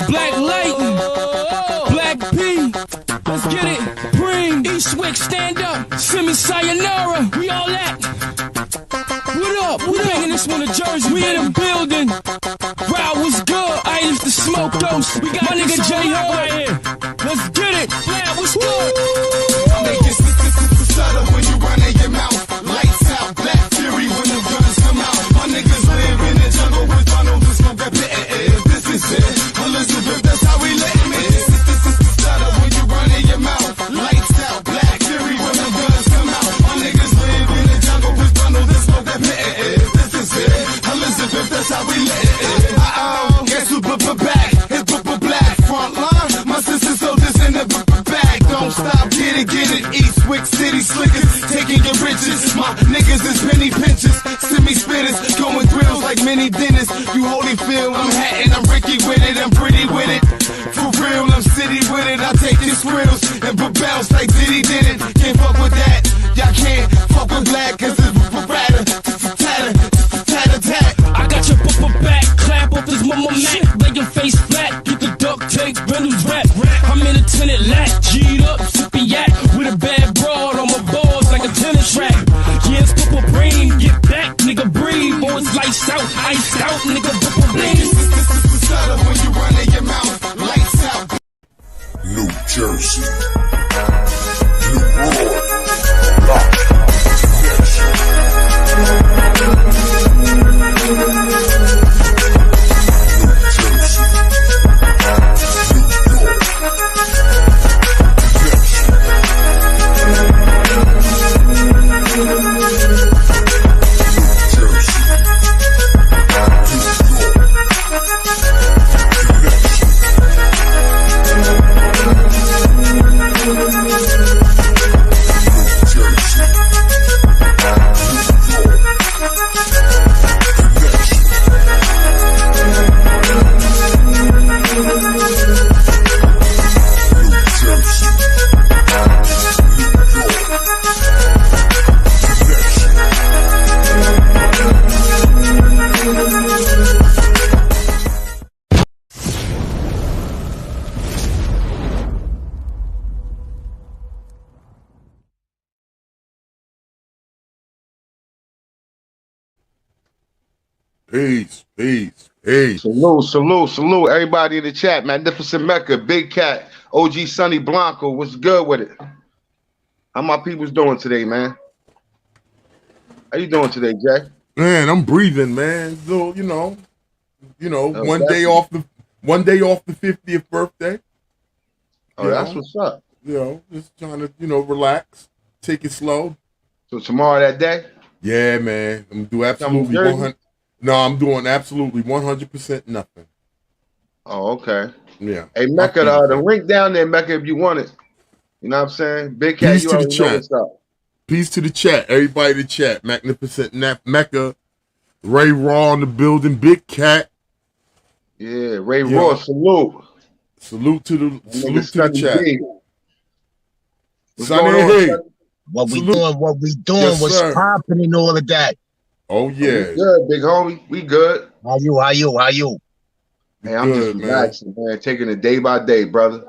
Black Lightning, Black P, let's get it. Bring Eastwick, stand up. Semi Sayonara, we all at. What up? We banging this one to Jersey. We in the building. Wow, what's good? I used to smoke those. We got my nigga J Ho right here. Let's get it. Yeah, what's good? Make it stutter when you run in your mouth. Lights out, Black Fury when the guns come out. My niggas live in the jungle with Donald to smoke that pit. This is it. Elizabeth, that's how we let me. Stutter when you run in your mouth. Lights out, Black Fury when the guns come out. My niggas live in the jungle with Donald to smoke that pit. This is it. Elizabeth, that's how we let it. Guess who back? It's black front line. My sister soldiers in the bag. Don't stop, get it. Eastwick City slickers, taking your riches. My niggas is penny pinchers, semi spitters, going grills like mini dinners. You Holyfield, I'm Hatton, I'm Ricky with it, I'm pretty with it. For real, I'm city with it. I take your squirrels and bounce like Diddy did it. Can't fuck with that. Y'all can't fuck with black, cause it's ratter, tat. I got your bumper back, clap off this mama Mac. Lay your face flat, get the duct tape, Reynolds rap. I'm in a tenant lat, G'd up, sippy yak. With a bad broad on my balls like a tennis rack. Yeah, it's purple brain, get back, nigga breathe. Boys lights out, iced out, nigga purple brain. Stutter when you run in your mouth, lights out. New Jersey, New York, Lock, Peace. Salute, everybody in the chat. Magnificent Mecca, Big Cat, OG Sonny Blanco. What's good with it? How my people's doing today, man? How you doing today, Jay? Man, I'm breathing, man. So, you know, one day off the 50th birthday. Oh, that's what's up. Just trying to, relax, take it slow. So tomorrow that day? Yeah, man. I'm gonna do absolutely 100. No, I'm doing absolutely 100% nothing. Oh, okay. Yeah. Hey, Mecca, the link down there, Mecca, if you want it. You know what I'm saying? Big Cat, you already know what's up. Peace to the chat. Everybody in the chat. Magnificent Mecca. Ray Raw in the building. Big Cat. Yeah, Ray Raw, salute. Salute to the chat. Sonny, hey. What we doing, yes, what's popping and all of that. Oh, yeah. We good, big homie. We good. How you? Hey, I'm just relaxing, man. Taking it day by day, brother.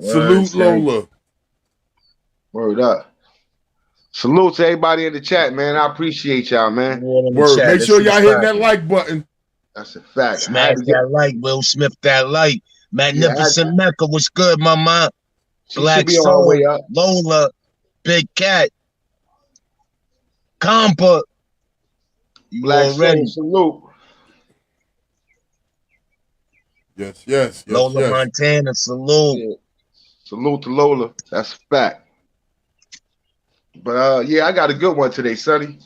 Salute, Lola. Word up. Salute to everybody in the chat, man. I appreciate y'all, man. Word. Make sure y'all hitting that like button. That's a fact. Smash that like, Will Smith, that like. Magnificent Mecca, what's good, mama? Black Soul, Lola, Big Cat, Compa. Black Soul, salute. Yes. Lola Montana, salute. Yeah. Salute to Lola. That's a fact. But yeah, I got a good one today, Sonny.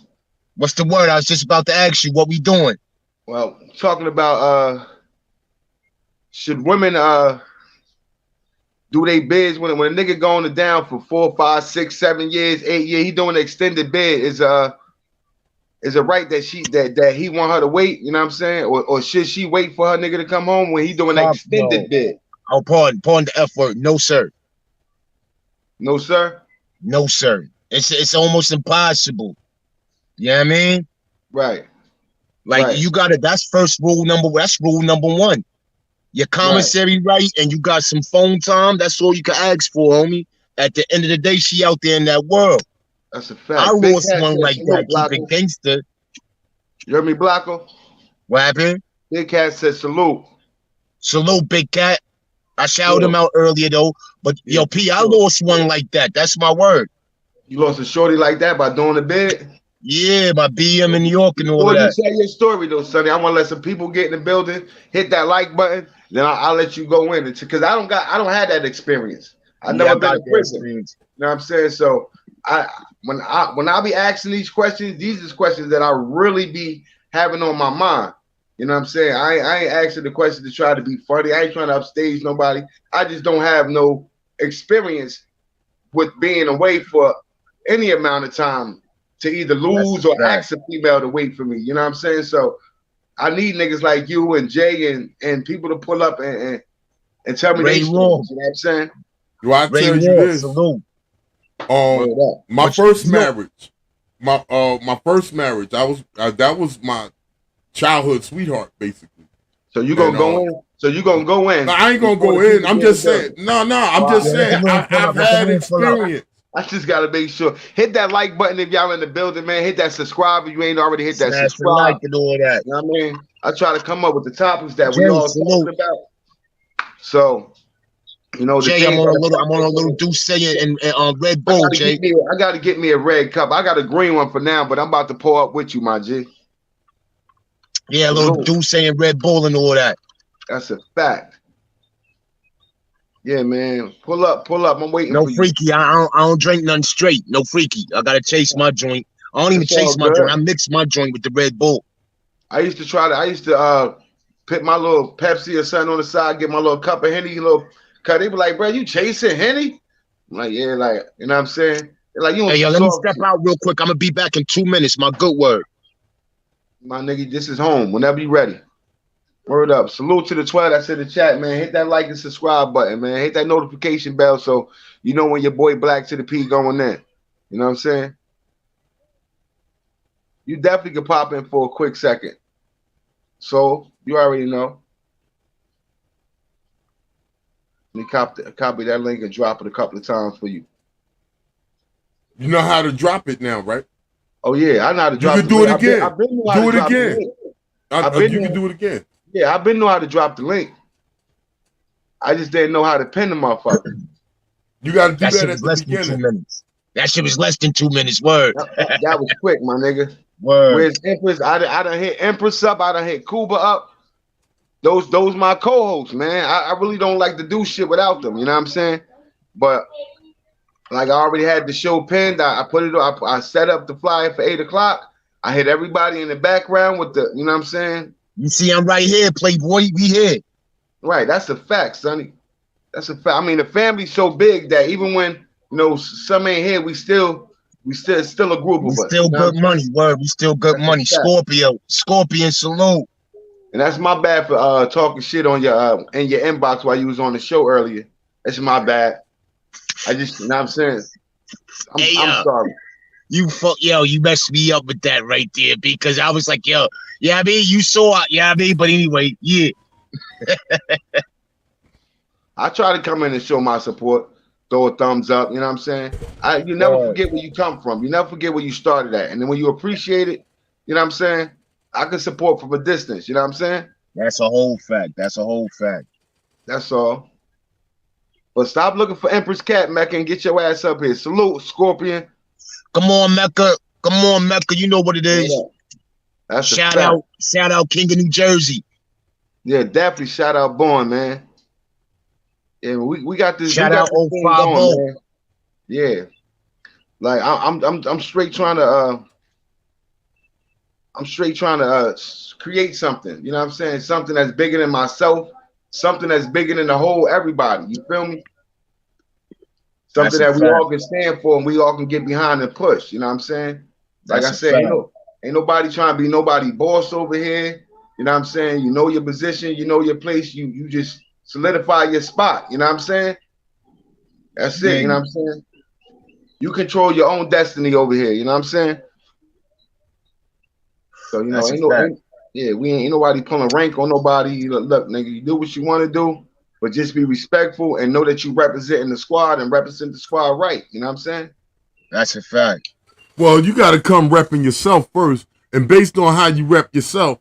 What's the word? I was just about to ask you what we doing. Well, talking about should women do they bids when a nigga going down for 4, 5, 6, 7 years, 8 years, he doing an extended bid is it right that that he want her to wait, you know what I'm saying? Or should she wait for her nigga to come home when he doing an extended bid? Oh, pardon the F word. No, sir. No, sir? No, sir. It's almost impossible. You know what I mean? Right. Like you gotta, that's rule number one. your commissary right, and you got some phone time, that's all you can ask for, homie. At the end of the day, she out there in that world. That's a fact. I Big lost Cat one said like salute, that. Keep it gangster. You heard me, Blocko? What happened? Big Cat said salute. Salute, Big Cat. I shouted him out earlier though. But yo, P, I lost one like that. That's my word. You lost a shorty like that by doing the bid? Yeah, my BM in New York and all that. You tell your story though, Sonny. I want to let some people get in the building, hit that like button, then I'll let you go in. Because I don't have that experience. I never been in prison. You know what I'm saying? So when I be asking these questions, these are questions that I really be having on my mind. You know what I'm saying? I ain't asking the question to try to be funny. I ain't trying to upstage nobody. I just don't have no experience with being away for any amount of time to either lose or ask a female to wait for me. You know what I'm saying? So I need niggas like you and Jay and people to pull up and tell me they stories. You know what I'm saying? Do I tell you this? My first marriage, my first marriage, that was my childhood sweetheart, basically. So you gonna go in? So you gonna go in? No, I ain't gonna go in. I'm just saying. No. I'm just saying. I've had experience. I just gotta make sure. Hit that like button if y'all in the building, man. Hit that subscribe if you ain't already hit that subscribe. Like and all that. You know what I mean? I try to come up with the topics that we all talking about. So, you know, Jay, I'm on a little Douce and Red Bull, Jay. I gotta get me a red cup. I got a green one for now, but I'm about to pour up with you, my G. Yeah, a little Douce and Red Bull and all that. That's a fact. Yeah, man. Pull up. I'm waiting for you. No freaky. I don't drink nothing straight. No freaky. I gotta chase my joint. I don't even chase my joint. I mix my joint with the Red Bull. I used to put my little Pepsi or something on the side, get my little cup of Henny, little cut. They be like, bro, you chasing Henny? I'm like, yeah, like, you know what I'm saying? They're like, hey, yo, let me step out real quick. I'm gonna be back in 2 minutes. My good word. My nigga, this is home. Whenever you ready. Word up. Salute to the 12 that's in the chat, man. Hit that like and subscribe button, man. Hit that notification bell so you know when your boy Black to the P going in. You know what I'm saying? You definitely could pop in for a quick second. So, you already know. Let me copy that link and drop it a couple of times for you. You know how to drop it now, right? Oh, yeah. I know how to drop it. You can do it again. Do it again. You can do it again. Yeah, I've been know how to drop the link. I just didn't know how to pin the motherfucker. You got to do that at the beginning. 2 minutes. That shit was less than 2 minutes. Word. That was quick, my nigga. Word. Where's Empress? I done hit Empress up. I done hit Kuba up. Those my co-hosts, man. I really don't like to do shit without them. You know what I'm saying? But like I already had the show pinned. I put it. I set up the flyer for 8 o'clock. I hit everybody in the background with the. You know what I'm saying? You see, I'm right here, Playboy. We here. Right, that's a fact, Sonny. That's a fact. I mean, the family's so big that even when some ain't here, we still a group of us. Still good money, word. We still good money. Scorpion salute. And that's my bad for talking shit on your in your inbox while you was on the show earlier. That's my bad. I just, you know what I'm saying? I'm sorry. You messed me up with that right there because I was like, yo, yeah, I mean, you saw it, yeah, I mean, but anyway, yeah. I try to come in and show my support, throw a thumbs up, you know what I'm saying? You never forget where you come from. You never forget where you started at. And then when you appreciate it, you know what I'm saying? I can support from a distance, you know what I'm saying? That's a whole fact. That's all. But stop looking for Empress Cat, Mecca, and get your ass up here. Salute, Scorpion. Come on, Mecca. You know what it is. That's shout out King of New Jersey. Yeah, definitely shout out Born, man. Yeah, we got this. Shout out 050. Yeah, like I'm straight trying to create something. You know what I'm saying? Something that's bigger than myself. Something that's bigger than the whole everybody. You feel me? Something that we all can stand for and we all can get behind and push. You know what I'm saying? Like I said, ain't nobody trying to be nobody boss over here. You know what I'm saying? You know your position, you know your place. You just solidify your spot. You know what I'm saying? That's it. You know what I'm saying? You control your own destiny over here. You know what I'm saying? So Yeah, we ain't nobody pulling rank on nobody. Look, nigga, you do what you want to do, but just be respectful and know that you representing the squad and represent the squad right. You know what I'm saying? That's a fact. Well, you got to come repping yourself first, and based on how you rep yourself,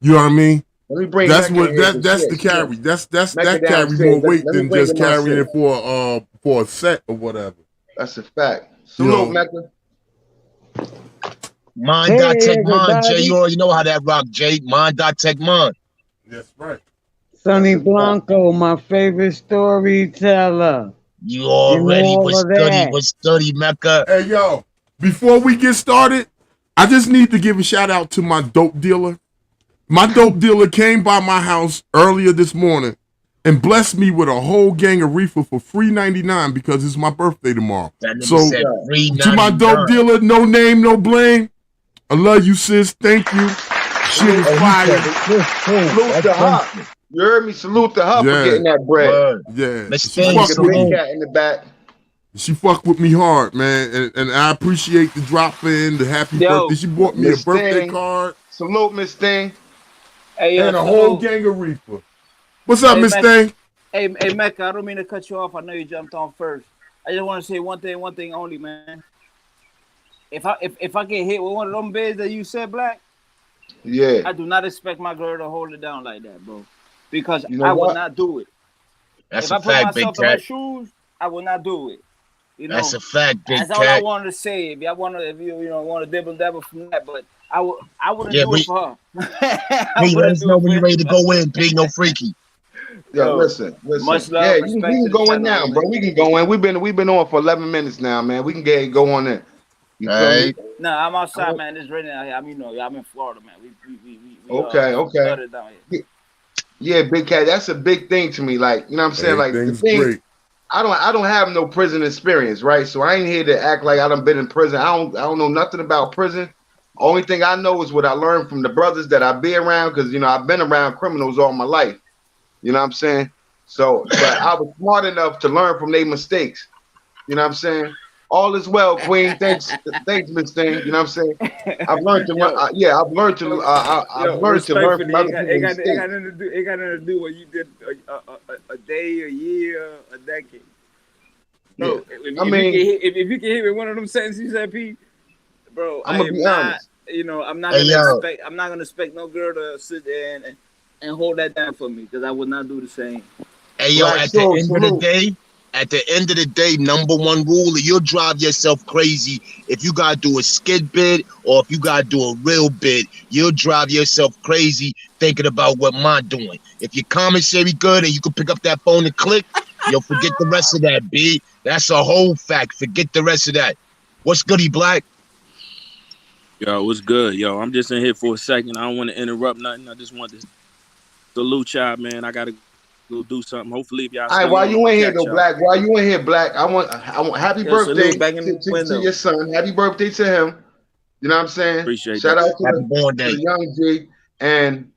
you know what I mean. Let me bring that's what that's the carry. That carry more weight than just carrying it for a set or whatever. That's a fact. Salute, Mecca. Mind.tech Mind, Jay. You already know how that rock, Jay. Mind.tech Mind. That's right. Sonny Blanco, my favorite storyteller. You already was study, Mecca. Hey, yo, before we get started, I just need to give a shout out to my dope dealer. My dope dealer came by my house earlier this morning and blessed me with a whole gang of reefer for $3.99 because it's my birthday tomorrow. So to my dope dealer, no name, no blame. I love you, sis. Thank you. Shit is fire. Salute to her. You heard me? Salute to her for getting that bread. Yeah. She fuck with me. Cat in the back. She fucked with me hard, man, and I appreciate the drop in, the happy birthday. She bought me a birthday card. Salute, Miss Thing. Hey, and a whole gang of reefer. What's up, Miss Thing? Hey, Mecca, I don't mean to cut you off. I know you jumped on first. I just want to say one thing only, man. If I get hit with one of them beds that you said, Black, yeah, I do not expect my girl to hold it down like that, bro. Because I would not do it. That's if a fact, Big Cat. If I put myself in her shoes, I would not do it. You know, that's a fact, Big Cat. That's all I wanted to say. If you want to dibble dabble from that, but I wouldn't do it for her. Please let us know when you're ready to go in. Big no freaky. Yo, listen. Much love. Yeah, we can go in now, bro. We can go in. We've been on for 11 minutes now, man. We can go on in. You feel me? No, I'm outside, man. It's raining out here. I mean, I'm in Florida, man. We okay. Down here. Yeah, Big Cat. That's a big thing to me. Like, you know what I'm saying? Like the thing. Great. I don't have no prison experience, right? So I ain't here to act like I done been in prison. I don't know nothing about prison. Only thing I know is what I learned from the brothers that I be around, because I've been around criminals all my life. You know what I'm saying? So, but I was smart enough to learn from their mistakes. You know what I'm saying? All is well, Queen. Thanks, Miss Thing. You know what I'm saying? I've learned to learn. I've learned to learn from other people's mistakes. It got nothing to do what you did a day, a year, a decade. Bro, yeah. if you can hit me one of them sentences you said, P, bro, I'm gonna be honest. I'm not gonna expect no girl to sit there and hold that down for me, because I would not do the same. Hey, yo, at the end of the day, number one rule, you'll drive yourself crazy if you gotta do a skid bid or if you gotta do a real bid. You'll drive yourself crazy thinking about what I'm doing. If your commissary good and you can pick up that phone and click, you'll forget the rest of that, B. That's a whole fact. Forget the rest of that. What's goody, Black? Yo, what's good? Yo, I'm just in here for a second. I don't want to interrupt nothing. I just want to salute y'all, man. I gotta go do something. Hopefully, if y'all. All right, while you in here, though, Black. While you in here, Black. I want happy birthday to your son. Happy birthday to him. You know what I'm saying? Appreciate Shout that. out to the young G. And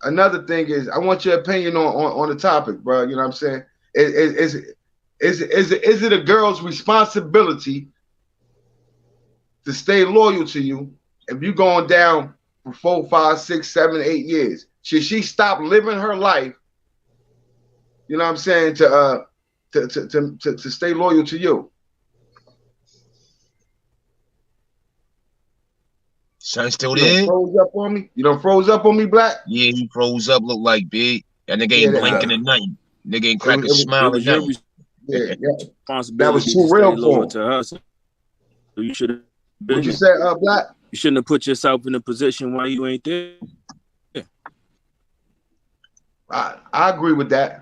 another thing is, I want your opinion on the topic, bro. You know what I'm saying? Is it a girl's responsibility to stay loyal to you if you going down for 4, 5, 6, 7, 8 years? Should she stop living her life? You know what I'm saying? To stay loyal to you. Son still there? Froze up on me? You done froze up on me, Black? Yeah, he froze up. Look like big. That nigga ain't blinking at night. Nigga ain't cracking a smile at night. Yeah. That was too real for him. To us. So you should have. What you say, Black? You shouldn't have put yourself in a position while you ain't there. Yeah. I agree with that.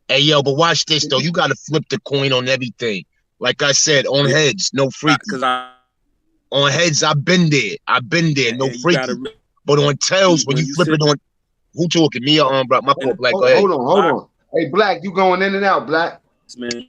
Hey, yo, but watch this, though. You got to flip the coin on everything. Like I said, on heads, no freaky. On heads, I've been there. No freaky. But on tails, when you flip it on, who talking? Me or bro? My fault, Black. Go ahead. Hold on. Hey, Black, you going in and out, Black. Man.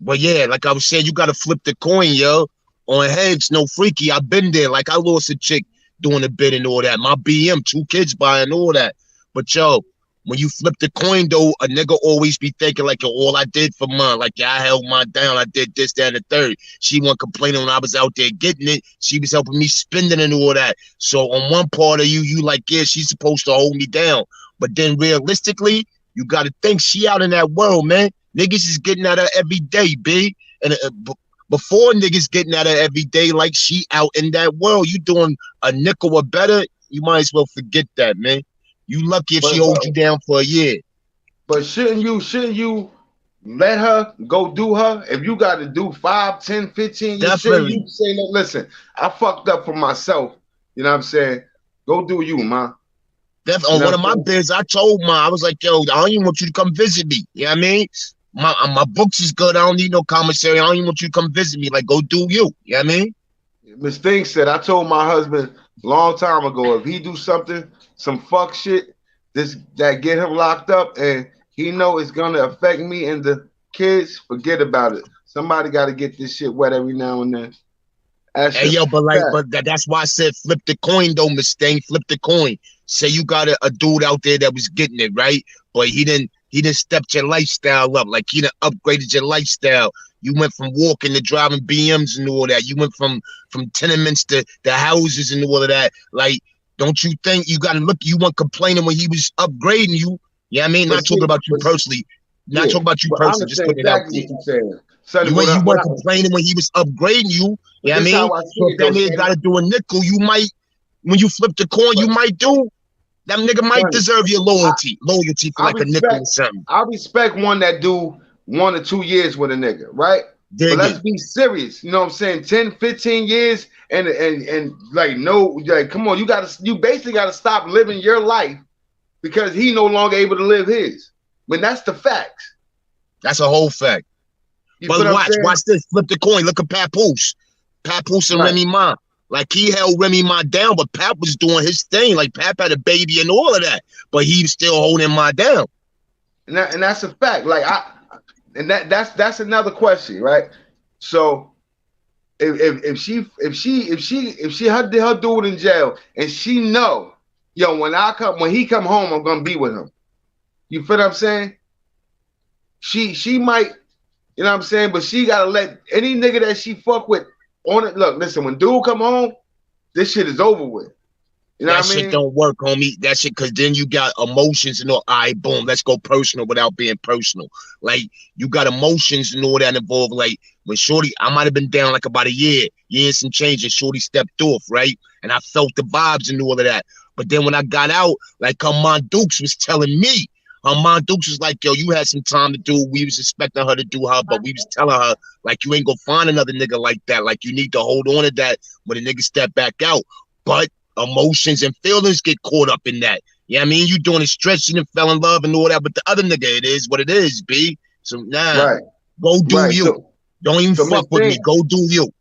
But yeah, like I was saying, you got to flip the coin, yo. On heads, no freaky. I've been there. Like I lost a chick doing a bid and all that. My BM, 2 kids buying all that. But yo, when you flip the coin, though, a nigga always be thinking like, yo, all I did for mine, like, yeah, I held mine down, I did this, that, and the third. She wasn't complaining when I was out there getting it. She was helping me spending and all that. So on one part of you like, yeah, she's supposed to hold me down. But then realistically, you got to think she out in that world, man. Niggas is getting at her every day, B. And before niggas getting at her every day, like she out in that world, you doing a nickel or better, you might as well forget that, man. You lucky if she holds you down for a year. But shouldn't you let her go do her? If you got to do 5, 10, 15 years, shouldn't you say, no, listen, I fucked up for myself. You know what I'm saying? Go do you, man. On one of my bids, I told I was like, yo, I don't even want you to come visit me. You know what I mean? My books is good. I don't need no commissary. I don't even want you to come visit me. Like, go do you. You know what I mean? Miss Thing said, I told my husband a long time ago, if he do something, some fuck shit, that get him locked up, and he know it's gonna affect me and the kids, forget about it. Somebody got to get this shit wet every now and then. Hey, yo, but that's why I said flip the coin, though, Miss Thing. Flip the coin. Say you got a dude out there that was getting it, right? But he didn't step your lifestyle up. Like, he done upgraded your lifestyle. You went from walking to driving BMs and all that. You went from tenements to houses and all of that. Like, don't you think you got to look? You weren't complaining when he was upgrading you. Yeah, I mean, not talking about you personally. Not talking about you personally. Just putting it out there. You weren't complaining when he was upgrading you. Yeah, I mean, so if that nigga got to do a nickel, you might, when you flip the coin, you might do. That nigga might deserve your loyalty for like a nickel or something. I respect one that do 1 or 2 years with a nigga, right? But let's be serious. You know what I'm saying? 10, 15 years and like, no, like, come on, you basically gotta stop living your life because he no longer able to live his. I mean, that's the facts. That's a whole fact. But watch this. Flip the coin. Look at Papoose. Papoose and Remy Ma. Like, he held Remy Ma down, but Pap was doing his thing. Like, Pap had a baby and all of that, but he was still holding Ma down. And that's a fact. Like, that's another question, right? So if she her dude in jail and she know, yo, when he come home, I'm gonna be with him. You feel what I'm saying? She might, you know what I'm saying, but she gotta let any nigga that she fuck with on it. Look, listen, when dude come home, this shit is over with. You know what I mean? That shit don't work, homie. That shit, because then you got emotions and all. All right, boom, let's go personal without being personal. Like, you got emotions and all that involved. Like, when Shorty, I might have been down like about a year and some change, and Shorty stepped off, right? And I felt the vibes and all of that. But then when I got out, like, Mom Dukes was telling me, Mom Dukes was like, yo, you had some time to do. We was expecting her to do her, but we was telling her, like, you ain't gonna find another nigga like that. Like, you need to hold on to that when the nigga step back out. But emotions and feelings get caught up in that. Yeah, I mean, you doing a stretch, you done fell in love and all that, but the other nigga, it is what it is, B. So go do you. So, don't even fuck with me. Go do you.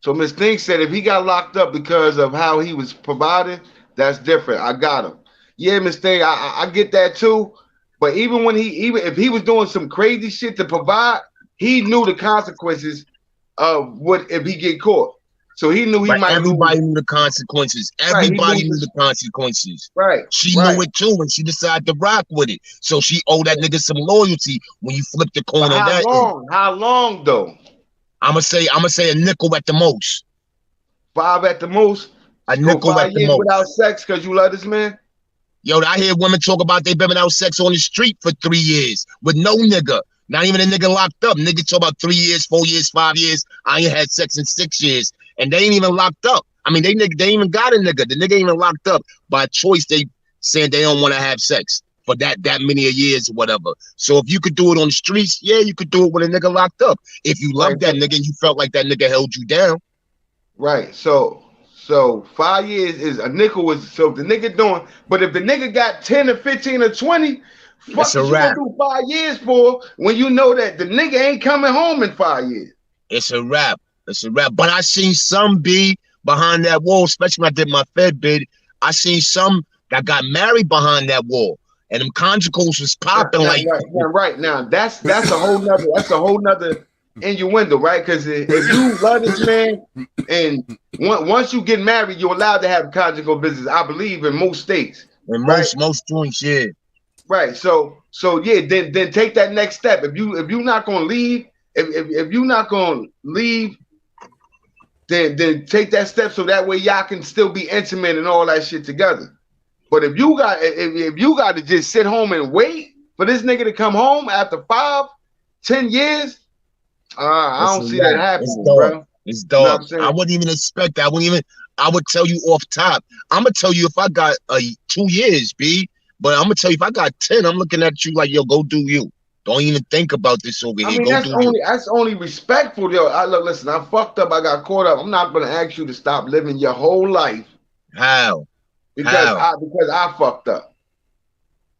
So Miss Thing said if he got locked up because of how he was providing, that's different. I got him. Yeah, Miss Thing, I get that too. But even if he was doing some crazy shit to provide, he knew the consequences of what if he get caught. So he knew he might. Everybody knew the consequences. Everybody knew the consequences. Right. She knew it too, and she decided to rock with it. So she owed that nigga some loyalty when you flip the coin on that. How long though? I'ma say a nickel at the most. 5 at the most. A nickel at the most. Without sex because you love this man. Yo, I hear women talk about they been without sex on the street for 3 years with no nigga. Not even a nigga locked up. Nigga talk about 3 years, 4 years, 5 years. I ain't had sex in 6 years. And they ain't even locked up. I mean, they ain't even got a nigga. The nigga ain't even locked up. By choice, they saying they don't want to have sex for that many years or whatever. So if you could do it on the streets, yeah, you could do it with a nigga locked up. If you loved that nigga and you felt like that nigga held you down. Right. So 5 years is a nickel. So if the nigga doing, but if the nigga got 10 or 15 or 20, what you gonna do 5 years for when you know that the nigga ain't coming home in 5 years? It's a wrap. It's a wrap. But I seen some be behind that wall, especially when I did my Fed bid. I seen some that got married behind that wall, and them conjugals was popping right now. That's a whole nother innuendo, right? Because if you love this man, and once you get married, you're allowed to have conjugal visits. I believe in most states. In most joints, yeah. Right. So yeah, then take that next step. If you're not gonna leave, if you're not gonna leave, then take that step so that way y'all can still be intimate and all that shit together. But if you got to just sit home and wait for this nigga to come home after 5-10 years, I don't see that happening, bro. It's dog. You know I wouldn't even expect that. I would tell you off top. I'm gonna tell you if I got 2 years, B. But I'm gonna tell you if I got 10, I'm looking at you like, yo, go do you. Don't even think about this over here. I mean, that's only respectful, yo. Listen, I fucked up. I got caught up. I'm not gonna ask you to stop living your whole life. How? Because I fucked up.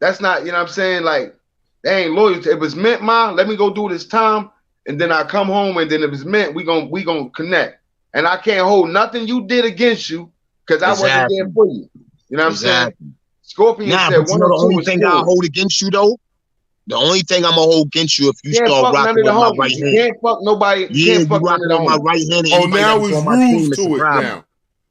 That's not, you know what I'm saying? Like, they ain't loyal. If it's meant, let me go do this time, and then I come home, and then if it's meant, we gonna connect. And I can't hold nothing you did against you because I wasn't there for you. You know what I'm saying? Scorpion said but you know the only thing I'll hold against you though. The only thing I'm gonna hold against you if you start rocking with my right hand. You can't fuck nobody. Yeah, you rocking on my right hand. Oh, now it's rules to it now.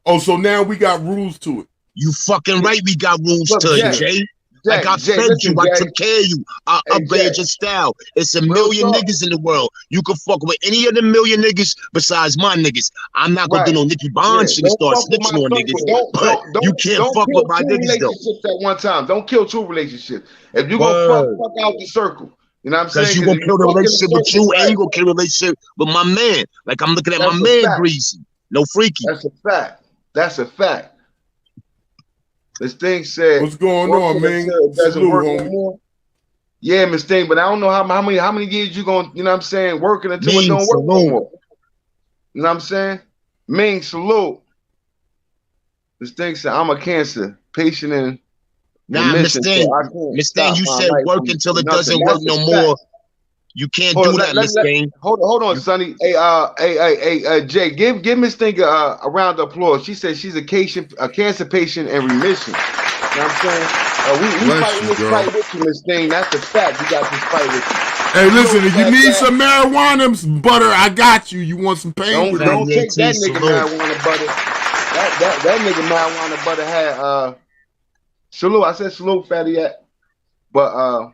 Oh, so now we got rules to it. You fucking right. We got rules to it, Jay. Like I fed you, I took care of you. I upgraded your style. It's a million niggas in the world. You can fuck with any of the million niggas besides my niggas. I'm not gonna do no Nicky Bond shit and start snitching on niggas. But you can't fuck with my niggas though. At one time, don't kill 2 relationships. If you gonna fuck out the circle, you know what I'm saying? Because you gonna kill the relationship with you, and you gonna kill the relationship with my man. Like I'm looking at my man Greasy. No freaky. That's a fact. That's a fact. This thing said, "What's going on, man? It doesn't work anymore." Yeah, Miss Thing, but I don't know how many years you gonna, you know what I'm saying, working until it don't work no more. You know what I'm saying? Ming, salute. This thing said, "I'm a cancer patient in." Nah, Miss Thing, you said work until it doesn't work no more. You can't do that, Miss Thing. Hold on, Sonny. Hey, Jay, give Miss Thing a round of applause. She said she's a cancer patient in remission. You know what I'm saying? We fighting this fight with you, Miss Thing. That's a fact. We got this fight with you. Hey, listen, if you need some marijuana butter, I got you. You want some pain? Don't take that nigga marijuana butter. That nigga marijuana butter had salute. I said salute, fatty at, but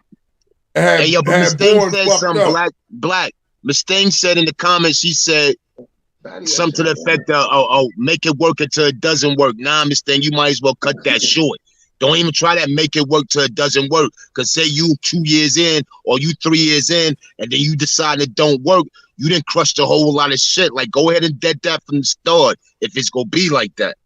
hey, yo, but Miss Thing said something black. Miss Thing said in the comments, she said something to the effect of, make it work until it doesn't work. Nah, Miss Thing, you might as well cut that short. Don't even try that make it work till it doesn't work. Because say you 2 years in or you 3 years in and then you decide it don't work, you didn't crush the whole lot of shit. Like, go ahead and dead that from the start if it's going to be like that.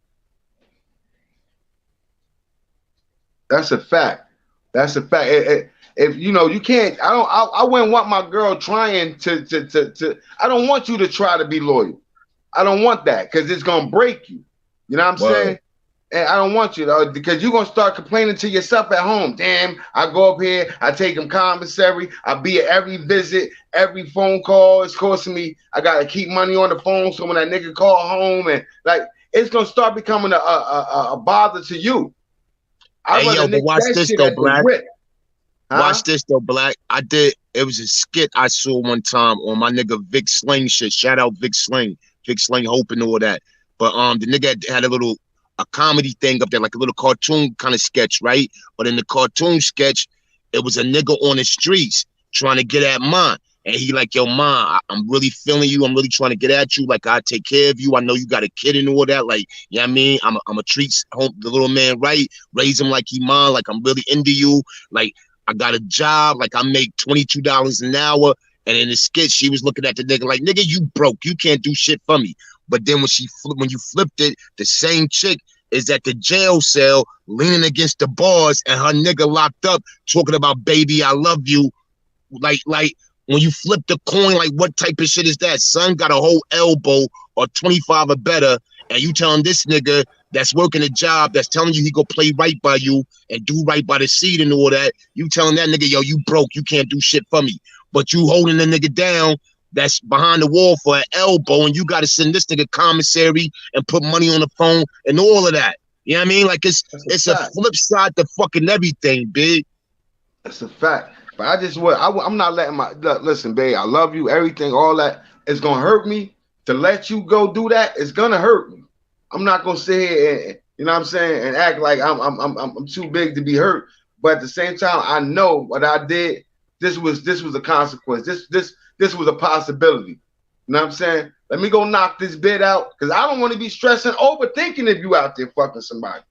That's a fact. That's a fact. If you know, you can't. I wouldn't want my girl trying to. I don't want you to try to be loyal. I don't want that because it's gonna break you. You know what I'm saying? And I don't want you to, because you're gonna start complaining to yourself at home. Damn, I go up here, I take him commissary, I be at every visit, every phone call. It's costing me. I gotta keep money on the phone, so when that nigga call home and like, it's gonna start becoming a bother to you. Hey, yo, but watch this though, Black. Watch this though, Black. It was a skit I saw one time on my nigga Vic Sling shit. Shout out Vic Sling Hope and all that. But the nigga had a comedy thing up there, like a little cartoon kind of sketch, right? But in the cartoon sketch, it was a nigga on the streets trying to get at mine. And he like, yo, Ma, I'm really feeling you. I'm really trying to get at you. Like, I take care of you. I know you got a kid and all that. Like, you know what I mean? I'm a treat the little man right. Raise him like he mine. Like, I'm really into you. Like, I got a job. Like, I make $22 an hour. And in the skit, she was looking at the nigga like, nigga, you broke. You can't do shit for me. But then when you flipped it, the same chick is at the jail cell leaning against the bars and her nigga locked up talking about, baby, I love you. Like when you flip the coin, like what type of shit is that? Son got a whole elbow or 25 or better, and you telling this nigga that's working a job that's telling you he go play right by you and do right by the seed and all that. You telling that nigga, yo, you broke, you can't do shit for me. But you holding the nigga down that's behind the wall for an elbow, and you got to send this nigga commissary and put money on the phone and all of that. You know what I mean? Like it's a flip side to fucking everything, big. That's a fact. But I'm not letting listen, babe, I love you, everything, all that. It's gonna hurt me to let you go do that. It's gonna hurt me. I'm not gonna sit here and, you know what I'm saying, and act like I'm too big to be hurt. But at the same time, I know what I did. This was a consequence. This was a possibility. You know what I'm saying? Let me go knock this bid out because I don't want to be stressing, overthinking if you out there fucking somebody.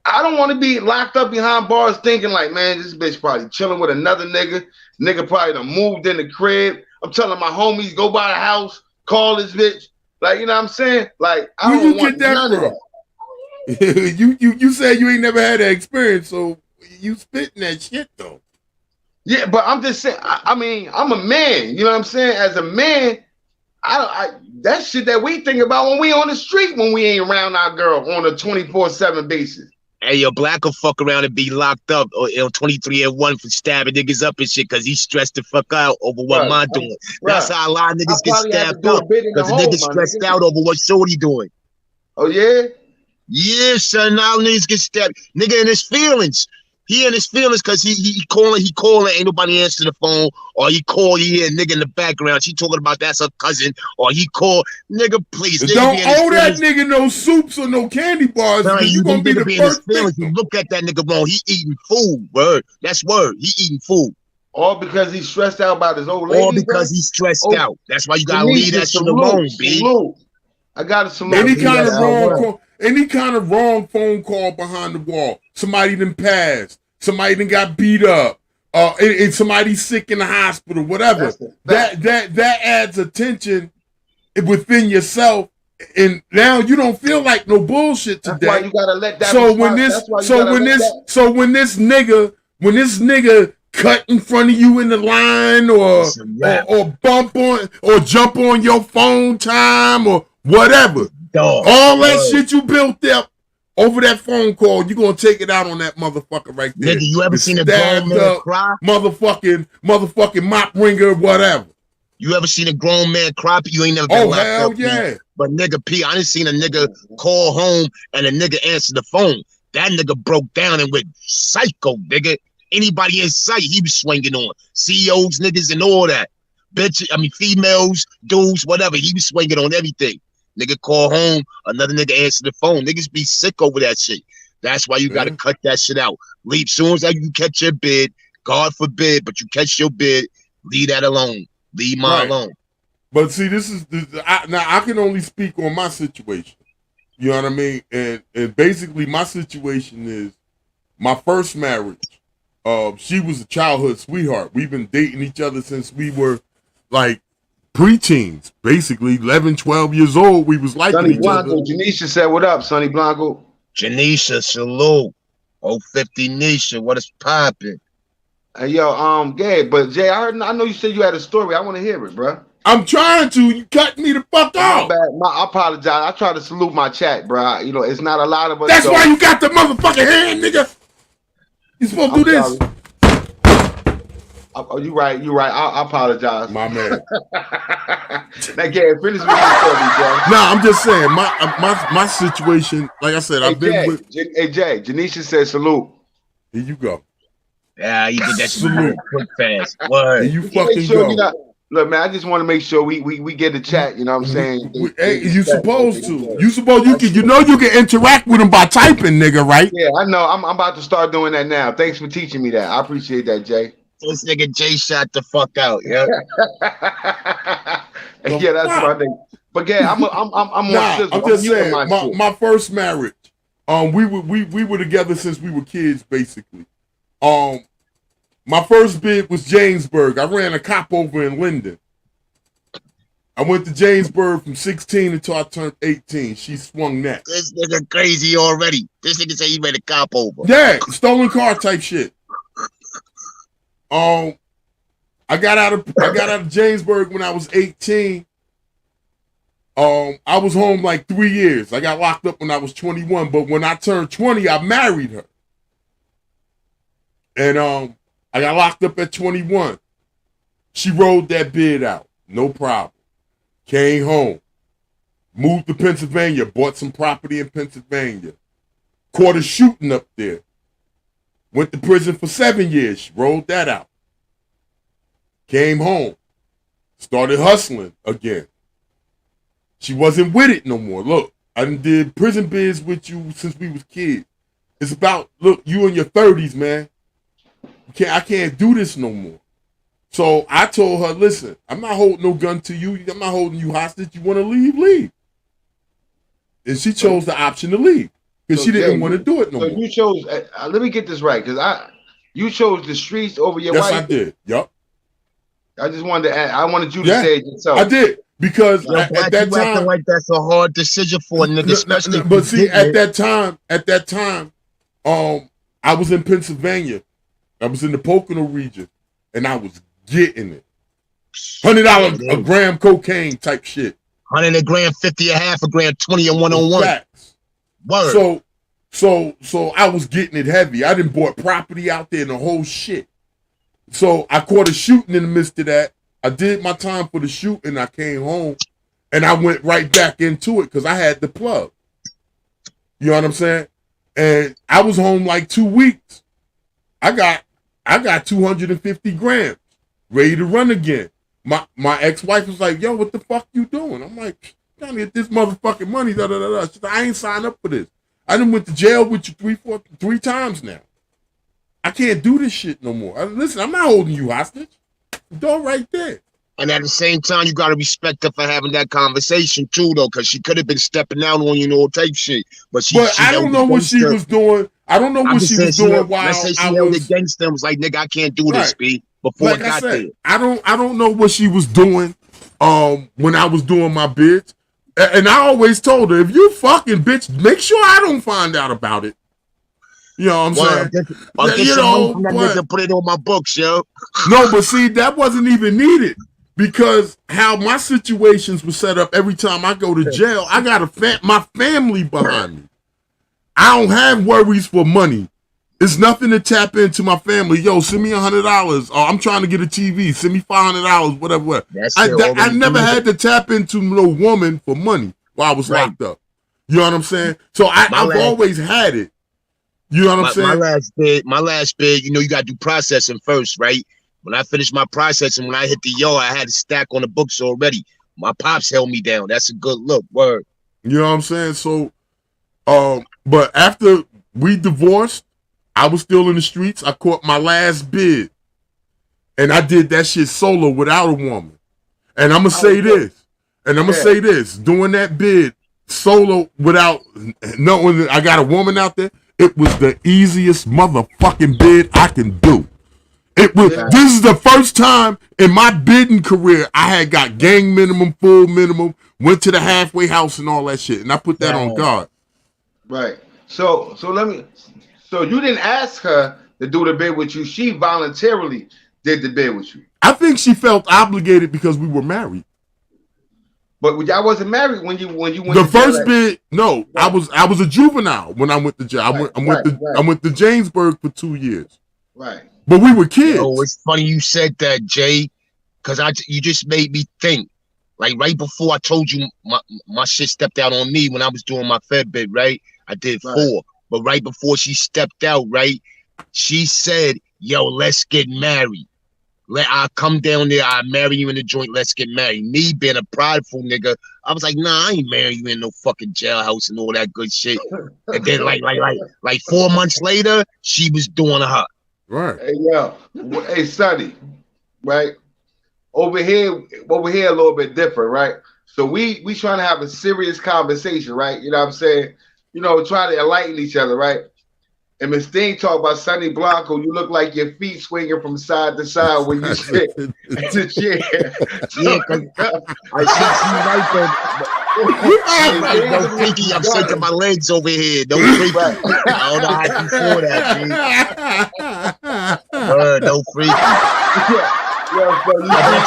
I don't want to be locked up behind bars thinking like, man, this bitch probably chilling with another nigga. Nigga probably done moved in the crib. I'm telling my homies, go by the house, call this bitch. Like, you know what I'm saying? Like, I don't want none of that. you said you ain't never had that experience, so you spitting that shit though. Yeah, but I'm just saying, I mean, I'm a man, you know what I'm saying? As a man, that shit that we think about when we on the street when we ain't around our girl on a 24/7 basis. Hey, yo, Black will fuck around and be locked up or 23-1 for stabbing niggas up and shit because he's stressed the fuck out over what mine doing. That's how a lot of niggas get stabbed up because the niggas stressed out over what Shorty doing. Oh, yeah? Yeah, son, now niggas get stabbed. Nigga in his feelings. He in his feelings because he calling, ain't nobody answering the phone, or he call, you hear a nigga in the background, she talking about that's her cousin, or he call, nigga, please. Nigga don't owe that nigga no soups or no candy bars, man, you gonna be the first victim. You look at that nigga wrong, he eating food, word. That's word, he eating food. All because he's stressed out about his old lady. All because he's stressed out. That's why you gotta leave that shit alone, B. I got to salute. Any kind of wrong phone call behind the wall. Somebody done passed. Somebody done got beat up. And somebody's sick in the hospital. Whatever. That adds attention within yourself. And now you don't feel like no bullshit today. That's why you gotta let that. When this nigga cut in front of you in the line, or bump on, or jump on your phone time, or whatever. All that shit you built up over that phone call, you gonna take it out on that motherfucker right there. Nigga, you ever seen a grown man cry? Motherfucking mop ringer, whatever. You ever seen a grown man cry? You ain't never been locked up. Yeah. But nigga P, I done seen a nigga call home and a nigga answered the phone. That nigga broke down and went psycho, nigga. Anybody in sight, he was swinging on. CEOs, niggas, and all that. Females, dudes, whatever. He was swinging on everything. Nigga call home, another nigga answer the phone. Niggas be sick over that shit. That's why you gotta cut that shit out. Leave soon as you catch your bid, God forbid, but you catch your bid, leave that alone. Leave mine alone. But see, now I can only speak on my situation. You know what I mean? And basically my situation is my first marriage. She was a childhood sweetheart. We've been dating each other since we were like preteens, basically 11, 12 years old. We was liking each other. Janisha said, "What up, Sonny Blanco?" Janisha, salute. 050 Nisha, what is popping? Hey, yo, Gabe, but Jay, I know you said you had a story. I want to hear it, bro. I'm trying to. You cut me the fuck off. I apologize. I try to salute my chat, bro. You know, it's not a lot of us. That's why you got the motherfucking hand, nigga. You supposed to do this. Oh, you right. I apologize. My man. Now, Gabe, finish with your story, Jay. Nah, I'm just saying, my situation, like I said, I've been with... Hey, Jay, Janisha said salute. Here you go. Yeah, you did that salute quick fast. Word. Here you fucking go. Look, man, I just want to make sure we get the chat, you know what I'm saying? Hey, you supposed to. You can interact with them by typing, nigga, right? Yeah, I know. I'm about to start doing that now. Thanks for teaching me that. I appreciate that, Jay. This nigga Jay shot the fuck out, yeah. Yeah, that's my thing. But yeah, I'm just saying, my first marriage. We were together since we were kids, basically. My first bid was Jamesburg. I ran a cop over in Linden. I went to Jamesburg from 16 until I turned 18. She swung next. This nigga crazy already. This nigga say he ran a cop over. Yeah, stolen car type shit. I got out of Jamesburg when I was 18. I was home like 3 years. I got locked up when I was 21, but when I turned 20, I married her. And I got locked up at 21. She rolled that bid out, no problem. Came home, moved to Pennsylvania, bought some property in Pennsylvania. Caught a shooting up there. Went to prison for 7 years. She rolled that out. Came home. Started hustling again. She wasn't with it no more. Look, I done did prison bids with you since we was kids. It's about, look, you in your 30s, man. I can't do this no more. So I told her, listen, I'm not holding no gun to you. I'm not holding you hostage. You want to leave, leave. And she chose the option to leave because she didn't want to do it no more. So you chose, let me get this right, because you chose the streets over your wife. Yes, I did. Yup. I just wanted to add, I wanted you to say it yourself. I did. Because at that time, like that's a hard decision for a nigga, especially. But see, at that time, I was in Pennsylvania. I was in the Pocono region, and I was getting it. $100 a gram cocaine type shit. 100 a gram, 50 a half a gram, 20 and 1-on-1. Facts. Word. So I was getting it heavy. I done bought property out there and the whole shit. So I caught a shooting in the midst of that. I did my time for the shooting. I came home and I went right back into it because I had the plug. You know what I'm saying? And I was home like 2 weeks. I got 250 grams ready to run again. My ex-wife was like, yo, what the fuck you doing? I'm like, trying to get this motherfucking money. She said, I ain't signed up for this. I done went to jail with you three times now. I can't do this shit no more. Listen, I'm not holding you hostage. Go right there. And at the same time, you got to respect her for having that conversation too, though, because she could have been stepping out on you, know, type shit. But I don't know what she was doing. I don't know what she was doing while let's say she held against them. Was like, nigga, I can't do this, B. Before like it got there. I don't know what she was doing when I was doing my bids. And I always told her, if you fucking bitch, make sure I don't find out about it. You know what I'm saying? Put it on my books, yo. No, but see, that wasn't even needed because how my situations were set up. Every time I go to jail, I got my family behind me. I don't have worries for money. It's nothing to tap into my family. Yo, send me $100. Oh, I'm trying to get a TV. Send me $500. Whatever. I never had to tap into no woman for money while I was locked up. You know what I'm saying? So I've always had it. You know what I'm saying? My last bid, you know, you got to do processing first, right? When I finished my processing, when I hit the yard, I had a stack on the books already. My pops held me down. That's a good look. Word. You know what I'm saying? So, but after we divorced, I was still in the streets. I caught my last bid. And I did that shit solo without a woman. And I'm going to say this. Doing that bid solo without knowing that I got a woman out there, it was the easiest motherfucking bid I can do. This is the first time in my bidding career I had got gang minimum, full minimum, went to the halfway house and all that shit. And I put that on God. Right. So you didn't ask her to do the bid with you. She voluntarily did the bid with you. I think she felt obligated because we were married. But y'all wasn't married when you went the first bid. No, right. I was a juvenile when I went to jail. I went to Jamesburg for 2 years. Right. But we were kids. Oh, it's funny you said that, Jay, because you just made me think. Like right before I told you my shit stepped out on me when I was doing my Fed bid, right? I did 4. But right before she stepped out, right, she said, yo, let's get married. I'll come down there, I'll marry you in the joint, let's get married. Me being a prideful nigga, I was like, nah, I ain't marrying you in no fucking jailhouse and all that good shit. And then like 4 months later, she was doing her. Right. Hey, Sonny, right? Over here a little bit different, right? So we trying to have a serious conversation, right? You know what I'm saying? You know, trying to enlighten each other, right? And Miss Thing talk about Sonny Blanco, you look like your feet swinging from side to side when you sit in the chair. Yeah, because I see right there. Don't freaky, I'm shaking my legs over here. Don't freaky. I don't know how you saw that, G. Don't freaky. Don't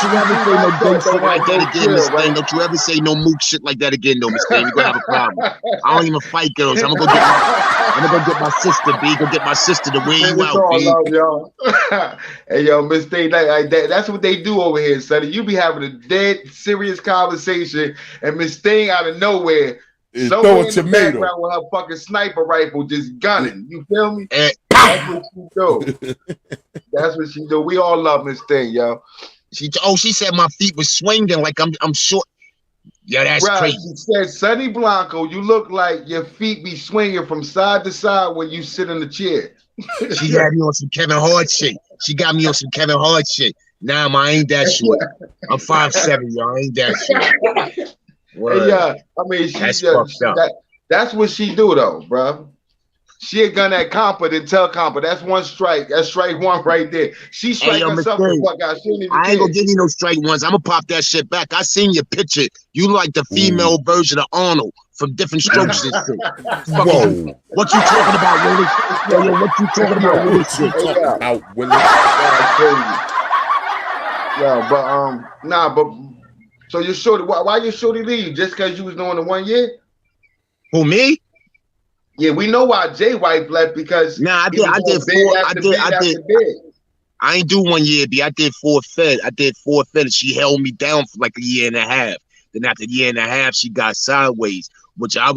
you ever say no dumb shit like that again, Miss Thing. Don't you ever say no mook shit like that again, though, Miss Thing. You're gonna have a problem. I don't even fight girls. I'm gonna go get my sister, B. Go get my sister to wear you out, B. Love, y'all. Hey, yo, Miss Thing, that's what they do over here, Sonny. You be having a dead serious conversation, and Miss Thing out of nowhere, somewhere in the background with her fucking sniper rifle just gunning. You feel me? That's what she do. That's what she do. We all love Miss Thing, yo. She said my feet were swinging like I'm short. Yeah, that's crazy. She said, Sonny Blanco, you look like your feet be swinging from side to side when you sit in the chair. She got me on some Kevin Hart shit. Nah, I ain't that short. I'm 5'7", y'all. I ain't that short. Yeah, I mean, that's fucked up. That's what she do, though, bro. She a gun at Compa, then tell Compa. That's one strike. That's strike one right there. She strike herself the fuck out. I ain't gonna give you no strike ones. I'm gonna pop that shit back. I seen your picture. You like the female version of Arnold from Different Strokes and shit. Whoa. What you talking about, Willie? Yo, what you talking about, Willie? Yeah, but so you shorty, why you shorty leave? Just because you was doing the 1 year? Who, me? Yeah, we know why Jay White left because I did 4. I ain't do 1 year, B. I did 4 Fed. And she held me down for like a year and a half. Then after a year and a half, she got sideways, which I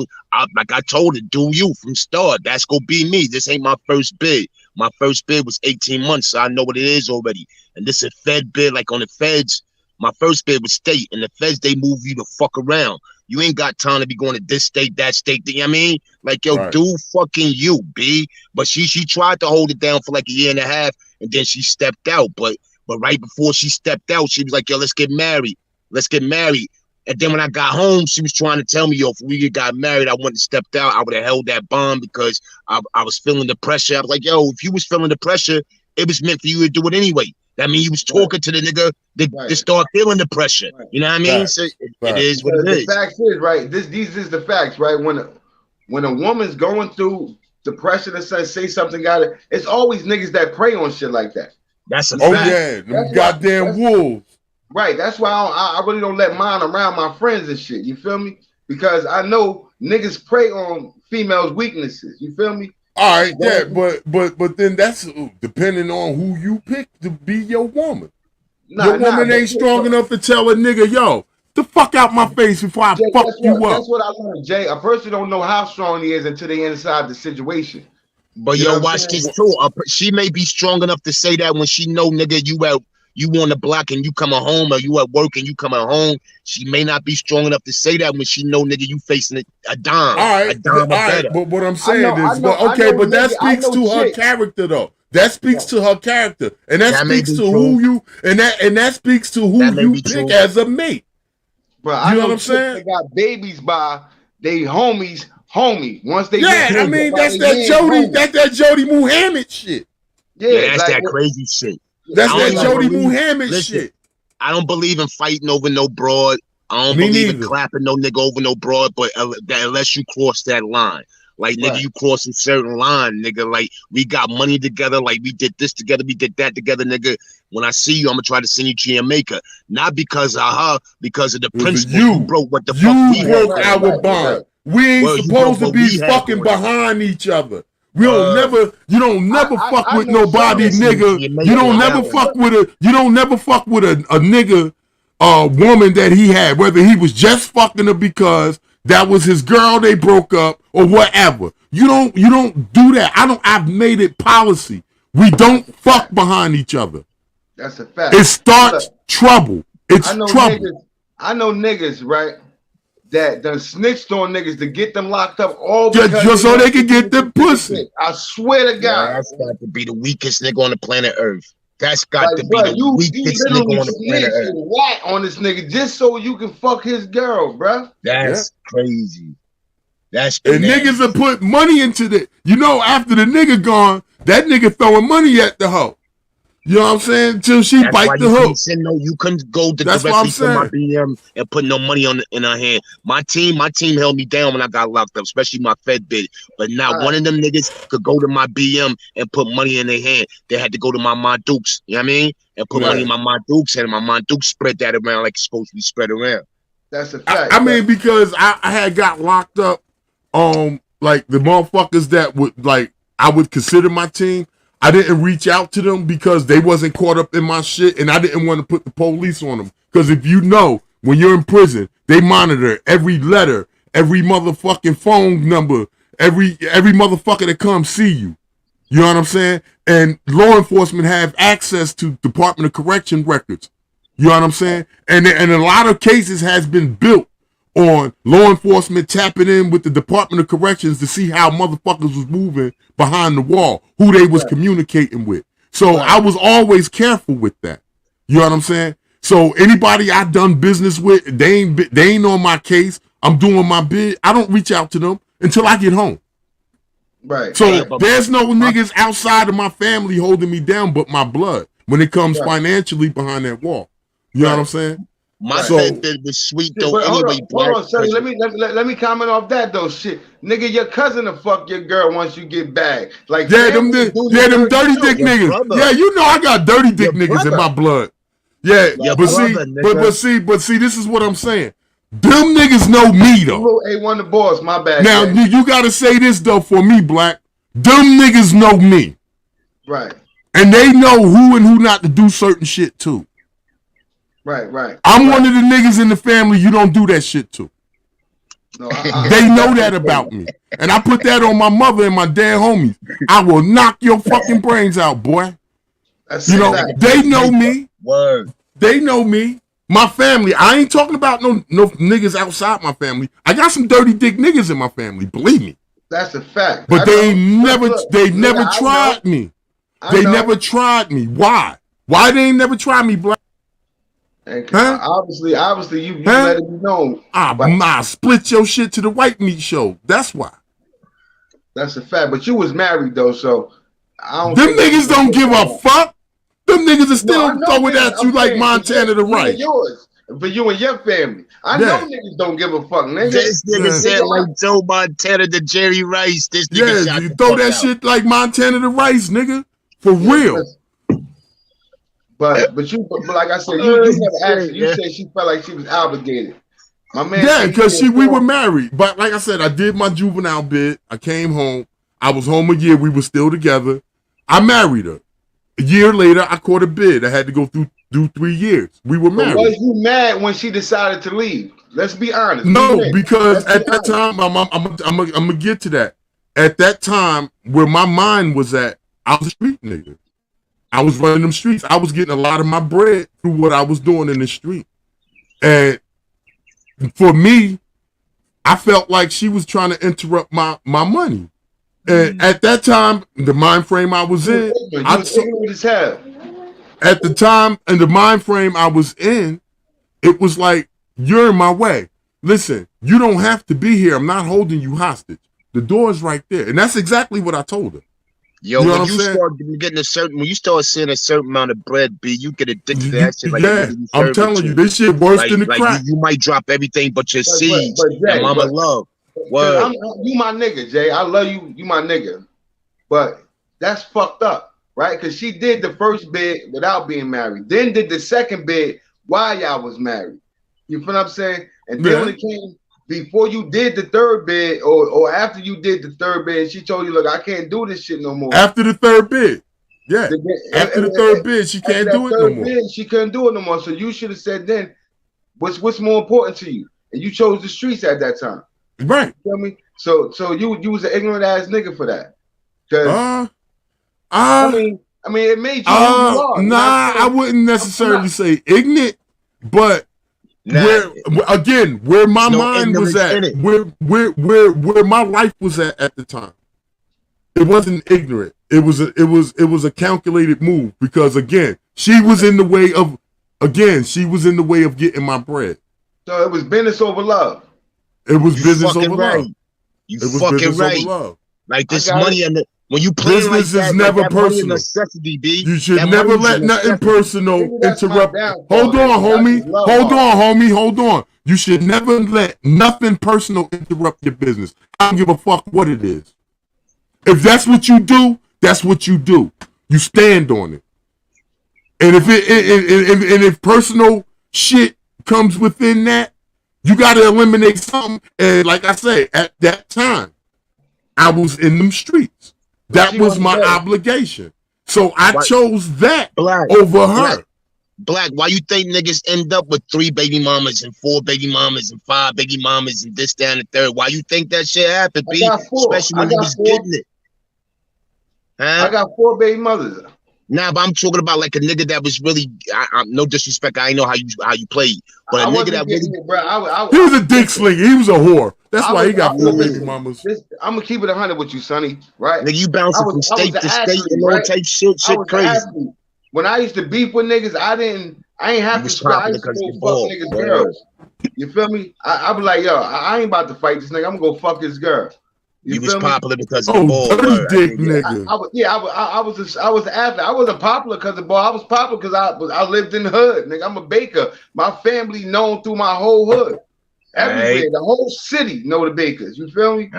like I told her, do you from start. That's gonna be me. This ain't my first bid. My first bid was 18 months, so I know what it is already. And this is a Fed bid, like on the Feds. My first bid was state, and the Feds, they move you the fuck around. You ain't got time to be going to this state, that state. You know what I mean? Like, yo, right. Do fucking you, B. But she tried to hold it down for like a year and a half, and then she stepped out. But right before she stepped out, she was like, yo, let's get married. And then when I got home, she was trying to tell me, yo, if we got married, I wouldn't have stepped out. I would have held that bond because I was feeling the pressure. I was like, yo, if you was feeling the pressure, it was meant for you to do it anyway. That mean you was talking to the nigga to start feeling the pressure. Right. You know what I mean? So it is what it is. The fact is, right? These is the facts, right? When a woman's going through depression and say something it's always niggas that prey on shit like that. That's a fact. Yeah, them goddamn wolves. Right. That's why I really don't let mine around my friends and shit. You feel me? Because I know niggas prey on females' weaknesses. You feel me? All right, yeah, but then that's depending on who you pick to be your woman. Your woman ain't strong enough to tell a nigga, yo, the fuck out my face before I fuck you up. That's what I learned, Jay. A person don't know how strong he is until they inside the situation. But yo, watch this too. She may be strong enough to say that when she know, nigga, you on the block and you coming home, or you at work and you coming home. She may not be strong enough to say that when she know, nigga, you facing a dime. All right, but what I'm saying but that speaks to her character, though. That speaks to her character, and that speaks to who you and that speaks to who you pick as a mate. Bro, you know what I'm saying? They got babies by they homies. Once they I mean that's that Jody Muhammad shit. Yeah, that's like, that crazy shit. That's that Jody Muhammad shit. I don't believe in fighting over no broad. I don't believe in clapping no nigga over no broad, but unless you cross that line. Like, nigga, you cross a certain line, nigga. Like, we got money together. Like, we did this together. We did that together, nigga. When I see you, I'm going to try to send you to Jamaica. Not because of her, because of the principle you broke what the fuck we broke our bond. We ain't supposed to be fucking behind each other. You don't never fuck with nobody, nigga. You don't never fuck with a nigga, woman that he had, whether he was just fucking her because that was his girl, they broke up, or whatever. You don't do that. I've made it policy. We don't fuck behind each other. That's a fact. It starts trouble. It's trouble. I know niggas, right? That done snitched on niggas to get them locked up all because just so they can get them pussy. I swear to God. Yeah, that's got to be the weakest nigga on the planet Earth. That's got to be the weakest nigga on the planet Earth. What on this nigga just so you can fuck his girl, bro? That's crazy. That's and niggas will put money into that. You know, after the nigga gone, that nigga throwing money at the hoe. You know what I'm saying? Till she bite the hook. You couldn't go directly to my BM and put no money in her hand. My team held me down when I got locked up, especially my Fed bid. But not one of them niggas could go to my BM and put money in their hand. They had to go to my Dukes. You know what I mean? And put money in my Dukes, and my Dukes spread that around like it's supposed to be spread around. That's a fact. I mean, because I had got locked up, like the motherfuckers that would I would consider my team. I didn't reach out to them because they wasn't caught up in my shit, and I didn't want to put the police on them. Because if you know, when you're in prison, they monitor every letter, every motherfucking phone number, every motherfucker that comes see you. You know what I'm saying? And law enforcement have access to Department of Correction records. You know what I'm saying? And a lot of cases has been built on law enforcement tapping in with the Department of Corrections to see how motherfuckers was moving behind the wall, who they was communicating with. So I was always careful with that. You know what I'm saying? So anybody I done business with, they ain't on my case. I'm doing my bid. I don't reach out to them until I get home. Right. So there's no niggas outside of my family holding me down but my blood when it comes financially behind that wall. You know what I'm saying? My bid was sweet though. Anyway, hold on, Sonny. Let me comment off that though. Shit, nigga, your cousin will fuck your girl once you get back. Like them dirty dick niggas. Brother. Yeah, you know I got dirty dick niggas in my blood. Yeah, but see, this is what I'm saying. Them niggas know me though. A1 the boss, my bad. Now you gotta say this though for me, Black. Them niggas know me. Right. And they know who and who not to do certain shit too. Right. I'm one of the niggas in the family you don't do that shit to. No, they know that about me. And I put that on my mother and my dad homies. I will knock your fucking brains out, boy. You know, they know me. Word. They know me. My family. I ain't talking about no niggas outside my family. I got some dirty dick niggas in my family. Believe me. That's a fact. But they never tried me. They never tried me. Why? Why they ain't never tried me, Black? Obviously, you let it be known. I split your shit to the white meat show. That's why. That's a fact. But you was married though, so I don't. Them niggas don't give a fuck. Them niggas are still throwing at you like Montana to Rice. Yours, for you and your family. I know niggas don't give a fuck. This nigga said like Joe Montana to Jerry Rice. This nigga shot you throw that shit like Montana to Rice, nigga. For real. But like I said, you never asked. You said she felt like she was obligated. My man. Yeah, because we were married. But like I said, I did my juvenile bid. I came home. I was home a year. We were still together. I married her. A year later, I caught a bid. I had to go through 3 years. We were married. But was you mad when she decided to leave? Let's be honest. No, because at that time, I'm gonna get to that. At that time, where my mind was at, I was a street nigga. I was running them streets. I was getting a lot of my bread through what I was doing in the street. And for me, I felt like she was trying to interrupt my money. And at that time, the mind frame I was in, at the time and the mind frame I was in, it was like, you're in my way. Listen, you don't have to be here. I'm not holding you hostage. The door's right there. And that's exactly what I told her. Yo, when you start getting when you start seeing a certain amount of bread, B, you get addicted to that shit. Like I'm telling you, this shit worse than the crack. You might drop everything but your seeds and mama love. Word. You my nigga, Jay. I love you. You my nigga. But that's fucked up, right? Because she did the first bid without being married, then did the second bid while y'all was married. You feel what I'm saying? And then when it came before you did the third bid, or after you did the third bid, she told you, look, I can't do this shit no more. After the third bid. Yeah. After the third bid, she can't do it no more. She couldn't do it no more. So you should have said then, what's more important to you? And you chose the streets at that time. Right. You feel me? So you was an ignorant ass nigga for that. I mean, it made you. I wouldn't necessarily say ignorant, but where my mind was at, where my life was at the time, it wasn't ignorant. It was a calculated move because again, she was in the way of getting my bread. So it was business over love. It was business over love. You fucking right. Like this money and when you play business like that, is never like personal. Necessity, B. You should never let nothing personal interrupt. Hold on, homie. Hold on. You should never let nothing personal interrupt your business. I don't give a fuck what it is. If that's what you do, that's what you do. You stand on it. And if personal shit comes within that, you got to eliminate something. And like I say, at that time, I was in them streets. That was my obligation. So I chose that over her. Black, why you think niggas end up with 3 baby mamas and 4 baby mamas and 5 baby mamas and this, that, and the third? Why you think that shit happened, B? Especially when you was getting it. Huh? I got 4 baby mothers. Nah, but I'm talking about like a nigga that was really. No disrespect. I ain't know how you played, but a nigga that really. He was a dick slinger. He was a whore. That's why he got 4 baby mamas. I'm gonna keep it 100 with you, Sonny. Right? Nigga, you bouncing from state to state and all type shit crazy. When I used to beef with niggas, I ain't have to scrap. I used to go fuck niggas' girls. You feel me? I be like, yo, I ain't about to fight this nigga. I'm gonna go fuck his girl. You was popular because of the ball. Dick nigga. I was an athlete. I wasn't popular because of the ball. I was popular because I lived in the hood, nigga. I'm a baker. My family known through my whole hood. Everywhere, the whole city know the Bakers. You feel me?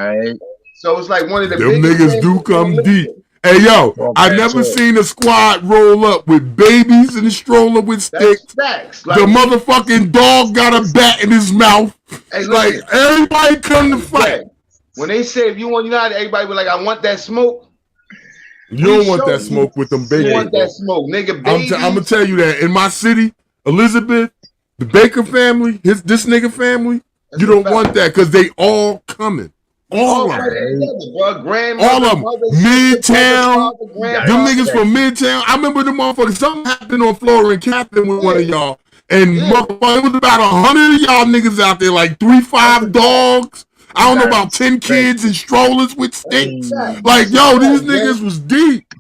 So it's like one of the them niggas do come deep. Hey yo, I never seen a squad roll up with babies in the stroller with sticks. Facts. Like, the motherfucking dog got a bat in his mouth. Hey, like everybody come to fight. When they say if you want United, everybody be like, I want that smoke. You don't want that smoke with them babies. You want that smoke, nigga. I'm gonna tell you that in my city, Elizabeth, the Baker family, this nigga family, you don't want that because they all coming. All of them. All of them. Midtown. Them niggas from Midtown. I remember the motherfuckers. Something happened on Florida and Captain with one of y'all. And motherfucker, it was about 100 of y'all niggas out there, like 3-5 dogs. I don't know about 10 kids in strollers with sticks. Like, yo, these niggas was deep.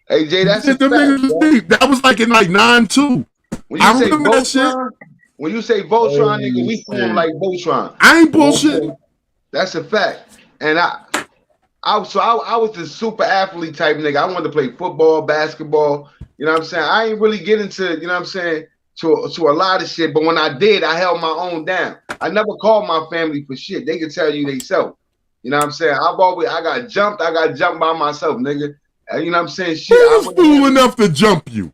Hey, Jay, that's them niggas was deep. That was like in like 9-2. I remember that shit. When you say Voltron, nigga, we form like Voltron. I ain't bullshit. That's a fact. And I was the super athlete type nigga. I wanted to play football, basketball. You know what I'm saying? I ain't really get into, you know what I'm saying, to a lot of shit. But when I did, I held my own down. I never called my family for shit. They can tell you themselves. You know what I'm saying? I got jumped by myself, nigga. You know what I'm saying? Shit. Who was fool enough to jump you?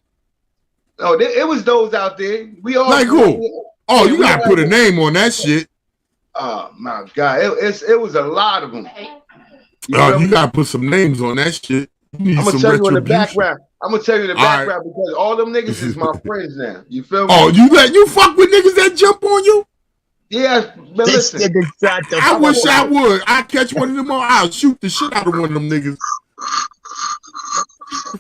Oh, it was those out there. We all like who? Oh, you gotta put a name on that shit. Oh my God, it was a lot of them. You gotta put some names on that shit. I'm gonna tell you in the background. Because all them niggas is my friends now. You feel me? Oh, you fuck with niggas that jump on you? Yeah, but listen. I wish I would. I catch one of them on. I'll shoot the shit out of one of them niggas.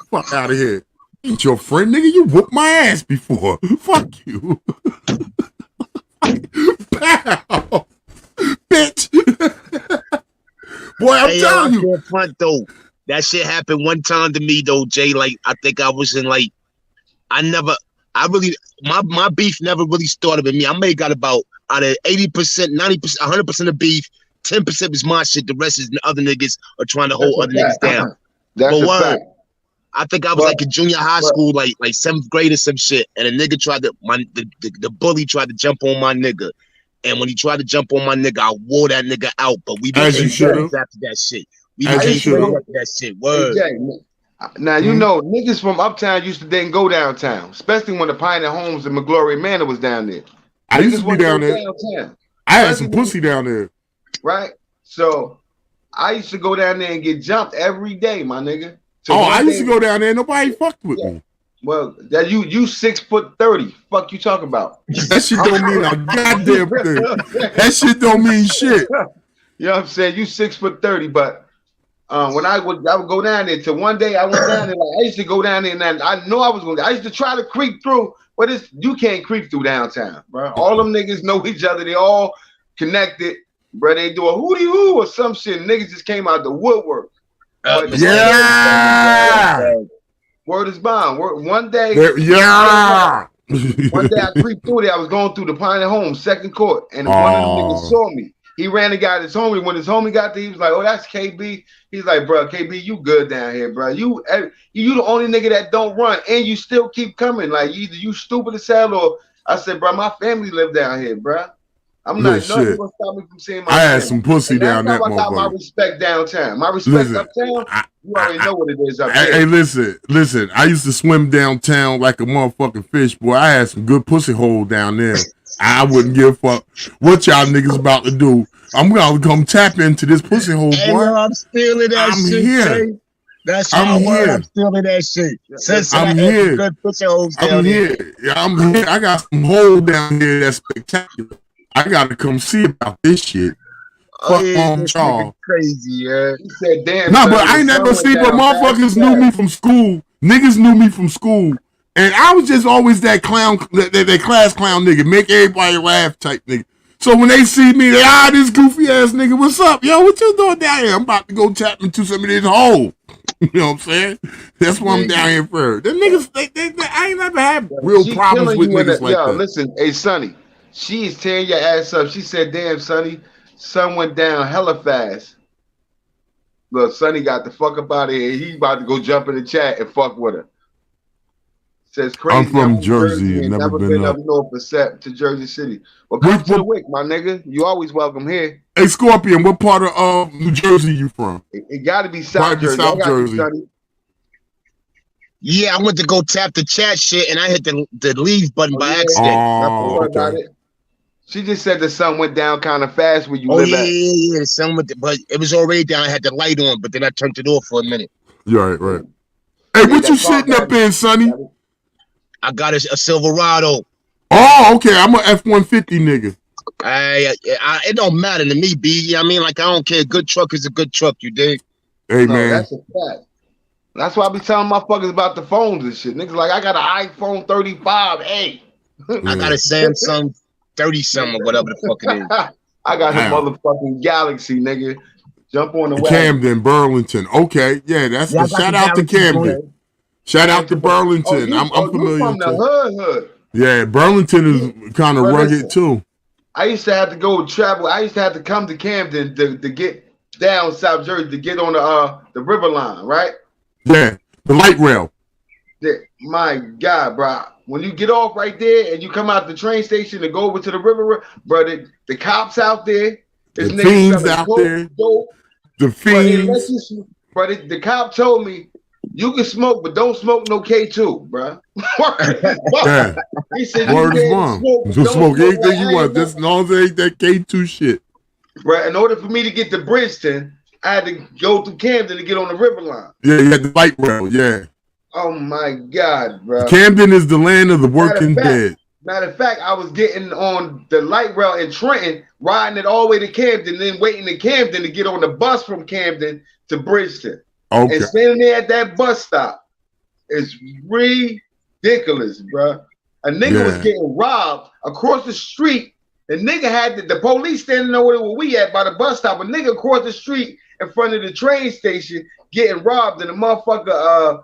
Fuck out of here. Ain't your friend, nigga. You whooped my ass before. Fuck you. Pow. Bitch. Boy, I'm telling you. Front, though. That shit happened one time to me, though, Jay. Like, I think I was in, like, my beef never really started with me. I may have got about, out of 80%, 90%, 100% of beef, 10% was my shit. The rest is the other niggas are trying to hold other niggas down. That's a fact. I think I was like in junior high school, like 7th grade or some shit. And a nigga the bully tried to jump on my nigga. And when he tried to jump on my nigga, I wore that nigga out. But we became friends after that shit. We became friends after that shit. Word. Now, you know, niggas from uptown used to then go downtown, especially when the Pioneer Homes and McGlory Manor was down there. I used to be down there. I had some pussy down there. Right? So I used to go down there and get jumped every day, my nigga. So I used to go down there. Nobody fucked with me. Well, that you 6'30". Fuck you talking about? That shit don't mean a goddamn thing. That shit don't mean shit. You know what I'm saying? You 6'30", but when I would go down there. Till one day I went down there. Like, I used to go down there, and I know I was going. I used to try to creep through, but you can't creep through downtown, bro. All them niggas know each other. They all connected, bro. They do a hootie hoo or some shit. Niggas just came out the woodwork. Yeah. Word is bond. One day. Yeah. One day I creeped through there. I was going through the Pioneer Homes, second court, and one of them niggas saw me. He ran and got his homie. When his homie got there, he was like, "Oh, that's KB." He's like, "Bro, KB, you good down here, bro? You the only nigga that don't run, and you still keep coming. Like either you stupid as hell, or." I said, "Bro, my family live down here, bro. I'm not nothing gonna stop me from seeing my." I had some pussy down that motherfucker. I got my respect downtown. My respect uptown. You already know what it is up there. Hey, listen. I used to swim downtown like a motherfucking fish, boy. I had some good pussy hole down there. I wouldn't give a fuck what y'all niggas about to do. I'm gonna come tap into this pussy hole, boy. Hey, I'm stealing that shit. Here. That's I'm stealing that shit. I'm here. Good pussy holes down I'm here. Yeah, I'm here. I got some hole down here that's spectacular. I gotta come see about this shit. Fuck on y'all. Crazy, yeah. He said, "Damn." Nah, but I ain't never see. But motherfuckers knew me from school. Niggas knew me from school, and I was just always that clown, that class clown nigga, make everybody laugh type nigga. So when they see me, they this goofy ass nigga, what's up? Yo, what you doing down here? I'm about to go tap into some of this hole. You know what I'm saying? That's what I'm down here for. The niggas, I ain't never had real problems with niggas like that. Listen, hey, Sonny, she is tearing your ass up. She said, damn, Sonny, son went down hella fast. Look, Sonny got the fuck up out of here. He about to go jump in the chat and fuck with her. Says crazy. I'm from Jersey. Never been up north except to Jersey City. Well, come to the Wick, my nigga. You always welcome here. Hey, Scorpion, what part of New Jersey you from? It got to be South Jersey. South Jersey. Yeah, I went to go tap the chat shit and I hit the leave button by accident. Oh, okay. She just said the sun went down kind of fast where you live at. Yeah, the sun went, but it was already down. I had the light on, but then I turned it off for a minute. Yeah, right. Hey, what you sitting up in, Sonny? I got a Silverado. Oh, okay. I'm an F-150 nigga. It don't matter to me, B. I mean, like, I don't care. Good truck is a good truck, you dig? Hey, man. That's a fact. That's why I be telling motherfuckers about the phones and shit. Niggas like, I got an iPhone 35A. I got a Samsung 30-something or whatever the fuck it is. I got a motherfucking Galaxy, nigga. Jump on the wagon. Camden, Burlington. Okay, yeah, that's the shout out to Camden. Shout out to Burlington. I'm familiar from the hood. Yeah, Burlington is kind of rugged too. I used to have to go travel. I used to have to come to Camden to get down South Jersey to get on the river line, right? Yeah, the light rail. Yeah, my God, bro. When you get off right there and you come out the train station and go over to the river, bro, the cops out there. The fiends out there. The fiends. But the cop told me, you can smoke, but don't smoke no K2, bro. Yeah. He said, word is mom. Smoke anything you want, just as long as it ain't that K2 shit. Bro, in order for me to get to Bridgeton, I had to go through Camden to get on the river line. Yeah, you had the light rail, yeah. Oh my God, bro. Camden is the land of the working dead. Matter of fact, I was getting on the light rail in Trenton, riding it all the way to Camden, then waiting in Camden to get on the bus from Camden to Bridgeton. Okay. And standing there at that bus stop is ridiculous, bro. A nigga was getting robbed across the street. The nigga had the police standing over where we at by the bus stop. A nigga across the street in front of the train station getting robbed, and the motherfucker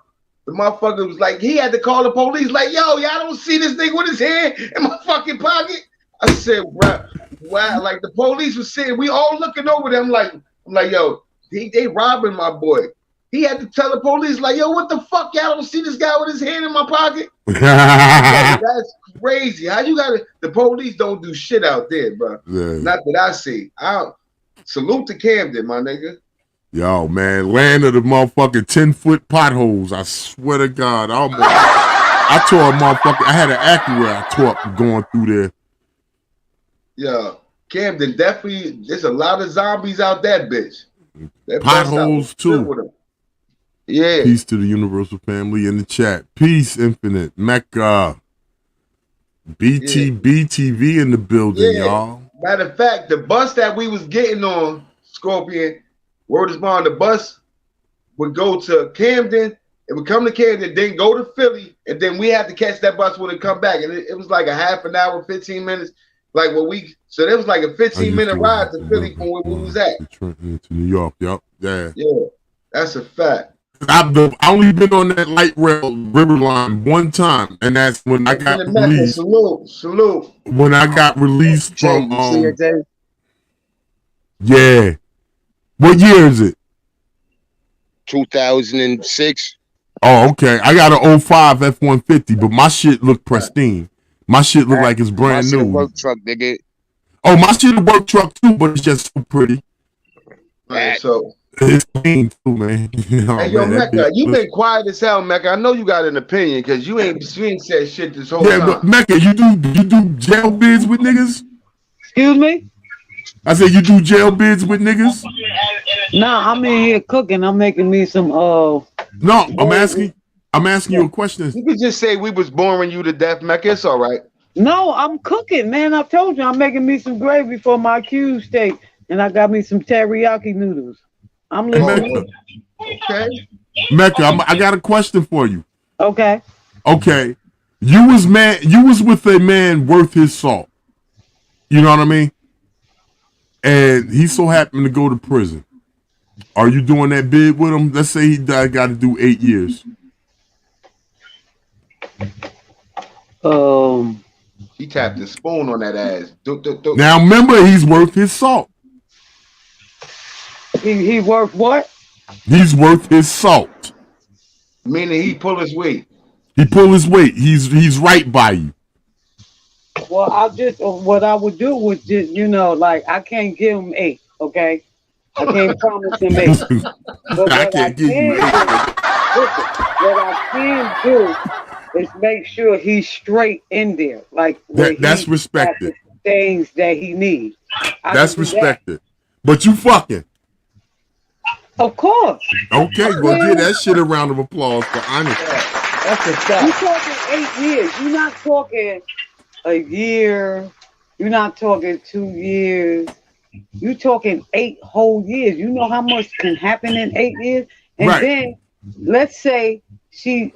was like, he had to call the police, like, yo, y'all don't see this nigga with his hand in my fucking pocket. I said, bro, wow, like the police was sitting, we all looking over them, I'm like, yo, they robbing my boy. He had to tell the police, like, yo, what the fuck? Y'all don't see this guy with his hand in my pocket? Like, that's crazy. How you got the police don't do shit out there, bro. Yeah. Not that I see. Salute to Camden, my nigga. Yo, man, land of the motherfucking 10-foot potholes. I swear to God. I tore a motherfucker. I had an Acura I tore up going through there. Yeah, Camden, definitely, there's a lot of zombies out that bitch. That potholes, too. Yeah. Peace to the Universal family in the chat. Peace, Infinite. Mecca. BTV in the building, y'all. Matter of fact, the bus that we was getting on, Scorpion, word is bond, the bus would go to Camden, it would come to Camden, then go to Philly, and then we had to catch that bus when it come back. And it was like a half an hour, 15 minutes. Like so there was like a 15-minute ride to Philly from where we was at. To New York, yep. Yeah. Yeah, that's a fact. I've only been on that light rail river line one time, and that's when I got released. Salute. When I got released from yeah. What year is it? 2006. Oh, okay. I got an 05 F-150, but my shit looked pristine. My shit look like it's brand new. Work truck, nigga. Oh, my shit a work truck too, but it's just so pretty. Right, so it's clean too, man. Hey, yo, Mecca, you been quiet as hell, Mecca. I know you got an opinion because you ain't said shit this whole time. But Mecca, you do jail bids with niggas? Excuse me? I said you do jail bids with niggas? Nah, I'm in here cooking. I'm making me some No, I'm asking you a question. You could just say we was boring you to death, Mecca. It's all right. No, I'm cooking, man. I told you I'm making me some gravy for my cube steak, and I got me some teriyaki noodles. I'm listening. Okay. Mecca, I got a question for you. Okay. Okay. You was with a man worth his salt. You know what I mean? And he so happened to go to prison. Are you doing that bid with him? Let's say he got to do 8 years. He tapped the spoon on that ass. Now remember, he's worth his salt. He worth what? He's worth his salt. Meaning he pull his weight. He pull his weight. He's right by you. Well, what I would do was just, like I can't give him 8, okay? I can't promise him 8. But I can't give you 8. Listen, what I can do is make sure he's straight in there. Like that's respected. Things that he needs. That's respected. But you fucking. Of course. Okay, well, give that shit a round of applause for honesty. That's a fact. You're talking 8 years. You're not talking a year. You're not talking 2 years. You're talking 8 whole years. You know how much can happen in 8 years? And then let's say she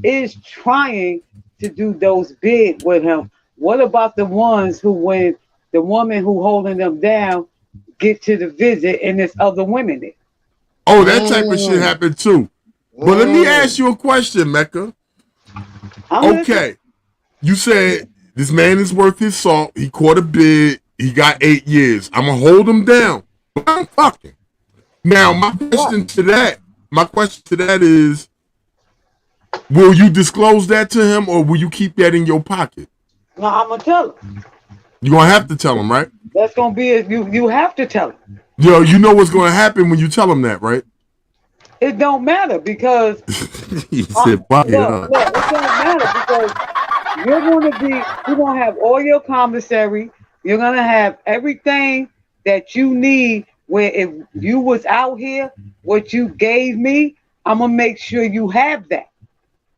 is trying to do those bids with him. What about the ones who, when the woman who holding them down get to the visit and there's other women there? Oh, that type of shit happened too. But let me ask you a question, Mecca. Okay. You said this man is worth his salt. He caught a bid. He got 8 years. I'm going to hold him down. But I'm fucking. Now, my question to that is, will you disclose that to him or will you keep that in your pocket? No, I'm going to tell him. You're going to have to tell him, right? That's going to be you have to tell him. Yo, you know what's going to happen when you tell him that, right? It don't matter because he said, look, it don't matter because you're going to have all your commissary. You're going to have everything that you need. Where if you was out here, what you gave me, I'm going to make sure you have that.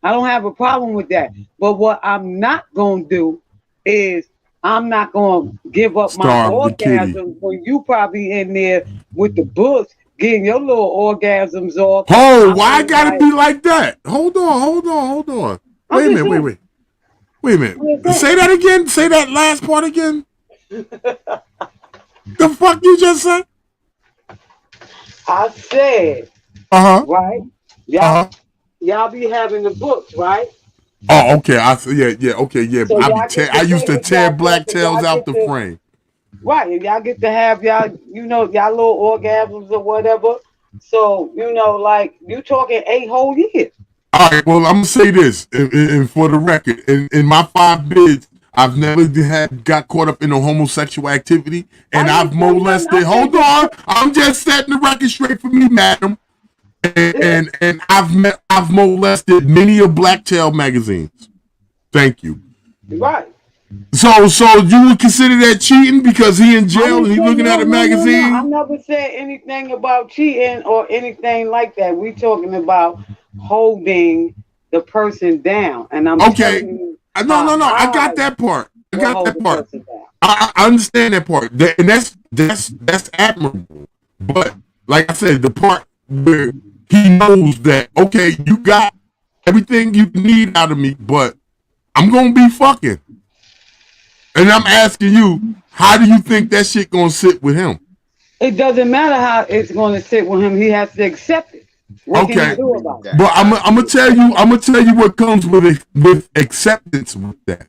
I don't have a problem with that. But what I'm not going to do is I'm not going to give up my orgasm when you probably in there with the books getting your little orgasms off. Oh, why I gotta be like that? Hold on. Wait a minute. Say that again. Say that last part again. The fuck you just said? I said, right? Y'all be having the books, right? Oh, okay. Yeah. So I used to tear black tails out the frame. Right, and y'all get to have y'all little orgasms or whatever. So, like you talking 8 whole years. All right, well, I'm gonna say this, and for the record, in my 5 bids, I've never got caught up in a homosexual activity, and I've molested. Hold on, I'm just setting the record straight for me, madam. And I've molested many of Blacktail magazines. Thank you. Right. So you would consider that cheating because he in jail and he looking at a magazine? No. I never said anything about cheating or anything like that. We talking about holding the person down, and I'm okay. No. I got that part. I understand that part, and that's admirable. But like I said, the part where he knows that okay, you got everything you need out of me, but I'm gonna be fucking. And I'm asking you, how do you think that shit gonna sit with him? It doesn't matter how it's gonna sit with him. He has to accept it. What can you do about it? But I'm gonna tell you what comes with acceptance with that.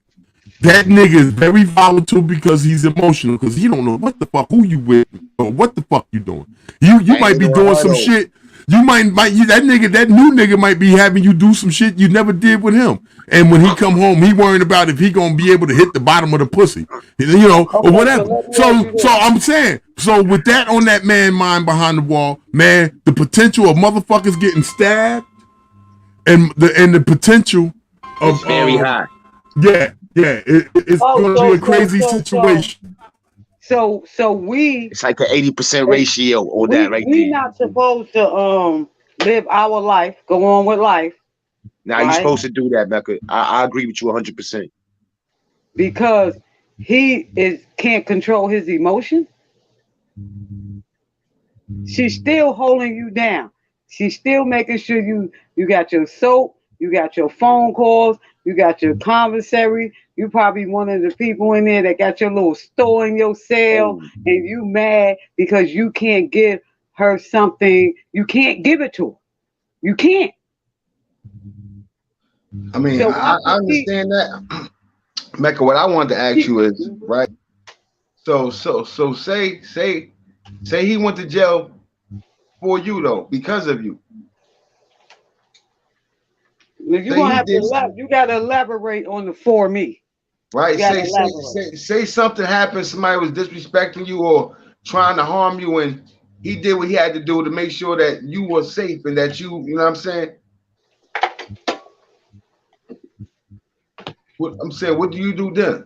That nigga is very volatile because he's emotional because he don't know what the fuck who you with or what the fuck you doing. You might be doing some shit. You might that new nigga might be having you do some shit you never did with him. And when he come home, he worrying about if he gonna be able to hit the bottom of the pussy, or whatever. So I'm saying, so with that on that man mind behind the wall, man, the potential of motherfuckers getting stabbed and the potential of it's very high. Yeah, it's gonna be a crazy situation. So it's like an 80% ratio on that right there. We're not supposed to live our life, go on with life. Now you're supposed to do that, Mecca. I agree with you 100%. Because he can't control his emotions. She's still holding you down. She's still making sure you got your soap, You got your phone calls. You got your commissary. You probably one of the people in there that got your little store in your cell, and you mad because you can't give her something. You can't give it to her. You can't. I mean, so I understand that, Mecca. What I wanted to ask you is, right? So say he went to jail for you though, because of you. You gonna have to you gotta elaborate on the for me. Right. Say something happened, somebody was disrespecting you or trying to harm you, and he did what he had to do to make sure that you were safe and that you know what I'm saying? What do you do then?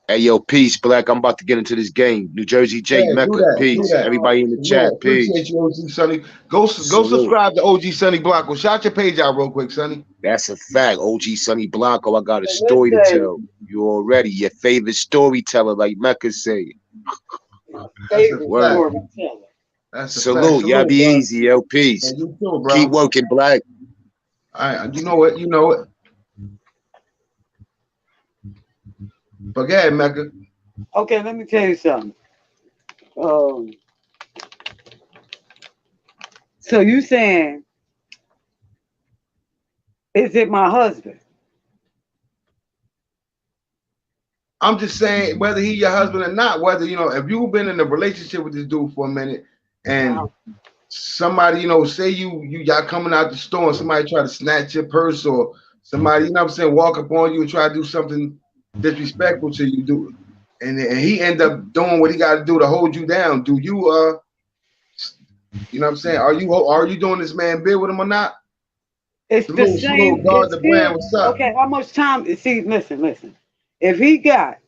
Hey, yo, peace, Black. I'm about to get into this game. New Jersey J, Mecca, peace. Everybody in the chat, peace. Appreciate you, OG Sonny. Go subscribe to OG Sonny Blanco. Shout your page out real quick, Sonny. That's a fact. OG Sonny Blanco. I got a story to tell. You already your favorite storyteller, like Mecca say. Favorite storyteller. Salute. Y'all be easy, yo. Peace. You too, bro. Keep working, Black. All right. You know what? But go ahead, Mecca. Okay, let me tell you something. So you saying, is it my husband? I'm just saying, whether he your husband or not, whether, if you've been in a relationship with this dude for a minute and somebody, say y'all coming out the store and somebody try to snatch your purse or somebody, walk up on you and try to do something disrespectful to you, do, and he end up doing what he got to do to hold you down. Do you, are you doing this man bid with him or not? It's the same. What's up? Okay, how much time? See, listen. If he got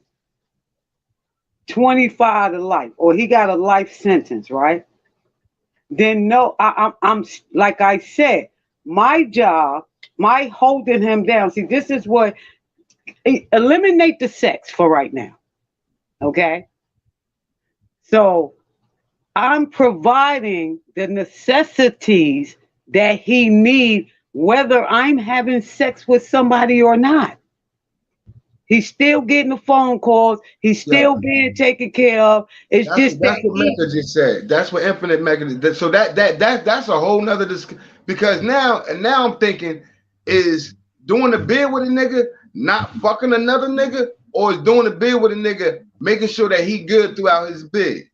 25 to life, or he got a life sentence, right? Then no, I'm like I said, my job, my holding him down. See, this is what. Eliminate the sex for right now. Okay. So I'm providing the necessities that he needs, whether I'm having sex with somebody or not. He's still getting the phone calls. He's still being taken care of. That's what Mecca just said. That's what Infinite Mecca did. So that's a whole nother discussion. Because now I'm thinking, is doing a bid with a nigga not fucking another nigga, or is doing a bid with a nigga making sure that he good throughout his bid?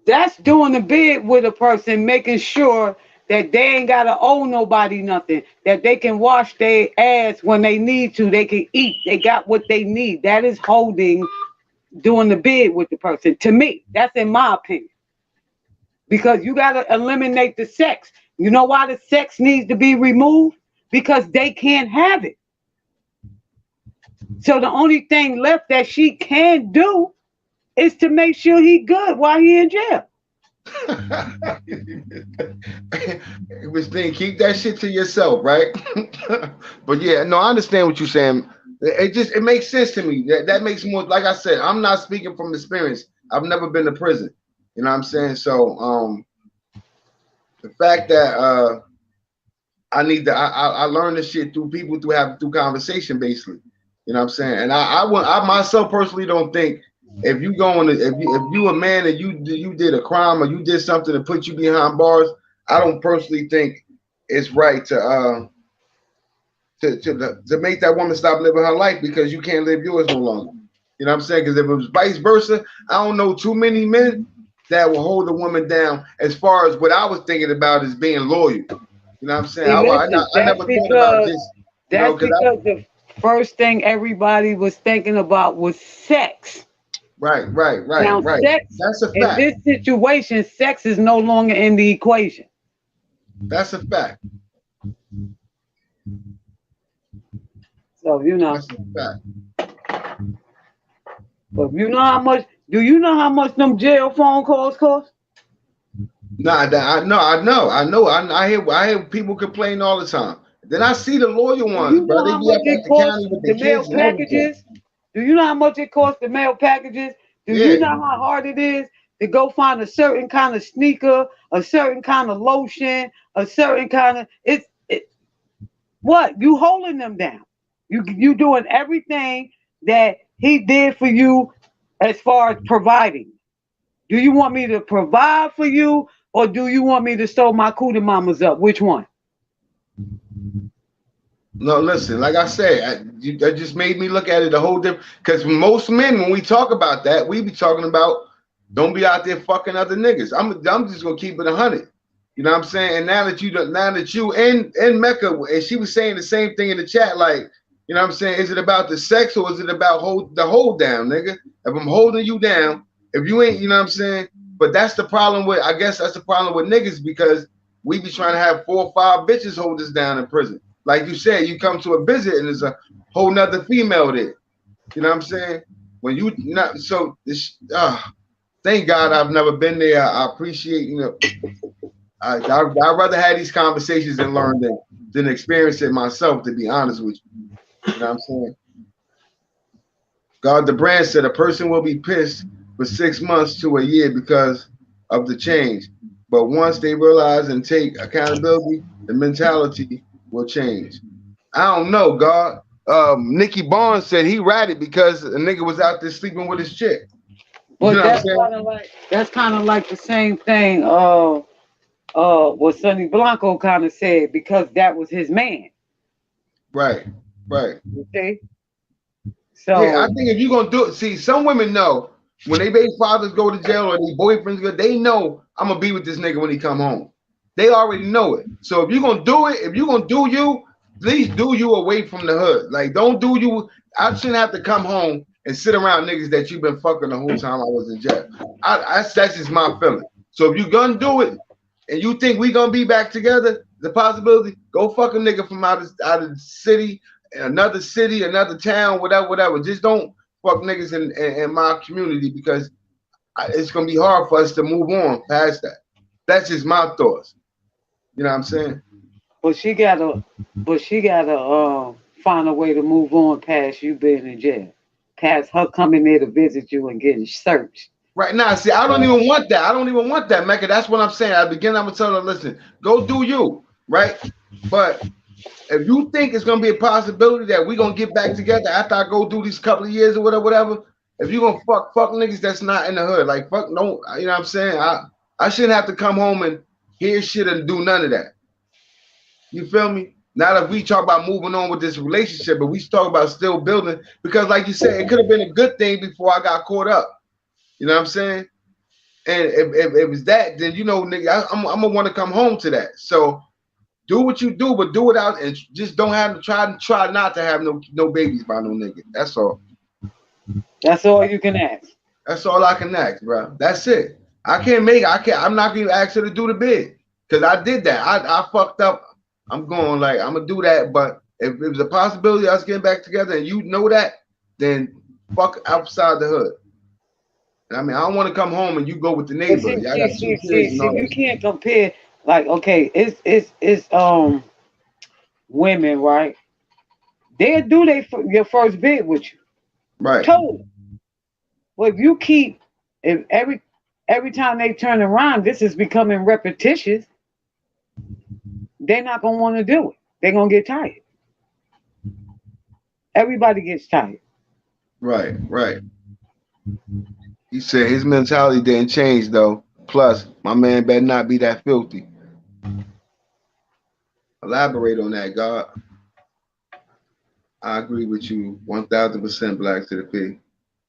That's doing a bid with a person, making sure that they ain't gotta owe nobody nothing, that they can wash their ass when they need to, they can eat, they got what they need. That is doing the bid with the person. To me, that's in my opinion. Because you gotta eliminate the sex. You know why the sex needs to be removed? Because they can't have it. So the only thing left that she can do is to make sure he good while he in jail. Which thing, keep that shit to yourself, right? But yeah, no, I understand what you're saying. It makes sense to me. That makes more, like I said, I'm not speaking from experience. I've never been to prison. You know what I'm saying? So the fact that I learned this shit through people through conversation, basically. You know what I'm saying? And I myself personally don't think if you a man and you did a crime or you did something to put you behind bars, I don't personally think it's right to make that woman stop living her life because you can't live yours no longer. You know what I'm saying? Because if it was vice versa, I don't know too many men that will hold a woman down as far as what I was thinking about is being loyal. You know what I'm saying? I never thought about this. That's because the first thing everybody was thinking about was sex. Right. Now, sex, that's a fact. In this situation, sex is no longer in the equation. That's a fact. So that's a fact. But do you know how much them jail phone calls cost? Nah, I know. I hear people complain all the time. Then I see the loyal ones, bro. They be up at the county with the mail packages. Do you know how much it costs to mail packages? Do you know how hard it is to go find a certain kind of sneaker, a certain kind of lotion, a certain kind of What? You holding them down. You doing everything that he did for you as far as providing. Do you want me to provide for you, or do you want me to sew my cootie mamas up? Which one? No, listen, like I said, that just made me look at it a whole different. Because most men, when we talk about that, we be talking about don't be out there fucking other niggas. I'm just gonna keep it 100. You know what I'm saying? And now that you and Mecca, and she was saying the same thing in the chat, like, you know what I'm saying? Is it about the sex or is it about the hold down, nigga? If I'm holding you down, if you ain't, you know what I'm saying? But that's the problem with, I guess that's the problem with niggas, because we be trying to have 4 or 5 bitches hold us down in prison. Like you said, you come to a visit and there's a whole nother female there. You know what I'm saying? When you not so this, thank God I've never been there. I appreciate, you know, I'd rather have these conversations and learn than experience it myself, to be honest with you. You know what I'm saying? God the brand said a person will be pissed for 6 months to a year because of the change. But once they realize and take accountability, the mentality will change. I don't know, God. Nicky Barnes said he ratted because a nigga was out there sleeping with his chick. Well, you know that's kind of like the same thing. What Sonny Blanco kind of said, because that was his man. Right. Okay. So yeah, I think if you're gonna do it, see, some women know when they baby fathers go to jail or their boyfriends go, they know I'm gonna be with this nigga when he come home. They already know it. So if you're gonna do it, if you're gonna do you, at least do you away from the hood. Like, don't do you. I shouldn't have to come home and sit around niggas that you've been fucking the whole time I was in jail. That's just my feeling. So if you gonna do it and you think we gonna be back together, the possibility, go fuck a nigga from out of the city, another town, whatever. Just don't fuck niggas in my community, because it's gonna be hard for us to move on past that. That's just my thoughts. You know what I'm saying? But she gotta find a way to move on past you being in jail, past her coming there to visit you and getting searched. Right now, see, I don't even want that. Mecca. That's what I'm saying. At the beginning, I'm gonna tell her, listen, go do you, right? But if you think it's gonna be a possibility that we're gonna get back together after I go through these couple of years or whatever, if you're gonna fuck niggas that's not in the hood, like fuck, no, you know what I'm saying? I shouldn't have to come home and hear shit and do none of that. You feel me? Now that we talk about moving on with this relationship, but we talk about still building, because like you said, it could have been a good thing before I got caught up. You know what I'm saying? And if it was that, then, you know, nigga, I'm gonna want to come home to that. So do what you do, but do it out and just don't have to try not to have no babies by no nigga. That's all. That's all you can ask. That's all I can ask, bro. That's it. I'm not gonna ask her to do the bid, because I did that. I fucked up. I'm going like, I'm gonna do that, but if it was a possibility of us getting back together and you know that, then fuck outside the hood. I mean, I don't want to come home and you go with the neighbor. You can't compare. Like, okay, it's women, right? They'll do your first bid with you, right? Totally. Well, if every time they turn around, this is becoming repetitious. They're not gonna want to do it. They're gonna get tired. Everybody gets tired. Right. He said his mentality didn't change though. Plus, my man better not be that filthy. Elaborate on that, God. I agree with you 1000%, Black to the P.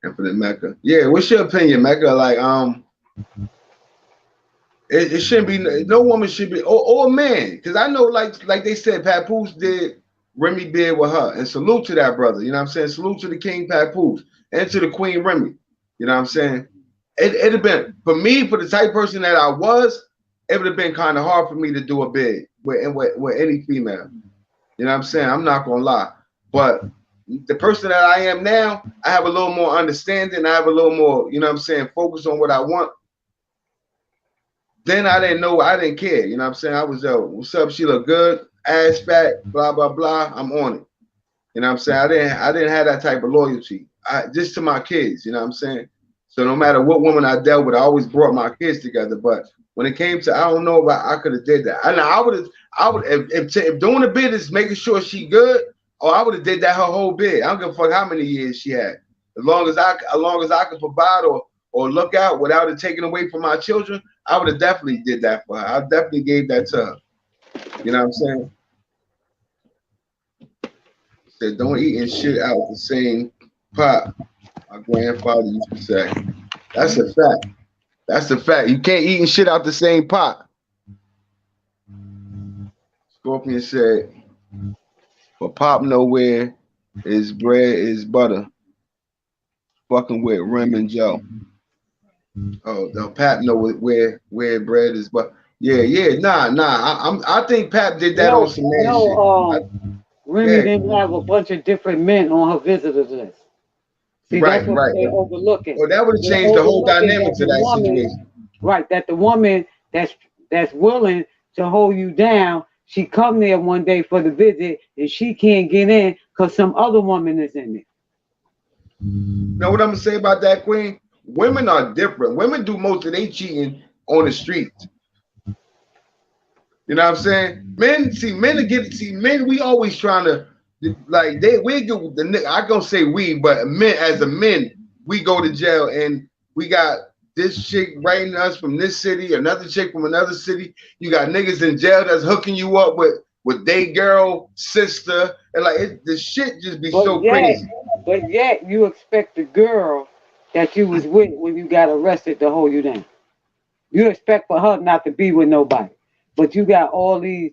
And for the Mecca. Yeah, what's your opinion, Mecca? Like, it shouldn't be, no woman should be, or a man, because I know, like they said, Papoose did Remy bid with her, and salute to that brother. You know what I'm saying? Salute to the King Papoose and to the Queen Remy. You know what I'm saying? It'd have been, for me, for the type of person that I was, it would have been kind of hard for me to do a bid with any female. You know what I'm saying? I'm not gonna lie, but the person that I am now, I have a little more understanding. I have a little more, you know what I'm saying, focus on what I want. Then I didn't care. You know what I'm saying? I was, what's up? She look good, ass fat, blah, blah, blah. I'm on it. You know what I'm saying? I didn't have that type of loyalty. Just to my kids, you know what I'm saying? So no matter what woman I dealt with, I always brought my kids together. But when it came to, I don't know about, I could have did that. I would, if doing the bid is making sure she good, I would have did that her whole bid. I don't give a fuck how many years she had. As long as I could provide or look out without it taking away from my children, I would have definitely did that for her. I definitely gave that to her. You know what I'm saying? Said, don't eat and shit out the same pot. My grandfather used to say. That's a fact. That's a fact. You can't eat and shit out the same pot. Scorpion said, for Pop nowhere is bread is butter. Fucking with Rem and Joe. Oh, the Pap know where bread is butter. Yeah, nah. I think Pap did that on some shit. Remy didn't have a bunch of different men on her visitors list. See, that's what they're overlooking. Well, that would have changed the whole dynamic to that situation. Right, that the woman that's willing to hold you down, she come there one day for the visit and she can't get in because some other woman is in there. You know what I'm gonna say about that, Queen? Women are different. Women do most of their cheating on the streets. You know what I'm saying? Men, we always trying to, like, I gonna say we, but men, as a men, we go to jail and we got this chick writing us from this city, another chick from another city. You got niggas in jail that's hooking you up with they girl, sister, and like the shit just be crazy. But yet you expect the girl that you was with when you got arrested to hold you down. You expect for her not to be with nobody. But you got all these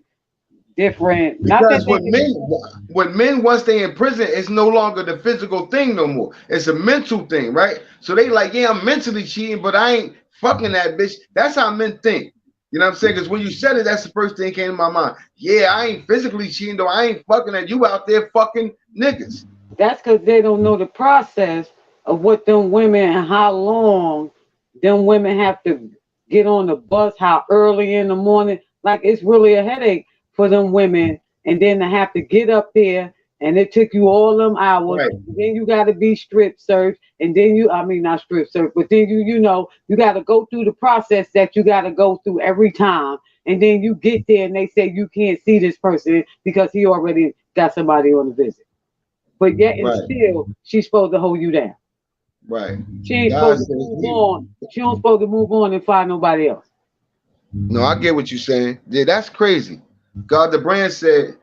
different. Because when men once they in prison, it's no longer the physical thing no more. It's a mental thing, right? So they like, yeah, I'm mentally cheating, but I ain't fucking that bitch. That's how men think. You know what I'm saying? Because when you said it, that's the first thing that came to my mind. Yeah, I ain't physically cheating, though. I ain't fucking that. You out there fucking niggas. That's because they don't know the process of what them women and how long them women have to get on the bus, how early in the morning. Like, it's really a headache for them women, and then to have to get up there, and it took you all them hours. Right. Then you got to be strip searched, and then not strip searched, but then you got to go through the process that you got to go through every time, and then you get there, and they say you can't see this person because he already got somebody on the visit. But yet, and still, she's supposed to hold you down. Right. She ain't supposed to move on. She don't supposed to move on and find nobody else. No, I get what you're saying. Yeah, that's crazy. God, the brand said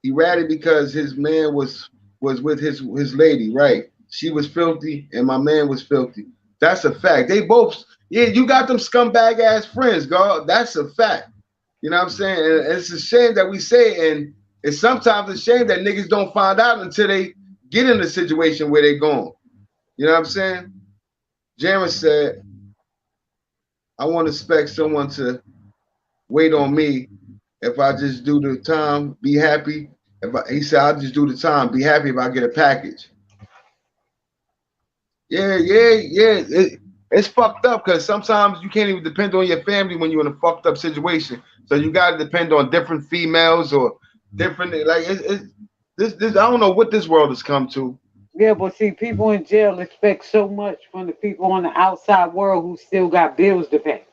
he ratted because his man was with his lady, right? She was filthy and my man was filthy. That's a fact. They both, you got them scumbag ass friends, God. That's a fact. You know what I'm saying? And it's a shame that we say, and it's sometimes a shame that niggas don't find out until they get in a situation where they're going. You know what I'm saying? Jaron said, I want to expect someone to wait on me. If I just do the time, be happy. He said, I'll just do the time, be happy if I get a package. Yeah. It's fucked up because sometimes you can't even depend on your family when you're in a fucked up situation. So you got to depend on different females or different, like, this. I don't know what this world has come to. Yeah, but see, people in jail expect so much from the people on the outside world who still got bills to pay.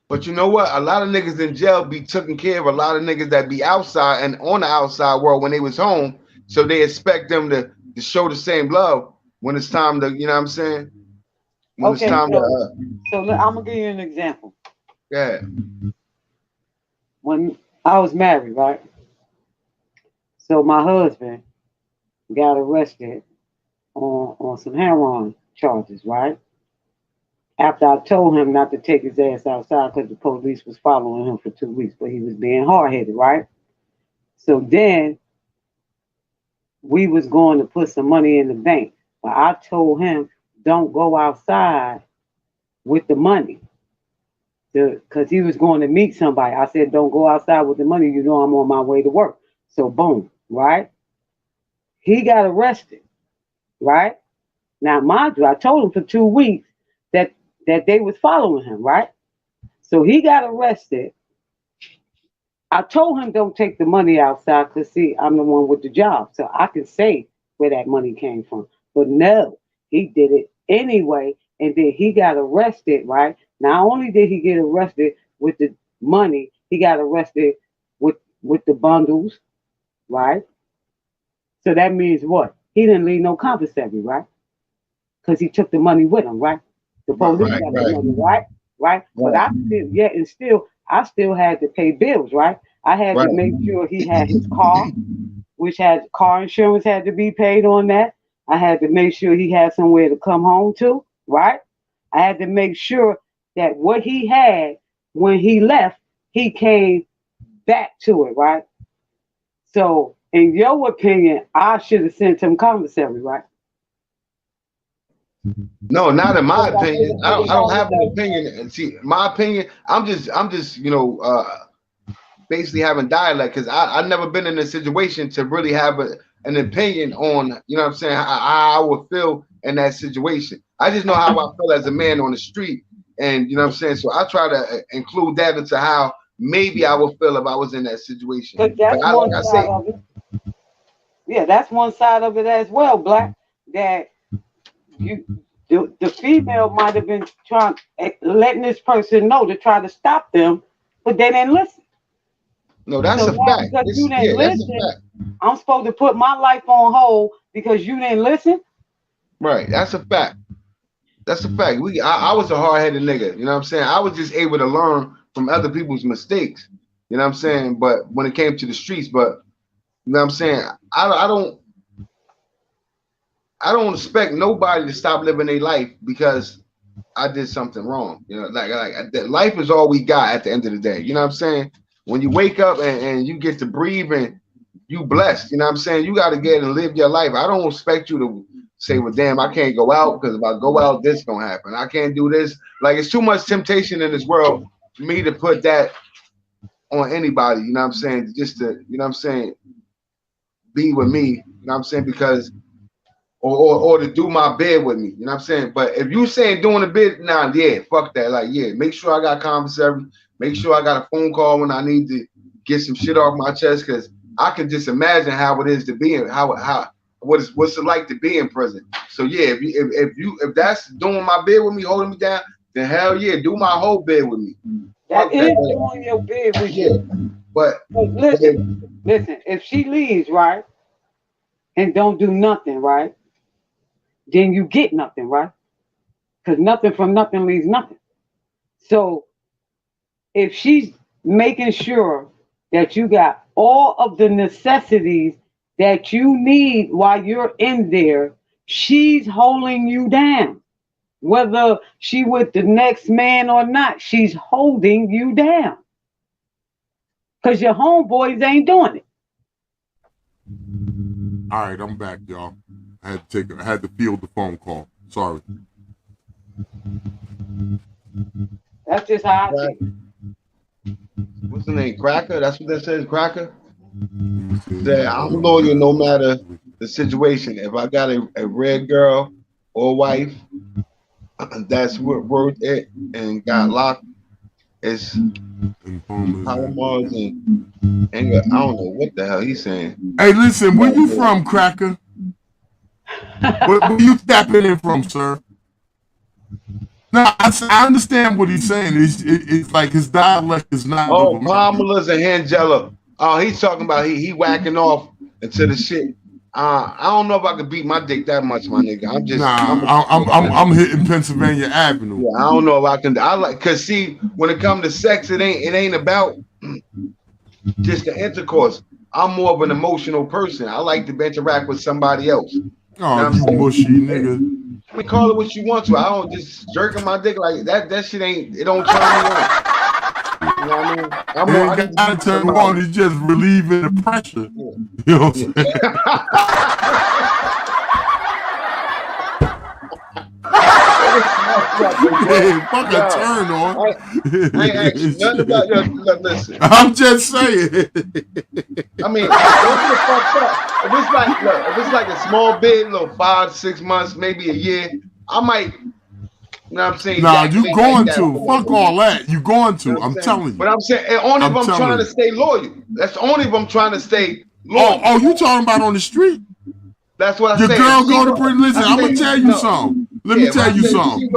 But you know what? A lot of niggas in jail be taking care of a lot of niggas that be outside and on the outside world when they was home. So they expect them to show the same love when it's time to, you know what I'm saying? When it's time to. So I'm going to give you an example. Yeah. When I was married, right? So my husband got arrested on some heroin charges, right? After I told him not to take his ass outside because the police was following him for 2 weeks, but he was being hard-headed, right? So then we was going to put some money in the bank, but I told him don't go outside with the money because he was going to meet somebody. I said, don't go outside with the money. You know I'm on my way to work. So boom, right? He got arrested, right? Now, mind you, I told him for 2 weeks that they was following him, right? So he got arrested. I told him don't take the money outside because, see, I'm the one with the job. So I can say where that money came from. But no, he did it anyway. And then he got arrested, right? Not only did he get arrested with the money, he got arrested with the bundles, right? So that means what? He didn't leave no commissary, right? Because he took the money with him, right? The police got the money, right? But I still, I still had to pay bills, right? I had to make sure he had his car, which had car insurance had to be paid on that. I had to make sure he had somewhere to come home to, right? I had to make sure that what he had when he left, he came back to it, right? So, in your opinion, I should have sent him commissary, right? No, not in my opinion. I don't have an opinion. And see, my opinion, I'm just, you know, basically having dialect because I've never been in a situation to really have an opinion on, you know what I'm saying, how I would feel in that situation. I just know how I feel as a man on the street. And you know what I'm saying? So I try to include that into how maybe I would feel if I was in that situation. But that's one side of it. Yeah, that's one side of it as well, Black. That the female might have been letting this person know to try to stop them, but they didn't listen. No, that's a fact. Because you didn't listen, I'm supposed to put my life on hold because you didn't listen. Right, that's a fact. That's a fact. I was a hard-headed nigga. You know what I'm saying? I was just able to learn from other people's mistakes. You know what I'm saying? But when it came to the streets, but you know what I'm saying? I don't expect nobody to stop living their life because I did something wrong. You know, like life is all we got at the end of the day. You know what I'm saying? When you wake up and you get to breathe and you blessed, you know what I'm saying? You got to get and live your life. I don't expect you to say, well, damn, I can't go out because if I go out, this gonna happen. I can't do this. Like, it's too much temptation in this world for me to put that on anybody, you know what I'm saying? Just to, you know what I'm saying, be with me, you know what I'm saying? Because, or to do my bid with me, you know what I'm saying? But if you saying doing a bid, nah, yeah, fuck that. Like, yeah, make sure I got commissary, make sure I got a phone call when I need to get some shit off my chest, because I can just imagine how it is to be in, what's it like to be in prison. So yeah, if that's doing my bid with me, holding me down, then hell yeah, do my whole bid with me. That is doing your bid with you. But listen, if she leaves, right, and don't do nothing, right, then you get nothing, right? Because nothing from nothing leaves nothing. So if she's making sure that you got all of the necessities that you need while you're in there, she's holding you down. Whether she with the next man or not, she's holding you down. Because your homeboys ain't doing it. All right, I'm back, y'all. I had to field the phone call. Sorry. That's just how I think. What's the name? Cracker? That's what that says, Cracker? That I'm loyal no matter the situation. If I got a red girl or wife that's worth it and got locked, it's Palomars and I don't know what the hell he's saying. Hey, listen, where you from, Cracker? where you tapping in from, sir? No, I understand what he's saying. It's like his dialect is not. Oh, Pamela's and Angela. Oh, he's talking about he whacking off into the shit. I don't know if I could beat my dick that much, my nigga. I'm just I'm hitting Pennsylvania Avenue. Yeah, I don't know if I can. I like, cause see, when it comes to sex, it ain't about just the intercourse. I'm more of an emotional person. I like to interact with somebody else. Oh, you mushy nigga. I mean, call it what you want to. I don't just jerking my dick like that. That shit ain't. It don't turn me on. You know what I mean? I gotta turn on. It's just relieving the pressure. You know what I'm saying? Hey, fuck a turn on. I ain't nothing about your listen. I'm just saying. I mean, don't get fucked up. If it's like a small bit, little 5-6 months, maybe a year, I might. You know what I'm saying? Nah, you going to. Fuck all that. You going to. I'm telling you. But I'm saying, only if I'm trying to stay loyal. That's only if I'm trying to stay loyal. Oh, you talking about on the street? That's what I Your said. girl go to prison. Listen, I'm going to tell you something. Let me tell you something.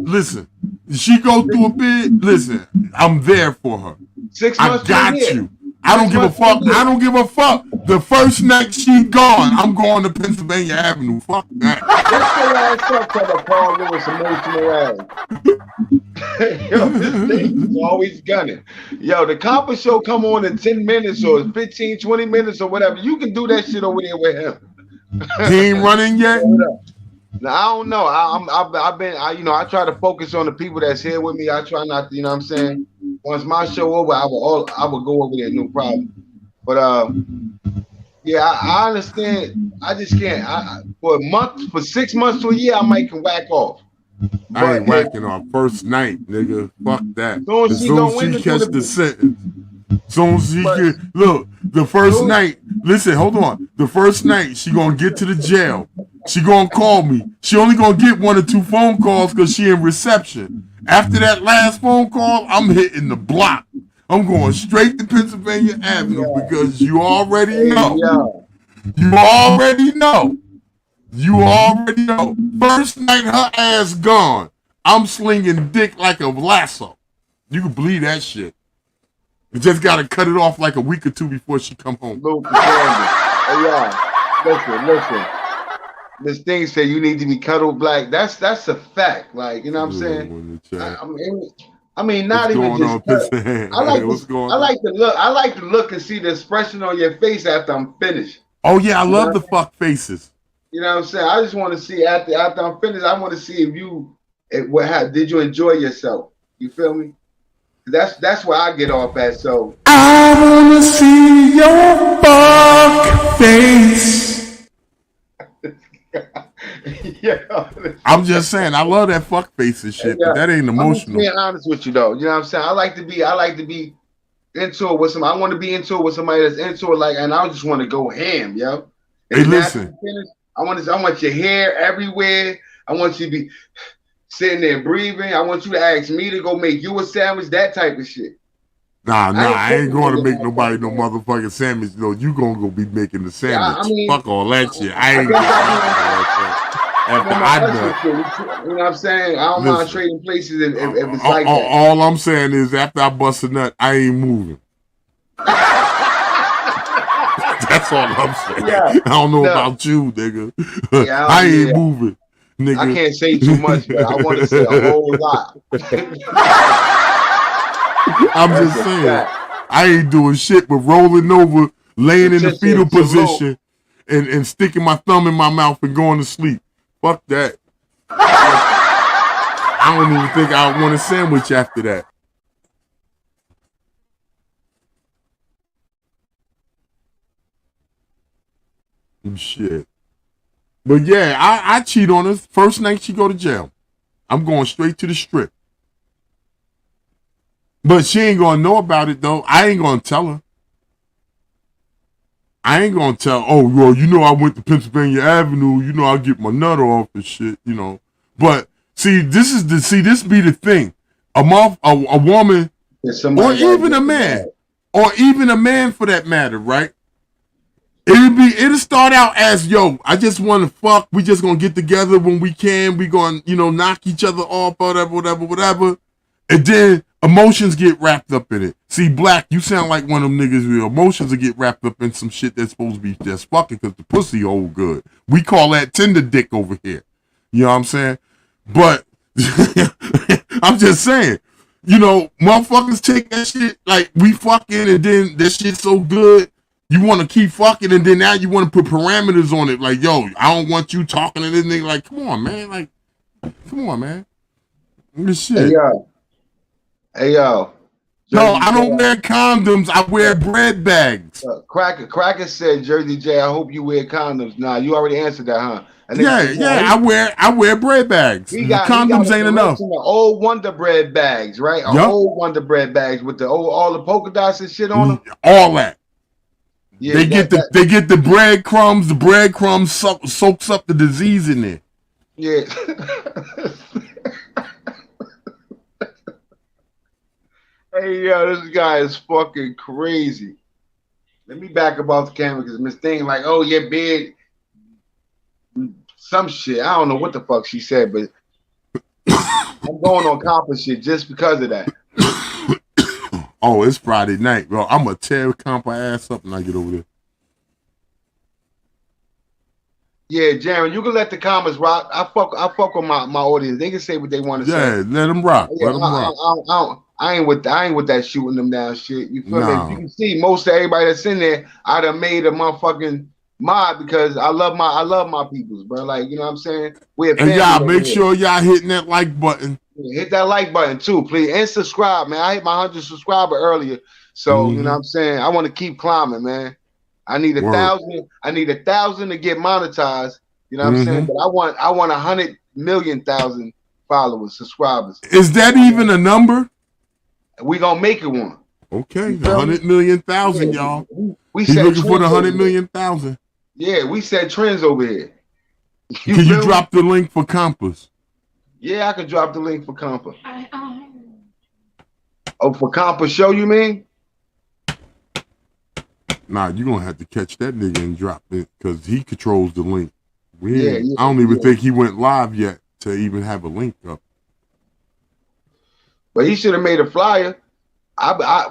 Listen, she go through a bid. Listen, I'm there for her. 6 months. I got you. I don't give a fuck. I don't give a fuck. The first night she gone, I'm going to Pennsylvania Avenue. Fuck that. Let's go ass up to the Paul Lewis emotional ass. Yo, this thing is always gunning. Yo, the Copper Show come on in 10 minutes or 15, 20 minutes or whatever. You can do that shit over there with him. He ain't running yet? Now, I don't know. I try to focus on the people that's here with me. I try not to, you know what I'm saying? Once my show over, I will go over there, no problem. But yeah, I understand. I just can't. For 6 months to a year, I might can whack off. I ain't whacking off first night, nigga. Fuck that. As soon as she catch the sentence. Soon as she get look, the first night, listen, hold on. The first night she gonna get to the jail. She gonna call me. She only gonna get 1 or 2 phone calls because she in reception. After that last phone call, I'm hitting the block. I'm going straight to Pennsylvania Avenue because you already know. You already know. You already know. First night her ass gone, I'm slinging dick like a lasso. You can believe that shit. You just gotta cut it off like a week or 2 before she come home. Listen. This thing say you need to be cuddled black. That's a fact. Like, you know what I'm saying? I mean, not even just. I like the look. I like to look and see the expression on your face after I'm finished. Oh yeah, I love the fuck faces. You know what I'm saying? I just want to see after I'm finished. I want to see if did you enjoy yourself? You feel me? That's where I get off at. So I wanna see your fuck face. Yeah. I'm just saying, I love that fuck face and shit, but that ain't emotional. I'm being honest with you though. You know what I'm saying? I like to be into it with somebody. I want to be into it with somebody that's into it, and I just want to go ham, yo. Hey, listen. I want your hair everywhere. I want you to be sitting there breathing. I want you to ask me to go make you a sandwich, that type of shit. Nah, I ain't going to make nobody no motherfucking sandwich. No, you gonna go be making the sandwich. Fuck all that shit. I ain't you know what I'm saying? I don't mind trading places if it's like that. All I'm saying is after I bust a nut, I ain't moving. That's all I'm saying. I don't know about you, nigga. I ain't moving, nigga. I can't say too much, but I want to say a whole lot. I'm just saying, I ain't doing shit but rolling over, laying in the fetal position, and sticking my thumb in my mouth and going to sleep. Fuck that. I don't even think I want a sandwich after that. Shit. But yeah, I cheat on her. First night she go to jail. I'm going straight to the strip. But she ain't gonna know about it though. I ain't gonna tell her. I ain't gonna tell, oh, well, you know I went to Pennsylvania Avenue, you know I get my nut off and shit, you know. But see, this be the thing. A woman, or even a man, for that matter, right? It'll start out as, yo, I just want to fuck. We just gonna get together when we can. We gonna, knock each other off, whatever. And then emotions get wrapped up in it. See, Black, you sound like one of them niggas where emotions will get wrapped up in some shit that's supposed to be just fucking because the pussy hold good. We call that tender dick over here. You know what I'm saying? But I'm just saying, motherfuckers take that shit like we fucking and then that shit's so good. You want to keep fucking and then now you want to put parameters on it. Like, yo, I don't want you talking to this nigga. Like, come on, man. This shit. Hey, yo. No, I don't wear condoms. I wear bread bags. Cracker said, Jersey J, I hope you wear condoms. Nah, you already answered that, huh? Yeah, I wear bread bags. Condoms ain't enough. The old Wonder Bread bags, right? Old Wonder Bread bags with all the polka dots and shit on them. All that. Yeah, they get the breadcrumbs. The breadcrumbs soaks up the disease in there. Yeah. Hey, yo, this guy is fucking crazy. Let me back up off the camera because Miss Thing like, oh, your beard some shit. I don't know what the fuck she said, but I'm going on Compa shit just because of that. Oh, it's Friday night, bro. I'm gonna tear Compa ass up when I get over there. Yeah, Jaron, you can let the comments rock. I fuck with my audience. They can say what they want to say. Yeah, let them rock. Yeah, let them rock. I ain't with that shooting them down shit. You feel me? You can see most of everybody that's in there, I done made a motherfucking mod because I love my peoples, bro. Like, you know what I'm saying? And y'all make sure y'all hitting that like button. Yeah, hit that like button too, please, and subscribe, man. I hit my 100 subscriber earlier, so you know what I'm saying. I want to keep climbing, man. I need 1,000. I need 1,000 to get monetized. You know what I'm saying? But I want 100 million thousand followers, subscribers. Is that even a number? We gonna make it one. Okay, 100 million thousand, y'all. He's looking for the 100 million thousand. Yeah, we set trends over here. Can you drop the link for Compass? Yeah, I can drop the link for Compa. Oh, for Compa show, you mean? Nah, you're gonna have to catch that nigga and drop it because he controls the link. Yeah, I don't even think he went live yet to even have a link up. But he should have made a flyer.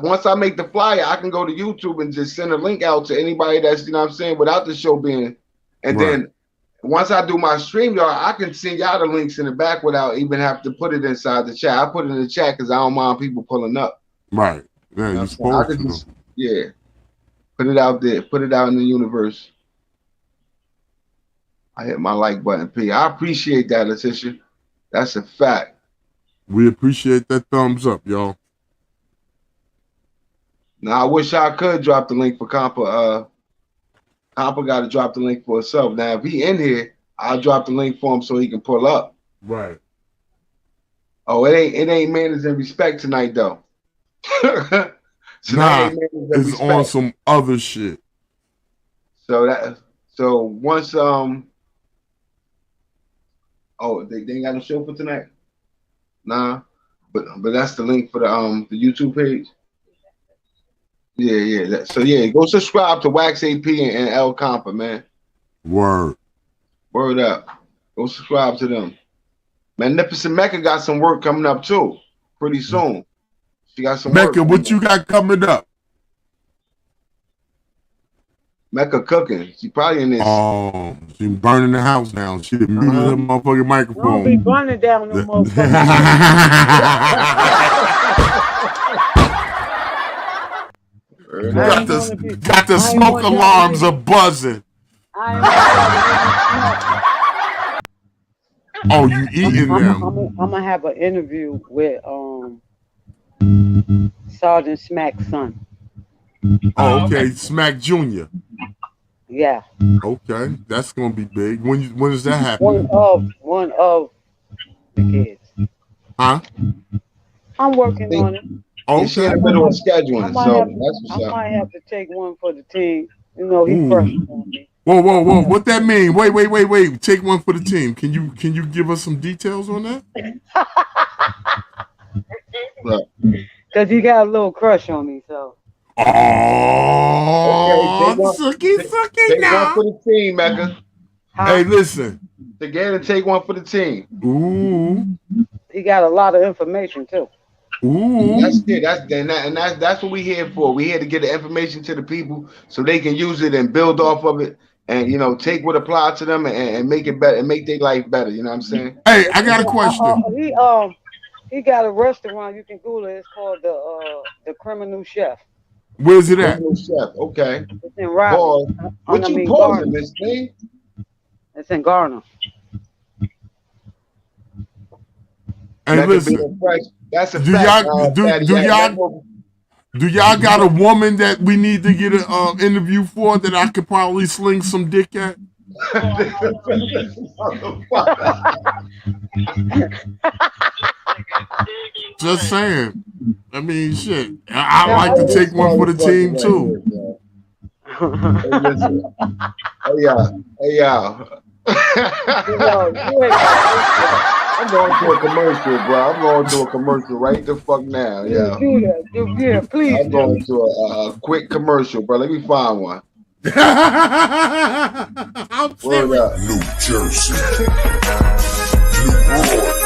Once I make the flyer, I can go to YouTube and just send a link out to anybody that's, you know what I'm saying, without the show being. And then once I do my StreamYard, I can send y'all the links in the back without even have to put it inside the chat. I put it in the chat because I don't mind people pulling up. Right. Yeah, you're supposed to. Just, yeah. Put it out there. Put it out in the universe. I hit my like button, P. I appreciate that, Letitia. That's a fact. We appreciate that thumbs up, y'all. Now, I wish I could drop the link for Compa. Compa got to drop the link for himself. Now, if he in here, I'll drop the link for him so he can pull up. Right. Oh, it ain't manners and respect tonight, though. It's on some other shit. So once oh, they ain't got no show for tonight. Nah, but that's the link for the YouTube page. Yeah. So go subscribe to Wax AP and El Compa, man. Word up. Go subscribe to them. Magnificent Mecca got some work coming up too, pretty soon. She got some Mecca, work. what you got coming up? Mecca cooking. She probably in this. Oh, she burning the house down. She muted her motherfucking microphone. Don't be burning down no motherfucker. got the smoke alarms are buzzing. Oh, you eating them? I'm gonna have an interview with Sergeant Smack's son. Oh, okay, Smack Jr. Yeah. Okay, that's gonna be big. When does that happen? One of the kids. Huh? I'm working on it. Okay. She's in the middle of scheduling, I might have to take one for the team. You know, he pressured on me. Whoa! What that mean? Wait! Take one for the team. Can you give us some details on that? Because he got a little crush on me, so. Oh, okay, take one for the team, Mecca. Hey, listen. Together, take one for the team. Ooh. He got a lot of information too. Ooh. That's it. That's what we here for. We here to get the information to the people so they can use it and build off of it, and take what applies to them and make it better and make their life better. You know what I'm saying? Hey, I got a question. He got a restaurant. You can Google it. It's called the Criminal Chef. Where's it at? Chef. Okay. It's in Raleigh. What you pausing, Miss Thing? It's in Garner. Hey, listen. That's a do fact. Do y'all got a woman that we need to get an interview for that I could probably sling some dick at? Just saying. I mean, shit. I like to take one for the team too. Hey, y'all. I'm going to a commercial, bro. I'm going to a commercial right the fuck now. Yeah. Yeah, please. I'm going to a quick commercial, bro. Let me find one. I'm serious. New Jersey. New York.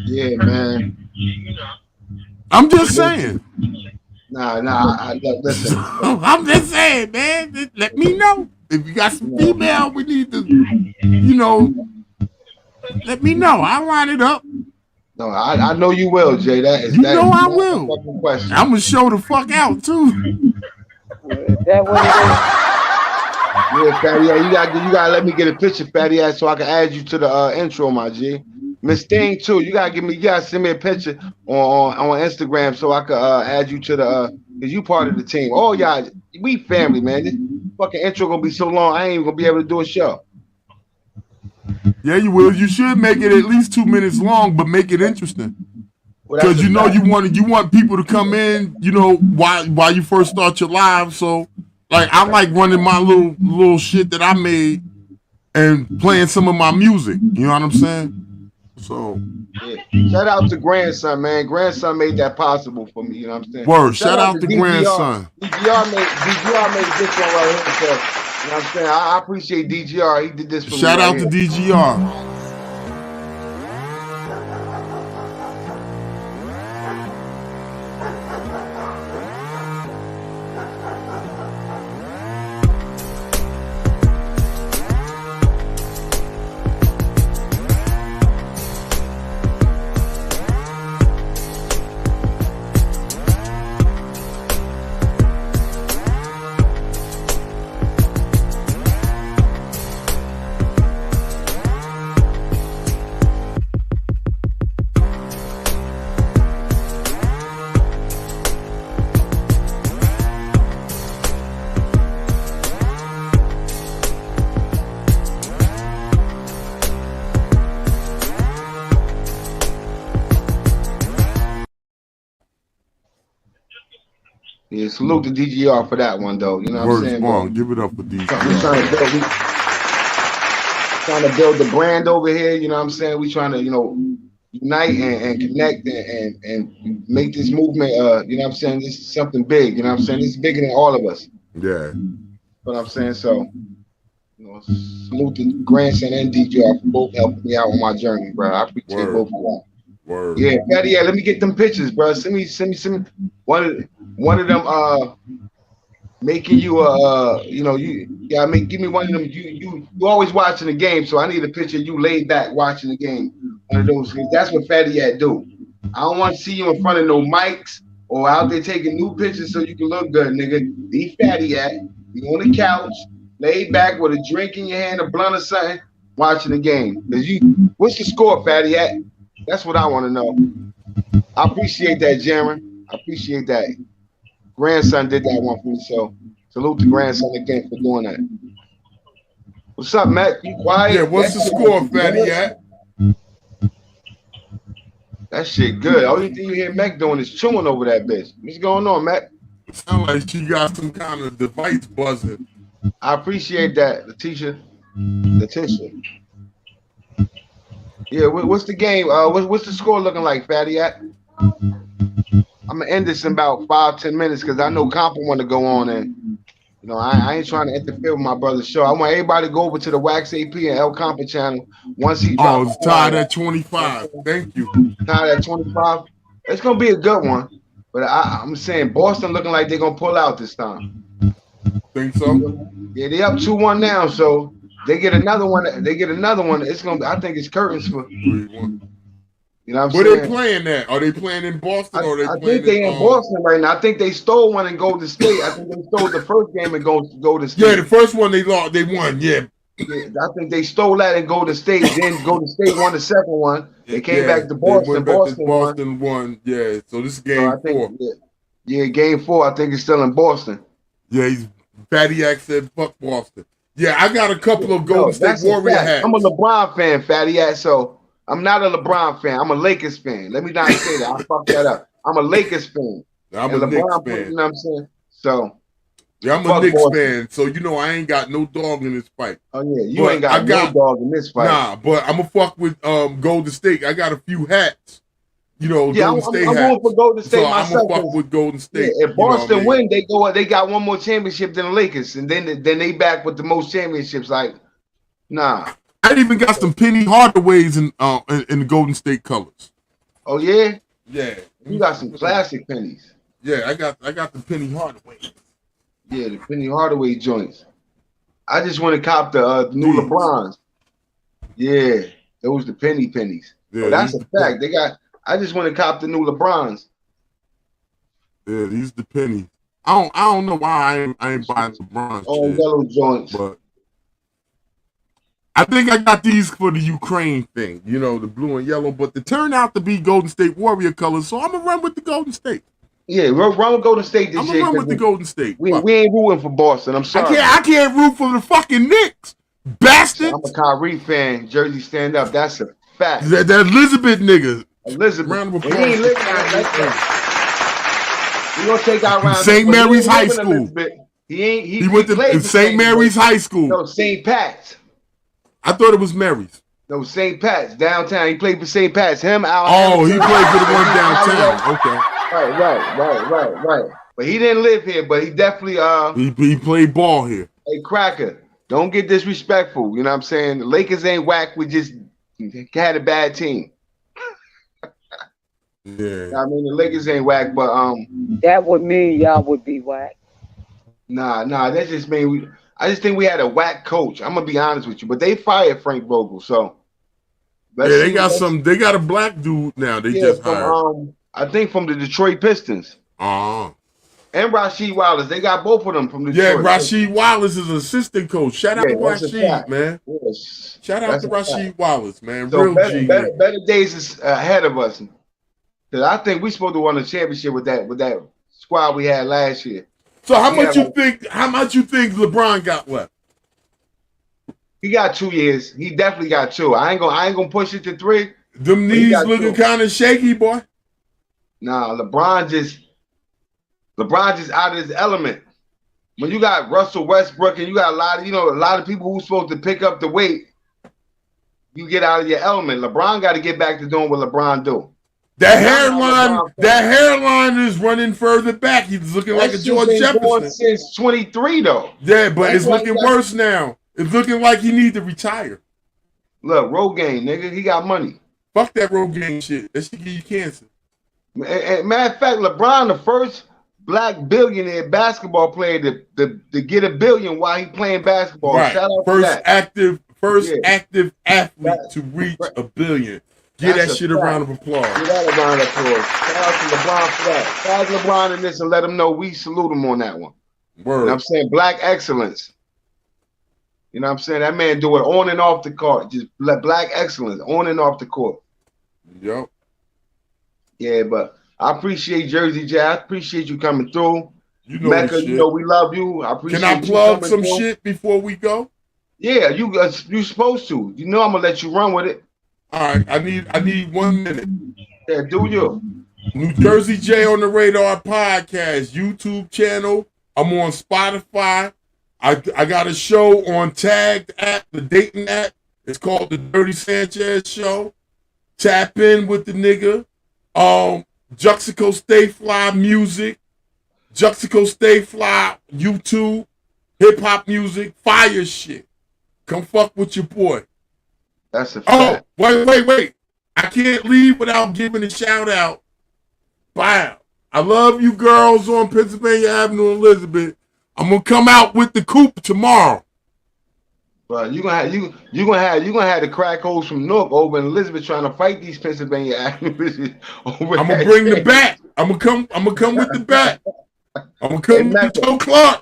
Yeah, man. I'm just saying. Nah. Listen. I'm just saying, man. Just let me know if you got some female. We need to, let me know. I'll line it up. No, I know you will, Jay. I will. I'm gonna show the fuck out too. That way. Yeah, Fatty, you gotta let me get a picture, Fatty, so I can add you to the intro, my G. Miss Thing too. You gotta send me a picture on Instagram so I can add you to the cause you part of the team. Oh y'all, we family, man. This fucking intro gonna be so long, I ain't even gonna be able to do a show. Yeah, you will. You should make it at least 2 minutes long, but make it interesting. Because you want people to come in, while you first start your live. So, like, I like running my little shit that I made and playing some of my music. You know what I'm saying? So, yeah. Shout out to Grandson, man. Grandson made that possible for me. You know what I'm saying? Word. Shout out to Grandson. DGR made this one right here. So, you know what I'm saying? I appreciate DGR. He did this for me. Shout out to DGR. Yeah, salute to DGR for that one, though. You know what I'm saying? Wrong. Give it up for DGR. We're trying to build the brand over here. You know what I'm saying? We're trying to, unite and connect and make this movement. You know what I'm saying? This is something big. You know what I'm saying? This is bigger than all of us. Yeah. What I'm saying? So, salute to Grandson and DGR for both helping me out on my journey, bro. I appreciate both of them. Word. Yeah, Fatty, let me get them pictures, bro. Send me one of them making you give me one of them. You always watching the game, so I need a picture of you laid back watching the game. One of those things. That's what Fatty do. I don't want to see you in front of no mics or out there taking new pictures so you can look good, nigga. Be Fatty you on the couch, laid back with a drink in your hand, a blunt or something, watching the game. What's the score, Fatty That's what I want to know. I appreciate that, Jaron. I appreciate that. Grandson did that one for me, so salute to Grandson again for doing that. What's up, Matt? You quiet? Yeah, what's the score, Fatty That shit good. Only thing you hear Mac doing is chewing over that bitch. What's going on, Mac? It sounds like she got some kind of device buzzing. I appreciate that, Letitia. Yeah, what's the game? What's the score looking like, Fatty I'm gonna end this in about 5-10 minutes because I know Compa want to go on and I ain't trying to interfere with my brother's show. I want everybody to go over to the Wax AP and El Compa channel once he drops. Oh, it's tied at 25. Thank you. Tied at 25. It's gonna be a good one. But I'm saying Boston looking like they're gonna pull out this time. Think so? Yeah, they up 2-1 now, so they get another one. It's gonna be, I think it's curtains for 3-1. You know what I'm Where saying? they playing at? Are they playing in Boston or are they I playing think they in Boston right now. I think they stole one in Golden State. I think they stole the first game in Golden State. Yeah, the first one they lost, they won. Yeah. I think they stole that in Golden State. Then Golden State won the second one. They came back to Boston. Boston won. Yeah. So this is game 4. Yeah, game 4. I think it's still in Boston. Yeah, Fatty Act said fuck Boston. Yeah, I got a couple of Golden State Warrior hats. I'm a LeBron fan, Fatty Act. So I'm not a LeBron fan. I'm a Lakers fan. Let me not say that. I fucked that up. I'm a Lakers fan. I'm a Knicks fan. You know what I'm saying? So. Yeah, I'm a Knicks fan, so you know I ain't got no dog in this fight. Oh yeah, you ain't got no dog in this fight. Nah, but I'm gonna fuck with Golden State. I got a few hats, Golden State hats. I'm going for Golden State so myself. I'm gonna fuck with Golden State. Yeah, if Boston win, they got one more championship than the Lakers, and then they back with the most championships. Like, nah. I even got some Penny Hardaways in the Golden State colors. Oh yeah, yeah. You got some classic pennies. Yeah, I got the Penny Hardaways. Yeah, the Penny Hardaway joints. I just want to cop the new LeBrons. Yeah, those the pennies. Yeah, that's a fact. I just want to cop the new LeBrons. Yeah, these the pennies. I don't know why I ain't buying LeBrons. Oh, yellow joints. But I think I got these for the Ukraine thing. The blue and yellow. But they turned out to be Golden State Warrior colors, so I'm gonna run with the Golden State. Yeah, run with Golden State this year. I'm gonna run with the Golden State. We ain't rooting for Boston. I'm sorry. I can't root for the fucking Knicks, bastard. I'm a Kyrie fan. Jersey stand up. That's a fact. That Elizabeth nigga. Elizabeth. Round of applause. He ain't living we gonna take our round. St. Mary's High School. He went to St. Mary's High School. No, St. Pat's. I thought it was Mary's. No, St. Pat's downtown. He played for St. Pat's. He played for the one downtown. Okay. Right. But he didn't live here, but he definitely he played ball here. Hey, Cracker, don't get disrespectful. You know what I'm saying? The Lakers ain't whack. We just had a bad team. Yeah. I mean, the Lakers ain't whack, but that would mean y'all would be whack. Nah, that just mean I just think we had a whack coach. I'm gonna be honest with you, but they fired Frank Vogel, so they got a black dude now. They just hired. I think from the Detroit Pistons. And Rasheed Wallace. They got both of them from Detroit. Yeah, Rasheed Wallace is an assistant coach. Shout out to Rasheed, man. Yes. Shout out to Rasheed Wallace, man. So Real G. Better days is ahead of us. Because I think we're supposed to win a championship with that squad we had last year. So how much you think LeBron got left? He got 2 years. He definitely got 2. I ain't gonna push it to 3. Them knees looking kind of shaky, boy. Nah, LeBron just out of his element. When you got Russell Westbrook and you got a lot of people who's supposed to pick up the weight, you get out of your element. LeBron got to get back to doing what LeBron do. That hairline is running further back. He's looking like a George Jefferson since 23 though. Yeah, but it's looking worse now. It's looking like he needs to retire. Look, Rogaine, nigga, he got money. Fuck that Rogaine shit. That shit give you cancer. Matter of fact, LeBron, the first black billionaire basketball player to get $1 billion while he playing basketball. Right. Shout out first to that. active athlete to reach $1 billion. Give that shit a round of applause. Give that a round of applause. Shout out to LeBron for that. Shout out to LeBron in this and let him know we salute him on that one. Word. You know what I'm saying? Black excellence. You know what I'm saying? That man do it on and off the court. Just black excellence on and off the court. Yep. Yeah, but I appreciate Jersey J. I appreciate you coming through. You know, Mecca, you know we love you. I appreciate. Can I plug some shit before we go? Yeah, you supposed to. You know I'm gonna let you run with it. All right, I need 1 minute. Yeah, do you? New Jersey J on the Radar podcast, YouTube channel. I'm on Spotify. I got a show on Tagged app, the dating app. It's called the Dirty Sanchez Show. Tap in with the nigga. Juxico Stay Fly Music. Juxico Stay Fly YouTube. Hip hop music. Fire shit. Come fuck with your boy. That's a fact. Oh, wait. I can't leave without giving a shout out Bow. I love you girls on Pennsylvania Avenue, Elizabeth. I'm gonna come out with the coupe tomorrow. But you gonna have the crack holes from Newark over in Elizabeth trying to fight these Pennsylvania Avenue. I'm gonna bring the bat. I'm gonna come with the bat. I'm gonna come with Joe Clark.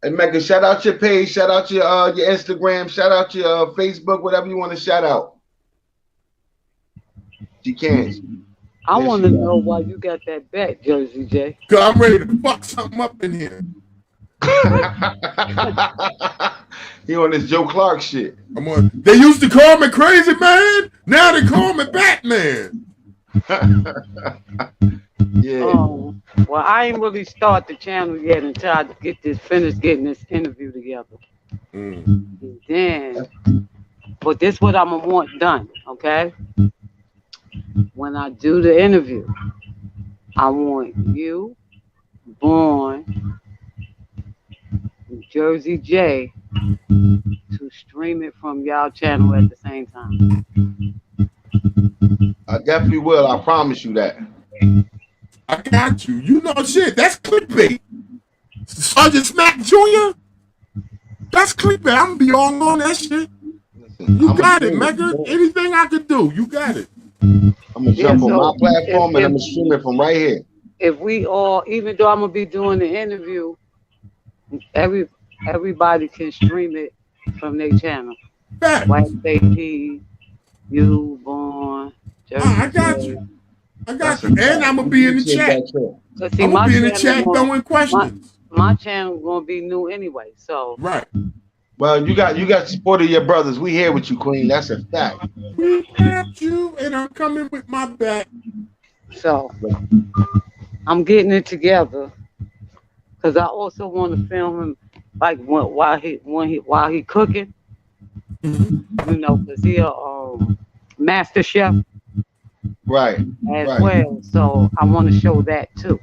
Hey Mecca, shout out your page, shout out your Instagram, shout out your Facebook, whatever you want to shout out. She can. I want to know why you got that bet, Jersey J. Cause I'm ready to fuck something up in here. He on this Joe Clark shit. I'm on. They used to call me Crazy Man. Now they call me Batman. Yeah. Well, I ain't really start the channel yet until I finish getting this interview together. And then, but this is what I'm gonna want done, okay? When I do the interview, I want you, Born, Jersey J, to stream it from y'all channel at the same time. I definitely will. I promise you that. I got you. You know shit. That's clickbait. Sergeant Smack Jr. That's clickbait. I'm gonna be all on that shit. You got it, Mecca. Anything I could do, you got it. I'm gonna jump on my platform and I'm gonna stream it from right here. If we all, even though I'm gonna be doing the interview, everybody can stream it from their channel. White AP, you, Born, Jersey. I got you. I got you. And I'm gonna be in the chat. I'm gonna be in the chat throwing questions. My channel gonna be new anyway, so. Right. Well, you got support of your brothers. We here with you, Queen. That's a fact. We got you, and I'm coming with my back. So I'm getting it together because I also want to film him like while he cooking. You know, because he a master chef. Right. As well. So I want to show that too.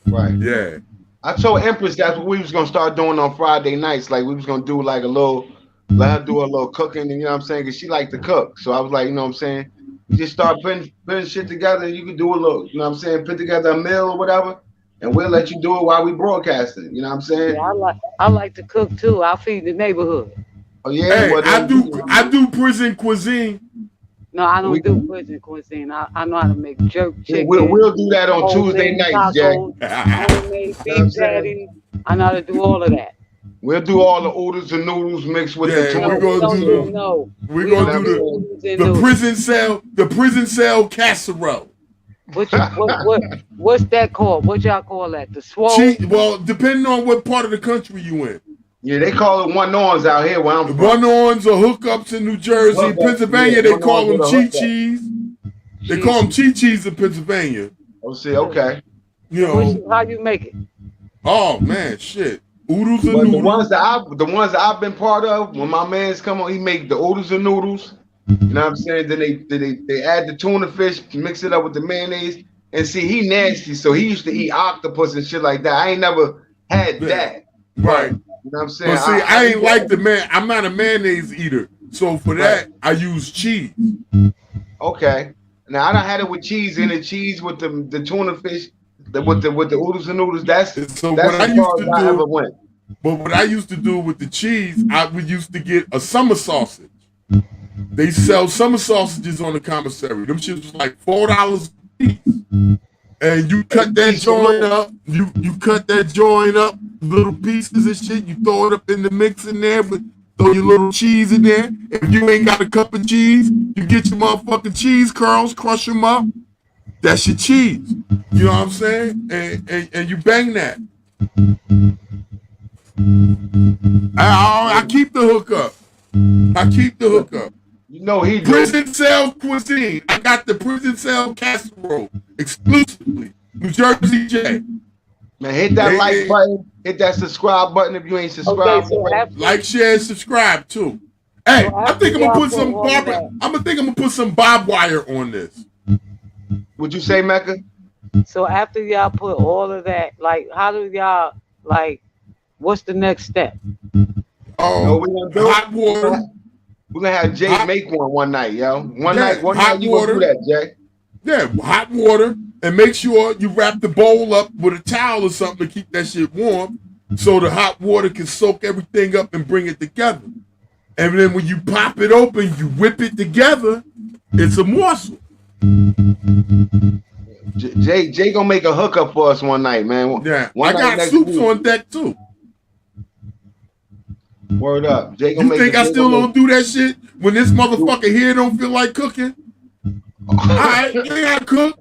Right. Yeah. I told Empress that's what we was gonna start doing on Friday nights. Like we was gonna do like let her do a little cooking, and you know what I'm saying? Cause she liked to cook. So I was like, you know what I'm saying? You just start putting shit together. You can do a little, you know what I'm saying? Put together a meal or whatever, and we'll let you do it while we broadcasting. You know what I'm saying? Yeah, I like to cook too. I'll feed the neighborhood. Oh yeah. Hey, I do prison cuisine. No, I don't do prison cuisine. I know how to make jerk chicken. We'll do that on Tuesday nights, Jack. Homemade beef patty. I know how to do all of that. We'll do all the oodles and noodles mixed with the we're gonna do the prison cell casserole. What's that called? What y'all call that? The swole? Well, depending on what part of the country you in. Yeah, they call it one-ons out here where I'm from. One-ons or hookups in New Jersey. In Pennsylvania, they call them chi-chis. They call them chi-chis in Pennsylvania. Oh, see, okay. You know. How you make it? Oh, man, shit. Oodles and noodles. The ones that I've been part of, when my man's come on, he make the oodles and noodles. You know what I'm saying? Then they add the tuna fish, mix it up with the mayonnaise. And see, he nasty, so he used to eat octopus and shit like that. I ain't never had that. Right. You know what I'm saying? But see, I ain't like I'm not a mayonnaise eater. So for that, I use cheese. Okay. Now I done had it with cheese in it, cheese with the tuna fish, with the oodles and noodles. That's as far as I ever went. But what I used to do with the cheese, we used to get a summer sausage. They sell summer sausages on the commissary. Them shit was like $4 a piece. And you cut that joint up. You cut that joint up, little pieces and shit. You throw it up in the mix in there, but throw your little cheese in there. If you ain't got a cup of cheese, you get your motherfucking cheese curls, crush them up. That's your cheese. You know what I'm saying? And you bang that. I keep the hookup. I keep the hookup. You know he prison cell cuisine. I got the prison cell casserole exclusively. New Jersey J. Man, hit that like button. Hit that subscribe button if you ain't subscribed. Okay, so like, share, and subscribe too. Hey, I think I'm gonna put some I'm gonna put some barbed wire on this. Would you say, Mecca? So after y'all put all of that, like, how do y'all like? What's the next step? Oh, hot water. We're gonna have Jay make one night, yo. One night you gonna do that, Jay. Yeah, hot water, and make sure you wrap the bowl up with a towel or something to keep that shit warm, so the hot water can soak everything up and bring it together. And then when you pop it open, you whip it together. It's a morsel. Jay gonna make a hookup for us one night, man. Yeah, I got soups on deck too. Word up. Jay gonna you think I still don't do that shit when this motherfucker here don't feel like cooking? All right, you ain't gotta cook.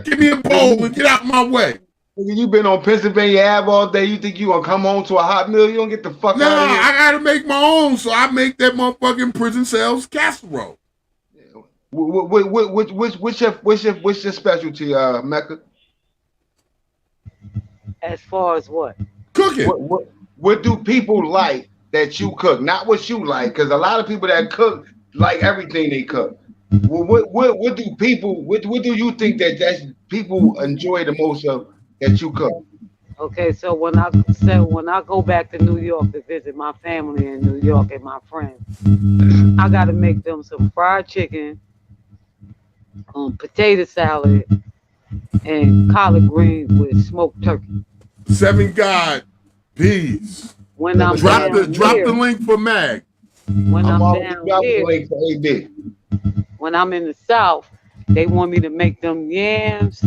Give me a bowl and get out my way. You been on Pennsylvania Ave all day. You think you gonna come home to a hot meal? You don't get the fuck out of here. I gotta make my own, so I make that motherfucking prison cells casserole. What's your specialty, Mecca? As far as what? Cooking. What do people like that you cook? Not what you like, because a lot of people that cook like everything they cook. What do people? What do you think that people enjoy the most of that you cook? Okay, so when I go back to New York to visit my family in New York and my friends, I gotta make them some fried chicken, potato salad, and collard greens with smoked turkey. 7 God, peace. When I'm drop the link for Mag. When I'm down here, link for AB. When I'm in the South, they want me to make them yams,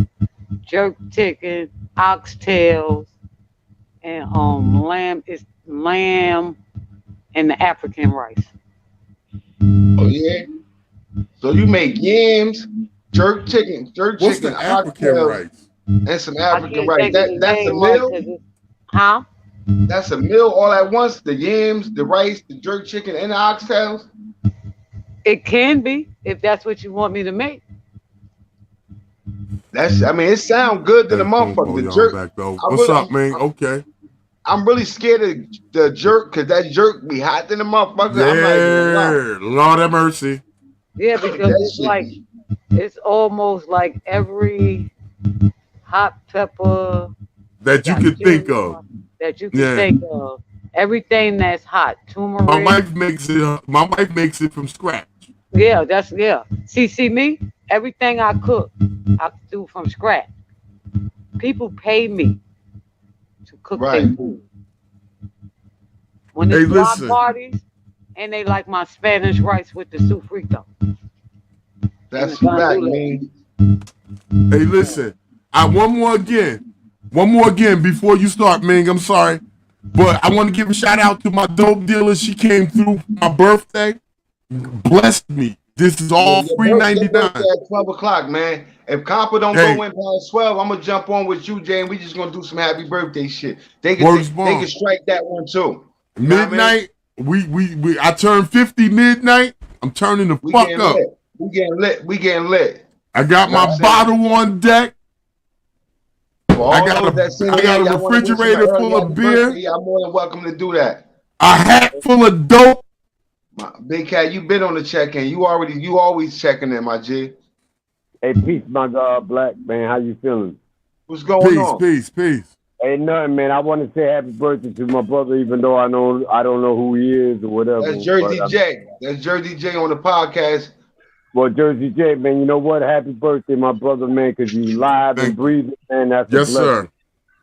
jerk chicken, oxtails, and lamb and the African rice. Oh yeah. So you make yams, jerk chicken, What's the African rice? And some African rice. That's a meal? Huh? That's a meal all at once? The yams, the rice, the jerk chicken, and the oxtails? It can be, if that's what you want me to make. It sounds good to the motherfucker. The jerk. Back, though. What's up, man? Okay. I'm really scared of the jerk because that jerk be hot to the motherfucker. Yeah, Lord have mercy. Yeah, because it's almost like every hot pepper that you could think of. That you can think of. Everything that's hot. Turmeric. My wife makes it from scratch. Yeah, See me? Everything I cook, I do from scratch. People pay me to cook their food. When it's block parties, and they like my Spanish rice with the sofrito. That's right, man. Hey, listen. One more again before you start, Ming. I'm sorry. But I want to give a shout out to my dope dealer. She came through for my birthday. Blessed me. This is all $3.99. At 12 o'clock, man. If Compa don't go in past 12, I'm gonna jump on with you, Jay, and we just gonna do some happy birthday shit. They can strike that one too. Midnight. I turned 50 midnight. I'm turning the fuck up. We getting lit. I got my bottle on deck. I got a refrigerator full of beer. I'm more than welcome to do that. A hat full of dope. Big Cat, you been on the check-in. You always checking in, my G. Hey, peace, my God, Black man. How you feeling? What's going on? Peace. Hey, nothing, man. I want to say happy birthday to my brother, even though I don't know who he is or whatever. That's Jersey J. That's Jersey J on the podcast. Well, Jersey J, man, you know what? Happy birthday, my brother, man, because you live and breathing, man. That's yes, sir.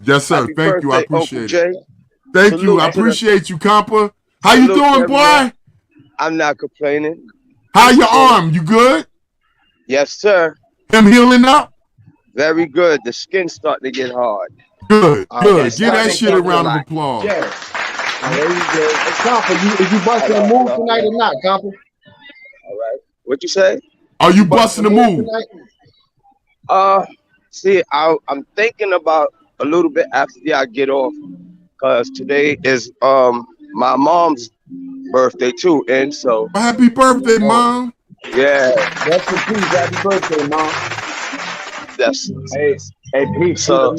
Yes, sir. Happy Thank birthday, you. I appreciate Uncle it. Thank you. I appreciate you, Compa. How you doing, boy? I'm not complaining. How your arm? You good? Yes, sir. Him healing up? Very good. The skin's starting to get hard. Good. Give that shit a round of applause. Yes. There you go. Hey, Compa, is you busting a move tonight or not, Compa? All right. What you say? Are you busting a move? See, I'm thinking about a little bit after I get off, cause today is my mom's birthday too, and so happy birthday, Mom. Yeah, that's the peace. Happy birthday, Mom. That's hey, peace. So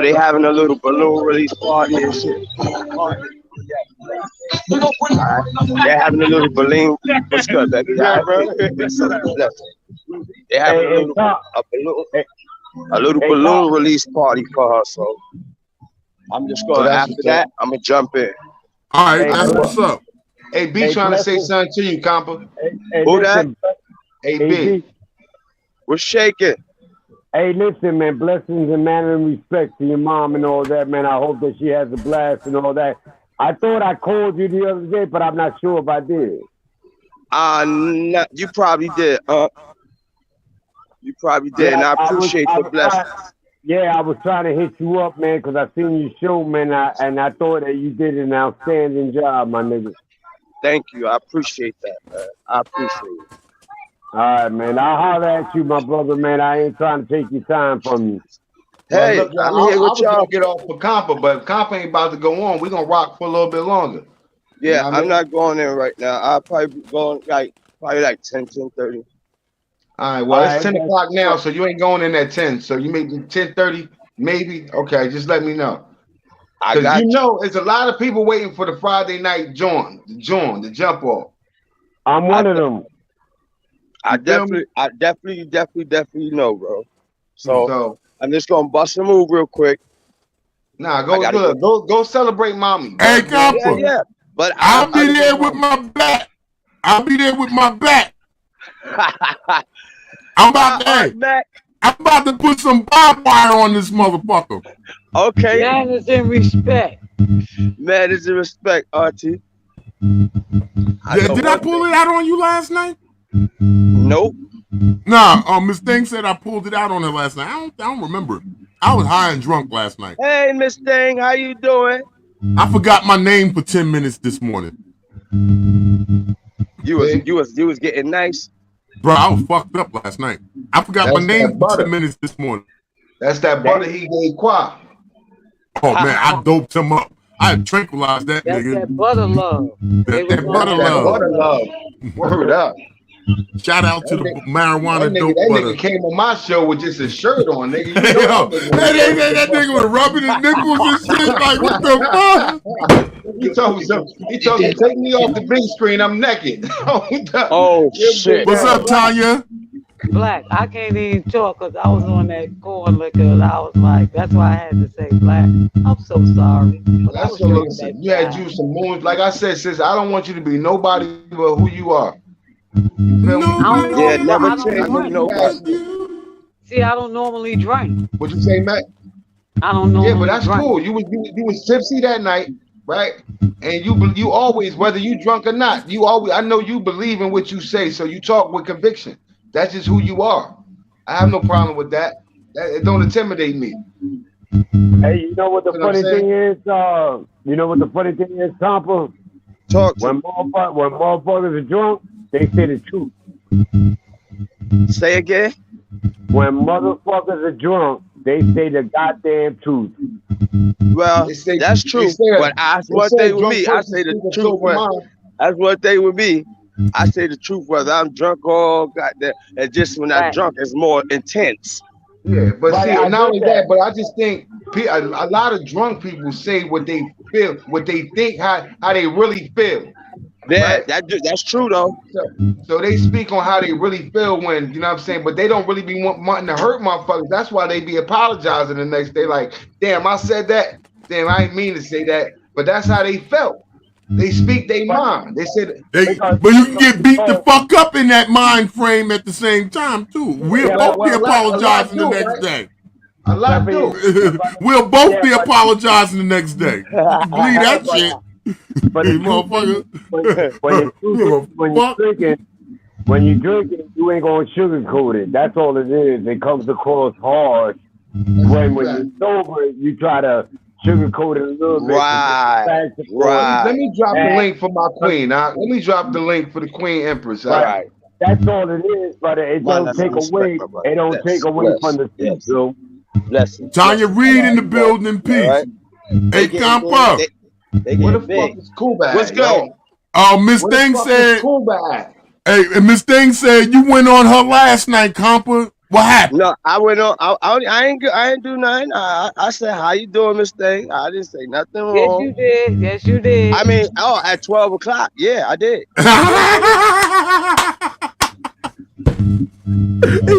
they having a little balloon release party and shit. They're having a little balloon. What's good, baby? Yeah, bro. They're having a little balloon release party for her. So I'm just going after that. I'm gonna jump in. All right, that's what's up. Hey, B trying to say something to you, Compa. Who that? Hey, B. What's shaking? Hey, listen, man. Blessings and manner and respect to your mom and all that, man. I hope that she has a blast and all that. I thought I called you the other day, but I'm not sure if I did. You probably did. You probably did, and I appreciate the blessings. Yeah, I was trying to hit you up, man, because I seen your show, man, and I thought that you did an outstanding job, my nigga. Thank you. I appreciate that, man. I appreciate it. All right, man. I'll holler at you, my brother, man. I ain't trying to take your time from you. Hey, look, I'm here with y'all. Get off for Compa, but Compa ain't about to go on. We're gonna rock for a little bit longer. Yeah, You know what I I'm mean? not going in right now. I'll probably be going like 10:30. All right, well, it's 10 o'clock now, so you ain't going in at 10. So you may be 10:30, maybe. Okay, just let me know. Because you know, there's a lot of people waiting for the Friday night the jump off. I'm one of them. I definitely know, bro. So I'm just gonna bust a move real quick. Nah, go celebrate mommy. Hey, Compa. Yeah. But I'll be there with my back. I'll be there with my back. I'm about to put some barbed wire on this motherfucker. Okay. Manners and respect. Manners and respect, RT. Did I pull it out on you last night? Nope. Nah, Miss Thing said I pulled it out on her last night. I don't remember. I was high and drunk last night. Hey, Miss Thing, how you doing? I forgot my name for 10 minutes this morning. You was getting nice. Bro, I was fucked up last night. I forgot my name for 10 minutes this morning. That's that butter he gave Qua. Oh man, I doped him up. I tranquilized that nigga. That butter love. That butter love. Word up. Shout out to the marijuana dope that butter. nigga came on my show with just a shirt on, nigga. That nigga was rubbing his nipples and shit. Like, what the fuck? He told me, take me off the big screen. I'm naked. Oh shit! What's up, Tanya? Black, I can't even talk because I was on that corn liquor. And I was like, that's why I had to say Black. I'm so sorry. That's so listen, you had you some moons. Like I said, sis, I don't want you to be nobody but who you are. Never change nobody. See, I don't normally drink. What you say, Matt? I don't know. Yeah, but that's cool. You was tipsy that night, right? And you always, whether you drunk or not, I know you believe in what you say, so you talk with conviction. That's just who you are. I have no problem with that. It don't intimidate me. Hey, you know what the funny thing is? You know what the funny thing is, Compa? When motherfuckers are drunk, they say the truth. Say again? When motherfuckers are drunk, they say the goddamn truth. Well, that's true. But that's one thing with me. I say the truth. That's one thing with me. I say the truth whether I'm drunk or goddamn. And just when I'm drunk, it's more intense. Yeah, but see, not only that, but I just think a lot of drunk people say what they feel, what they think, how they really feel. Yeah, right? That's true though. So they speak on how they really feel when, you know what I'm saying, but they don't really be wanting to hurt motherfuckers. That's why they be apologizing the next day, like, damn, I said that. Damn, I didn't mean to say that. But that's how they felt. They speak their mind. They said, but you can get beat the fuck up in that mind frame at the same time too. We'll both be apologizing the next day. A lot do. We'll both be apologizing the next day. Believe that shit. But motherfucker. When you're drinking, you ain't gonna sugarcoat it. That's all it is. It comes across hard. When you're sober, you try to sugarcoat it a little bit. Right. Let me drop the link for my queen. Let me drop the link for the Queen Empress. Right. That's all it is, but it don't take away. It don't take away from the people. Blessing. Tanya Reed in the building in peace. Right. Hey, Compa. What the fuck is Cool Bag? What's good? Oh, Miss Thing said. Cool Bag? Hey, and Miss Thing said you went on her last night, Compa. What happened? No, I went on. I ain't do nothing. I said, "How you doing, Miss Thing?" I didn't say nothing wrong. Yes, you did. Yes, you did. I mean, at 12 o'clock. Yeah, I did. He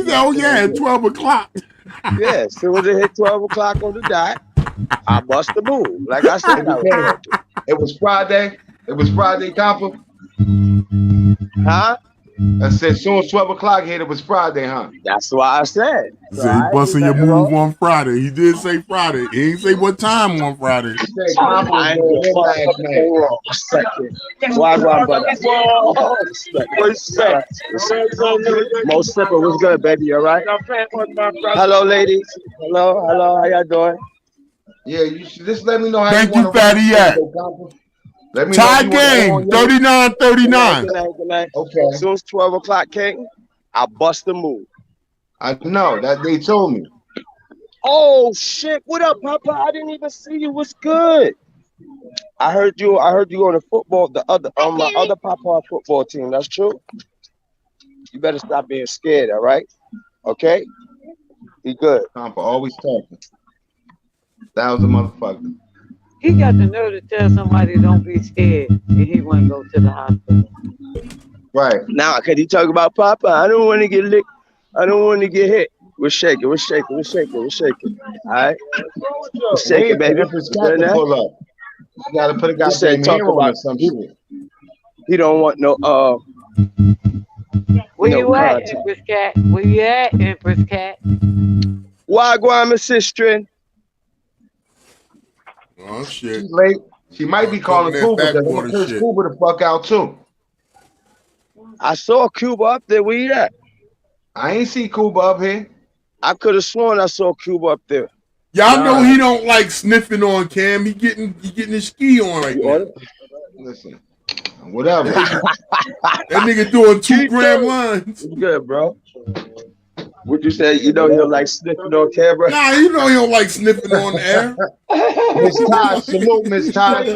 said, "Oh yeah, at 12 o'clock." Yeah, as soon as it hit 12 o'clock on the dot, I bust the move. Like I said, it was Friday. It was Friday, Compa. Huh? I said soon as 12 o'clock hit, it was Friday, huh? That's why I said. So he busting your move on Friday. He did say Friday. He ain't say what time on Friday. I ain't Why, brother? Most Slipper, what's good, baby? You all right? Hello, ladies. Hello, how y'all doing? Yeah, you should just let me know how Thank you you, Fatty Yak. Let me tie game, 39-39. Good night. Okay. As soon as 12 o'clock came, I bust the move. I know that they told me. Oh shit! What up, Papa? I didn't even see you. What's good? I heard you on the football, my other Papa football team. That's true. You better stop being scared. All right? Okay. Be good. Papa always talking. 1,000 motherfuckers. He got to know to tell somebody don't be scared and he wouldn't go to the hospital. Right. Now, can you talk about Papa? I don't want to get licked. I don't want to get hit. We're shaking. All right? We're shaking, baby. Pull up. You got to put a goddamn hero on some shit. He don't want no, Where you at, Empress Cat? Where you at, Empress Cat? Wagwan, my sister. Oh shit! She's late. She might be calling Cuba because I'm gonna curse Cuba the fuck out too. I saw Cuba up there. Where you at? I ain't see Cuba up here. I could have sworn I saw Cuba up there. Y'all know he don't like sniffing on Cam. He getting his ski on right now. Listen, whatever. That nigga doing 2 gram lines. Good, bro. What you say? You know he don't like sniffing on camera? Nah, you know he don't like sniffing on the air. Miss Todd, salute Miss Todd.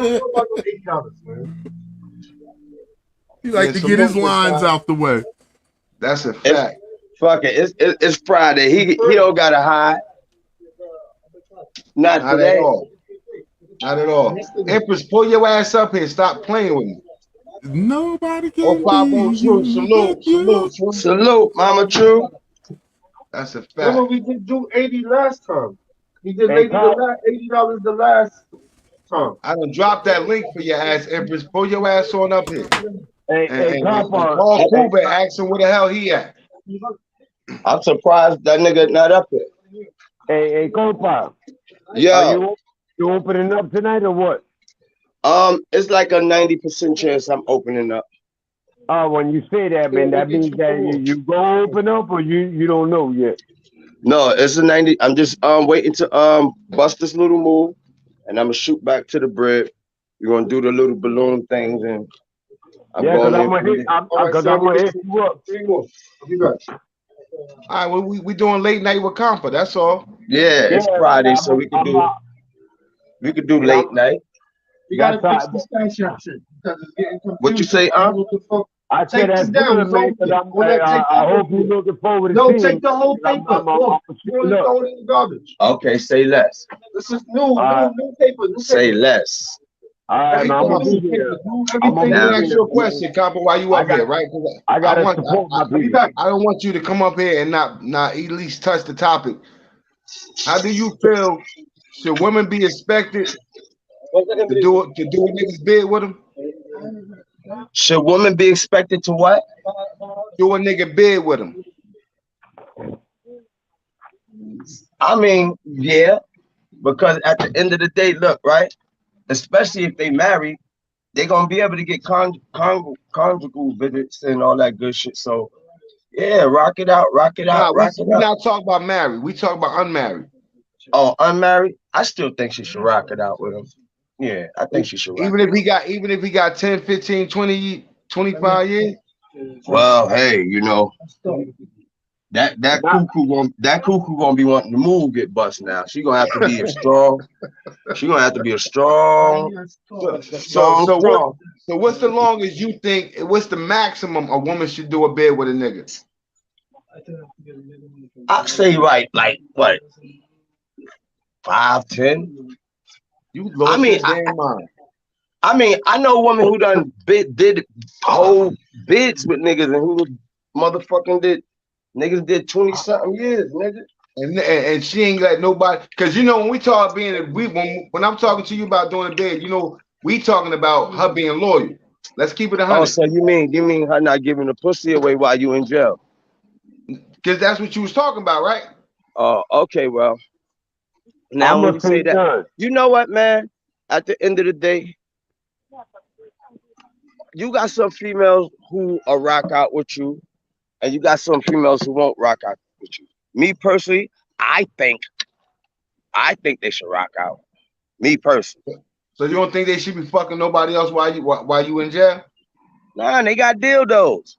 He like to get his lines out the way. That's a fact. Fuck it. It's Friday. He don't gotta hide. Not today. At all. Not at all. Empress, pull your ass up here. Stop playing with me. Nobody can. Salute, Mama True. That's a fact. Remember we did do 80 last time. We did $80 the last time. I done dropped that link for your ass, Empress. Pull your ass on up here. Hey, call Cuba, ask him where the hell he at. I'm surprised that nigga not up here. Hey, Compa. Yeah. You opening up tonight or what? It's like a 90% chance I'm opening up. When you say that, man, that means that you go open up or you don't know yet. No, it's a 90. I'm just waiting to bust this little move, and I'm gonna shoot back to the bread. We're gonna do the little balloon things, and I'm gonna hit you up. All right, well, we doing late night with Compa. That's all. Yeah, it's Friday, so we can do late night. You gotta fix the stash out shit because it's getting confusing. What you say, I said that's good, man, I hope you're looking forward to seeing. No, take the whole paper. Look, throw it in the garbage. Okay, say less. This is new paper. Say less. All right, man, I'm gonna be here. I'm gonna ask you a question, Compa, while you up here, right? I don't want you to come up here and not at least touch the topic. How do you feel? Should women be expected to do a nigga's bid with them? Should women be expected to what? Do a nigga bid with them. I mean, yeah, because at the end of the day, look, right? Especially if they marry, they're gonna be able to get conjugal visits and all that good shit. So, yeah, rock it out. We're not talking about married. We talk about unmarried. Oh, unmarried? I still think she should rock it out with him. Yeah, I think she should. Even if he got 10, 15, 20, 25 years. Well, hey, you know, that cuckoo gonna be wanting to move, get bust now. She gonna have to be a strong. She gonna have to be a strong. So what's the longest you think? What's the maximum a woman should do a bid with a nigga? I'd say like what? 5, 10. You lost your damn mind. I mean, I know women who done did whole bids with niggas and who motherfucking did 20-something years, nigga. And she ain't let nobody, because you know when we talk when I'm talking to you about doing a bid, you know we talking about her being loyal. Let's keep it 100. Oh, so you mean her not giving the pussy away while you in jail? Because that's what you was talking about, right? Oh, okay, well. Now when you say that, you know what, man? At the end of the day, you got some females who will rock out with you, and you got some females who won't rock out with you. Me personally, I think they should rock out. Me personally. So you don't think they should be fucking nobody else while you in jail? Nah, they got dildos.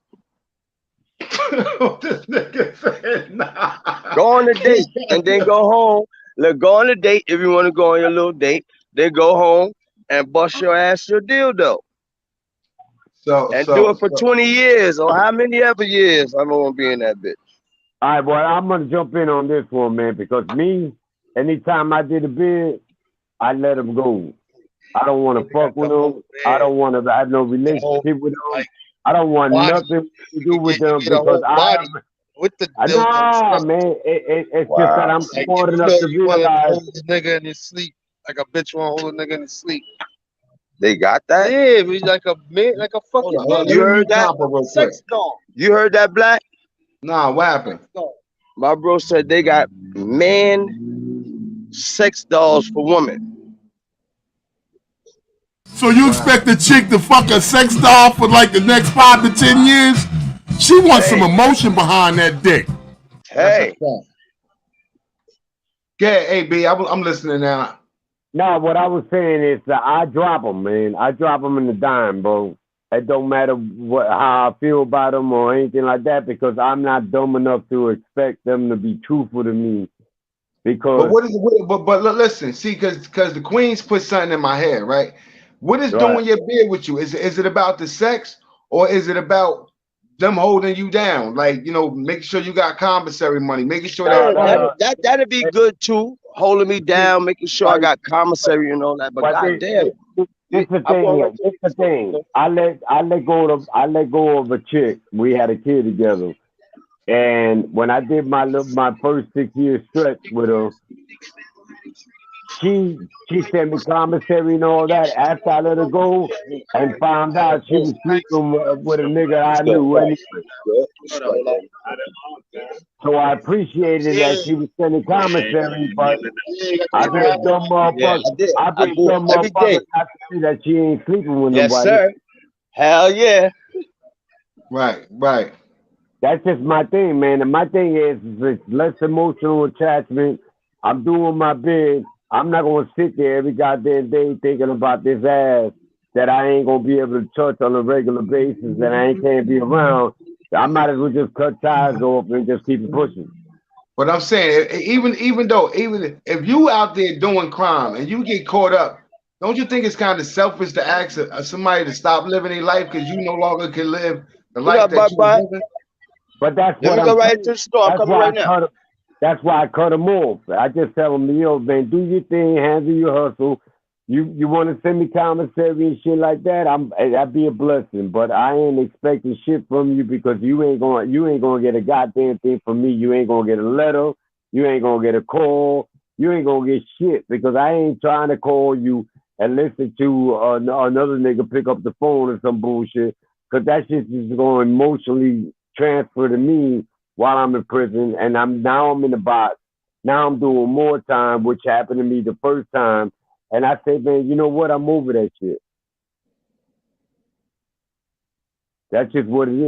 This nigga said nah. Go on a date and then go home. Look, go on a date if you want to go on your little date. Then go home and bust your ass your dildo. Do it for 20 years or how many ever years I don't want to be in that bitch. All right, boy, I'm gonna jump in on this one, man, because me, anytime I did a bid, I let them go. I don't want to fuck with them. I don't want to have no relationship with them. I don't want nothing to do with them because with the nah, man. It's just that I'm smart enough to realize hold the nigga in his sleep like a bitch won't hold a nigga in his sleep. They got that? Yeah, we like a man, like a fucking man. You heard that? Sex doll. You heard that, Black? Nah, what happened? My bro said they got man sex dolls for women. So you expect a chick to fuck a sex doll for like the next 5 to 10 years? She wants some emotion behind that dick. Hey. Yeah, hey, B, I'm listening now. No, what I was saying is that I drop them, man. I drop them in the dime, bro. It don't matter how I feel about them or anything like that because I'm not dumb enough to expect them to be truthful to me. Because but what is it? But listen, see, because the Queens put something in my head, right? What is doing your bid with you? Is it about the sex or is it about them holding you down? Like, you know, making sure you got commissary money, making sure that'd be good too. Holding me down, making sure I got commissary and all that. But goddamn, it's the thing. I let go of a chick. We had a kid together, and when I did my first 6-year stretch with her, she sent me commissary and all that. After I let her go, and found out she was sleeping with a nigga I knew. Anyway. So I appreciated that she was sending commissary, but I be a dumb motherfucker. I be a dumb motherfucker not to see that she ain't sleeping with nobody. Yes, sir. Hell yeah. Right. That's just my thing, man. And my thing is it's less emotional attachment. I'm doing my bid. I'm not gonna sit there every goddamn day thinking about this ass that I ain't gonna be able to touch on a regular basis and I can't be around. I might as well just cut ties off and just keep it pushing. But I'm saying, even if you out there doing crime and you get caught up, don't you think it's kind of selfish to ask somebody to stop living their life because you no longer can live the life that you're living? But that's what go right to the store. I'm coming right now. That's why I cut them off. I just tell them, yo, man, do your thing, handle your hustle. You want to send me commissary and shit like that? That'd be a blessing. But I ain't expecting shit from you because you ain't gonna get a goddamn thing from me. You ain't gonna get a letter. You ain't gonna get a call. You ain't gonna get shit because I ain't trying to call you and listen to another nigga pick up the phone or some bullshit. Because that shit is going to emotionally transfer to me while I'm in prison, and I'm in the box. Now I'm doing more time, which happened to me the first time. And I say, man, you know what? I'm over that shit. That's just what it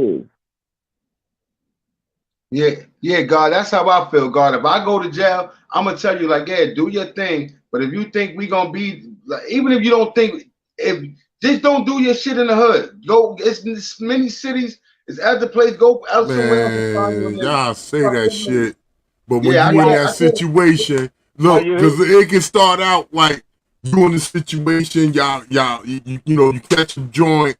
is. Yeah, God, that's how I feel, God. If I go to jail, I'm gonna tell you, like, yeah, do your thing. But if you think we gonna be, like, even if you don't think, just don't do your shit in the hood. Go, it's many cities. It's at the place. Go elsewhere. Man, y'all say that shit, but when you in that situation, look, because it can start out like you in the situation, y'all, you know, you catch a joint,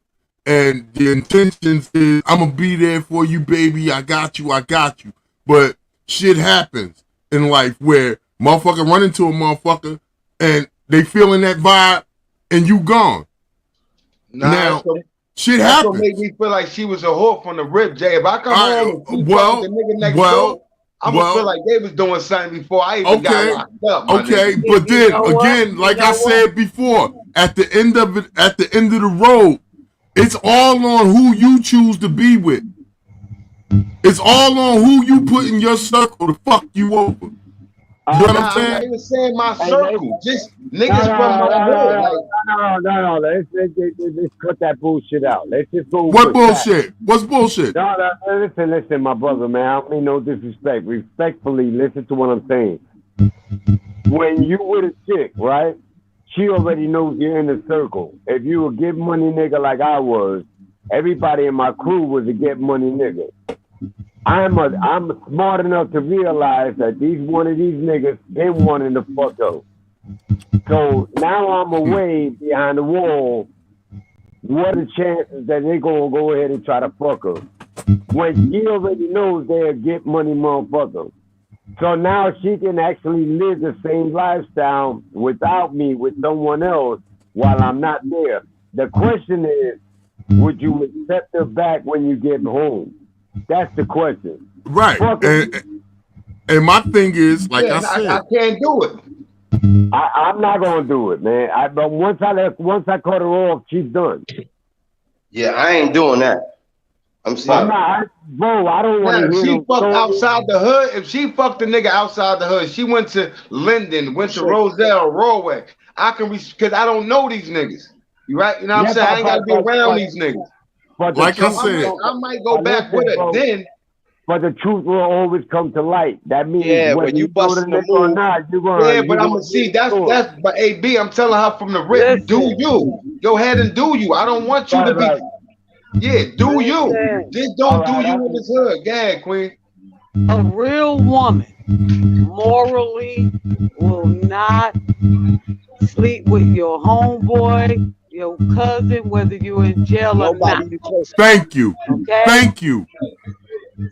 and the intentions is I'm gonna be there for you, baby. I got you. But shit happens in life where motherfucker run into a motherfucker, and they feeling that vibe, and you gone. Now. Shit happened. That's what made me feel like she was a whore from the rip, Jay. If I come home and the nigga next door, I'm gonna feel like they was doing something before I even got locked up. But then again, like I said before, at the end of the road, It's all on who you choose to be with. It's all on who you put in your circle to fuck you over. You know what I'm saying? I was saying my circle, just niggas from my hood. No. Let's cut that bullshit out. Let's just go. What bullshit? That. What's bullshit? No, listen, my brother, man. I don't mean no disrespect. Respectfully, listen to what I'm saying. When you with a chick, right? She already knows you're in the circle. If you a get money nigga like I was, everybody in my crew was a get money nigga. I'm smart enough to realize that one of these niggas been wanting to fuck up. So now I'm away behind the wall. What are the chances that they gonna go ahead and try to fuck her? When she already knows they're a get money motherfucker. So now she can actually live the same lifestyle without me with someone else while I'm not there. The question is, would you accept her back when you get home? That's the question. Right. And my thing is, like I said, I can't do it. I'm not gonna do it, man. But once I cut her off, she's done. Yeah, I ain't doing that. I'm sorry. I don't want to. If she fucked outside the hood, if she fucked the nigga outside the hood, she went to Linden, went to Roselle, Rawway. I can because I don't know these niggas. You right? You know what I'm saying? I ain't gotta be around these niggas. But like I said, I might go back with her then. But the truth will always come to light. That means when you bust the move or not, you're gonna. Yeah, but I'm gonna see that's but AB, I'm telling her from the rip, do you. Go ahead and do you. I don't want you to be do you. Just don't do you in this hood. Go ahead, Queen. A real woman morally will not sleep with your homeboy, your cousin, whether you're in jail or not. Thank you. Okay? Thank you.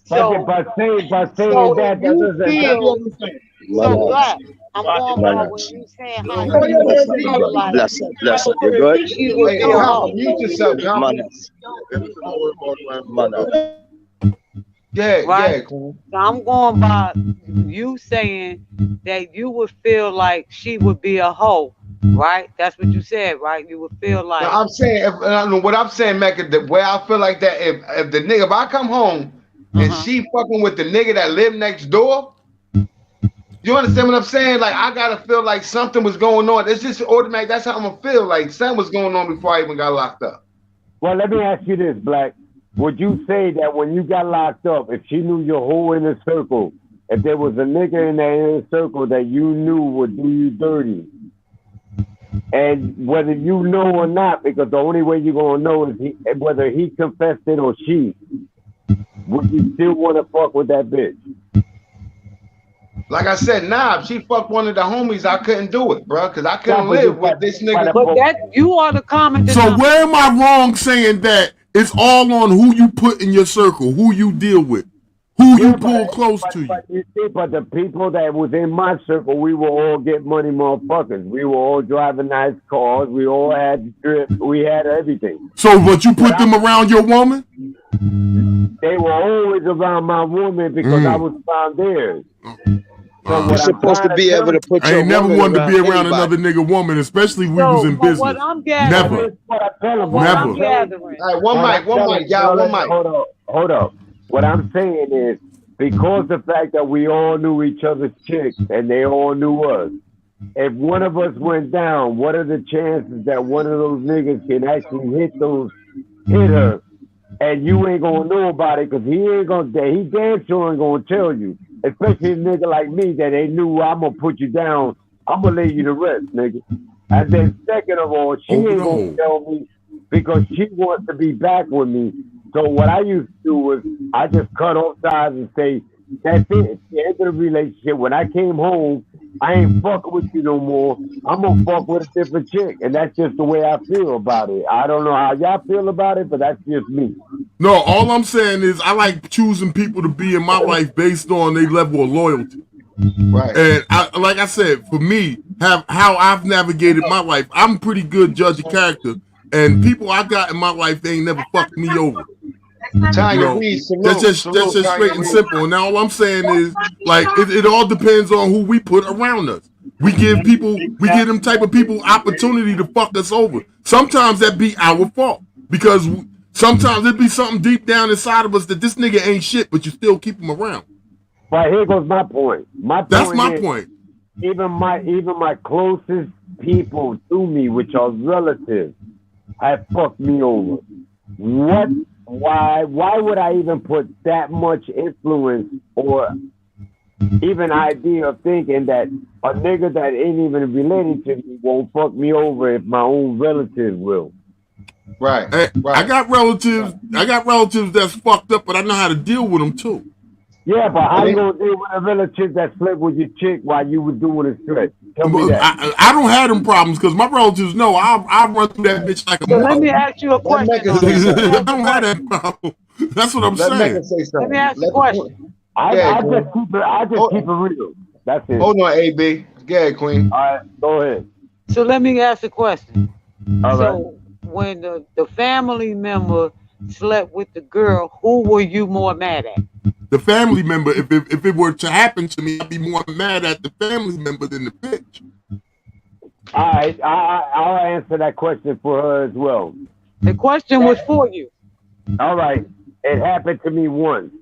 So, but saying that doesn't. So Black, I'm going by what you saying. How you feel like? Bless her. You good? Mute yourself, right? So I'm going by you saying that you would feel like she would be a hoe, right? That's what you said, right? You would feel like. No, I'm saying what I'm saying, Mecca. The way I feel like that, if I come home and she fucking with the nigga that live next door. You understand what I'm saying? Like, I gotta feel like something was going on. It's just automatic. That's how I'm gonna feel. Like, something was going on before I even got locked up. Well, let me ask you this, Black. Would you say that when you got locked up, if she knew your whole inner circle, if there was a nigga in that inner circle that you knew would do you dirty, and whether you know or not, because the only way you're gonna know is whether he confessed it or she, would you still want to fuck with that bitch? Like I said, if she fucked one of the homies, I couldn't do it, bro, because I couldn't live with this nigga. But that you are the comment. So where am I wrong saying that it's all on who you put in your circle, who you deal with, who you pull close to you? But the people that was in my circle, we were all get money motherfuckers. We were all driving nice cars. We all had drip. We had everything. So what, you put them around your woman? They were always around my woman because I was around theirs. You're supposed to be able to put your woman. I ain't never wanted to be around another nigga woman, especially if we was in business. What I'm gathering, Never. All right, one mic, y'all, one mic. Hold up. What I'm saying is, because the fact that we all knew each other's chicks and they all knew us, if one of us went down, what are the chances that one of those niggas can actually hit her, and you ain't gonna know about it because he damn sure ain't gonna tell you. Especially a nigga like me that they knew I'm gonna put you down. I'm gonna lay you to rest, nigga. And then second of all, she ain't gonna tell me because she wants to be back with me. So what I used to do was I just cut off sides and say, that's it. The end of the relationship. When I came home, I ain't fucking with you no more. I'm gonna fuck with a different chick. And that's just the way I feel about it. I don't know how y'all feel about it, but that's just me. No, all I'm saying is I like choosing people to be in my life based on their level of loyalty. Right. And like I said, for me, how I've navigated my life, I'm a pretty good judge of character. And people I got in my life, they ain't never fucked me over. That's just straight and simple. And now all I'm saying is, like, it all depends on who we put around us. We give them type of people opportunity to fuck us over. Sometimes that be our fault. because sometimes it be something deep down inside of us that this nigga ain't shit, but you still keep him around. Right, here goes my point. That's my point. Even my closest people to me, which are relatives, have fucked me over. What? Why would I even put that much influence or even idea of thinking that a nigga that ain't even related to me won't fuck me over if my own relatives will? Right. I got relatives that's fucked up, but I know how to deal with them too. Yeah, but how you gonna deal with a relative that slept with your chick while you were doing a stretch? Tell me that. I don't have them problems because my relatives know I run through that bitch like a mother. Let me ask you a question. I don't have that problem. That's what I'm saying. Let me ask you a question. I just keep it real. That's it. Hold on, AB. Go ahead, Queen. All right, go ahead. So let me ask a question. All so right. When the family member slept with the girl, who were you more mad at? The family member. If it were to happen to me, I'd be more mad at the family member than the bitch. All right, I'll answer that question for her as well. The question was for you. All right, it happened to me once.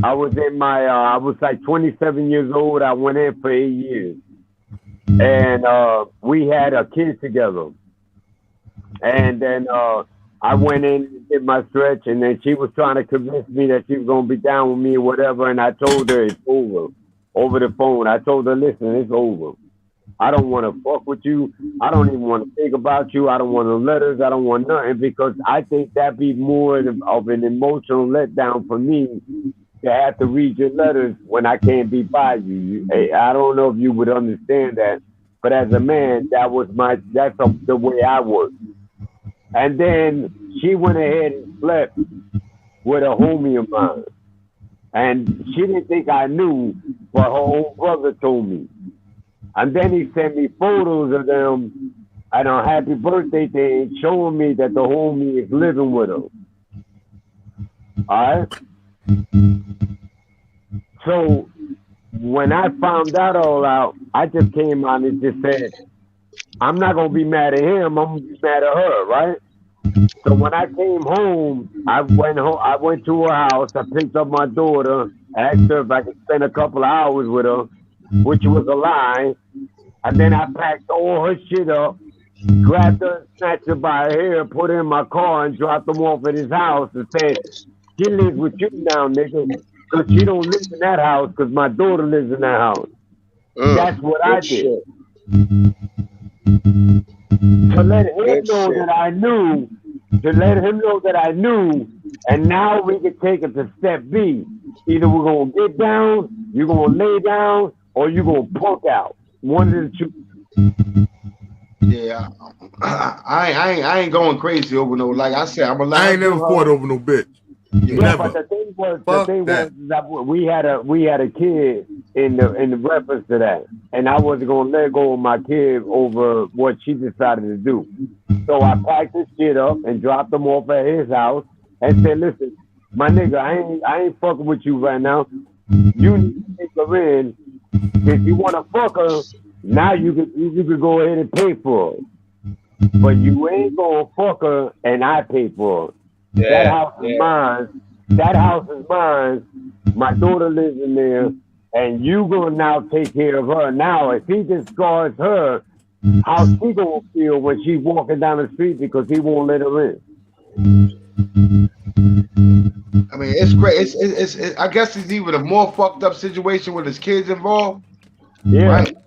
I was in my, I was like 27 years old. I went in for 8 years, and we had a kid together. And then I went in and did my stretch, and then she was trying to convince me that she was gonna be down with me or whatever. And I told her it's over the phone. I told her, listen, it's over. I don't want to fuck with you. I don't even want to think about you. I don't want no letters. I don't want nothing, because I think that'd be more of an emotional letdown for me to have to read your letters when I can't be by you. I don't know if you would understand that, but as a man, that's the way I work. And then she went ahead and slept with a homie of mine. And she didn't think I knew, but her own brother told me. And then he sent me photos of them and a happy birthday thing showing me that the homie is living with her. All right? So when I found that all out, I just came on and just said, I'm not going to be mad at him. I'm going to be mad at her, right? So when I came home, I went to her house. I picked up my daughter, asked her if I could spend a couple of hours with her, which was a lie. And then I packed all her shit up, grabbed her, snatched her by her hair, put her in my car, and dropped them off at his house and said, she lives with you now, nigga, because she don't live in that house because my daughter lives in that house. That's what I did. To let him know that I knew, and now we can take it to step B. Either we're going to get down, you're going to lay down, or you're going to punk out. One of the two. Yeah, I ain't going crazy over no, like I said, I ain't never fought over no bitch. Yeah, but the thing was that we had a kid in the reference to that, and I wasn't gonna let go of my kid over what she decided to do. So I packed his shit up and dropped him off at his house and said, "Listen, my nigga, I ain't fucking with you right now. You need to take her in. If you wanna fuck her, now you could go ahead and pay for her. But you ain't gonna fuck her and I pay for her. That house is mine. That house is mine. My daughter lives in there, and you gonna now take care of her. Now, if he discards her, how's she gonna feel when she's walking down the street because he won't let her in? I mean, it's great. It's I guess it's even a more fucked up situation with his kids involved. Yeah. Right?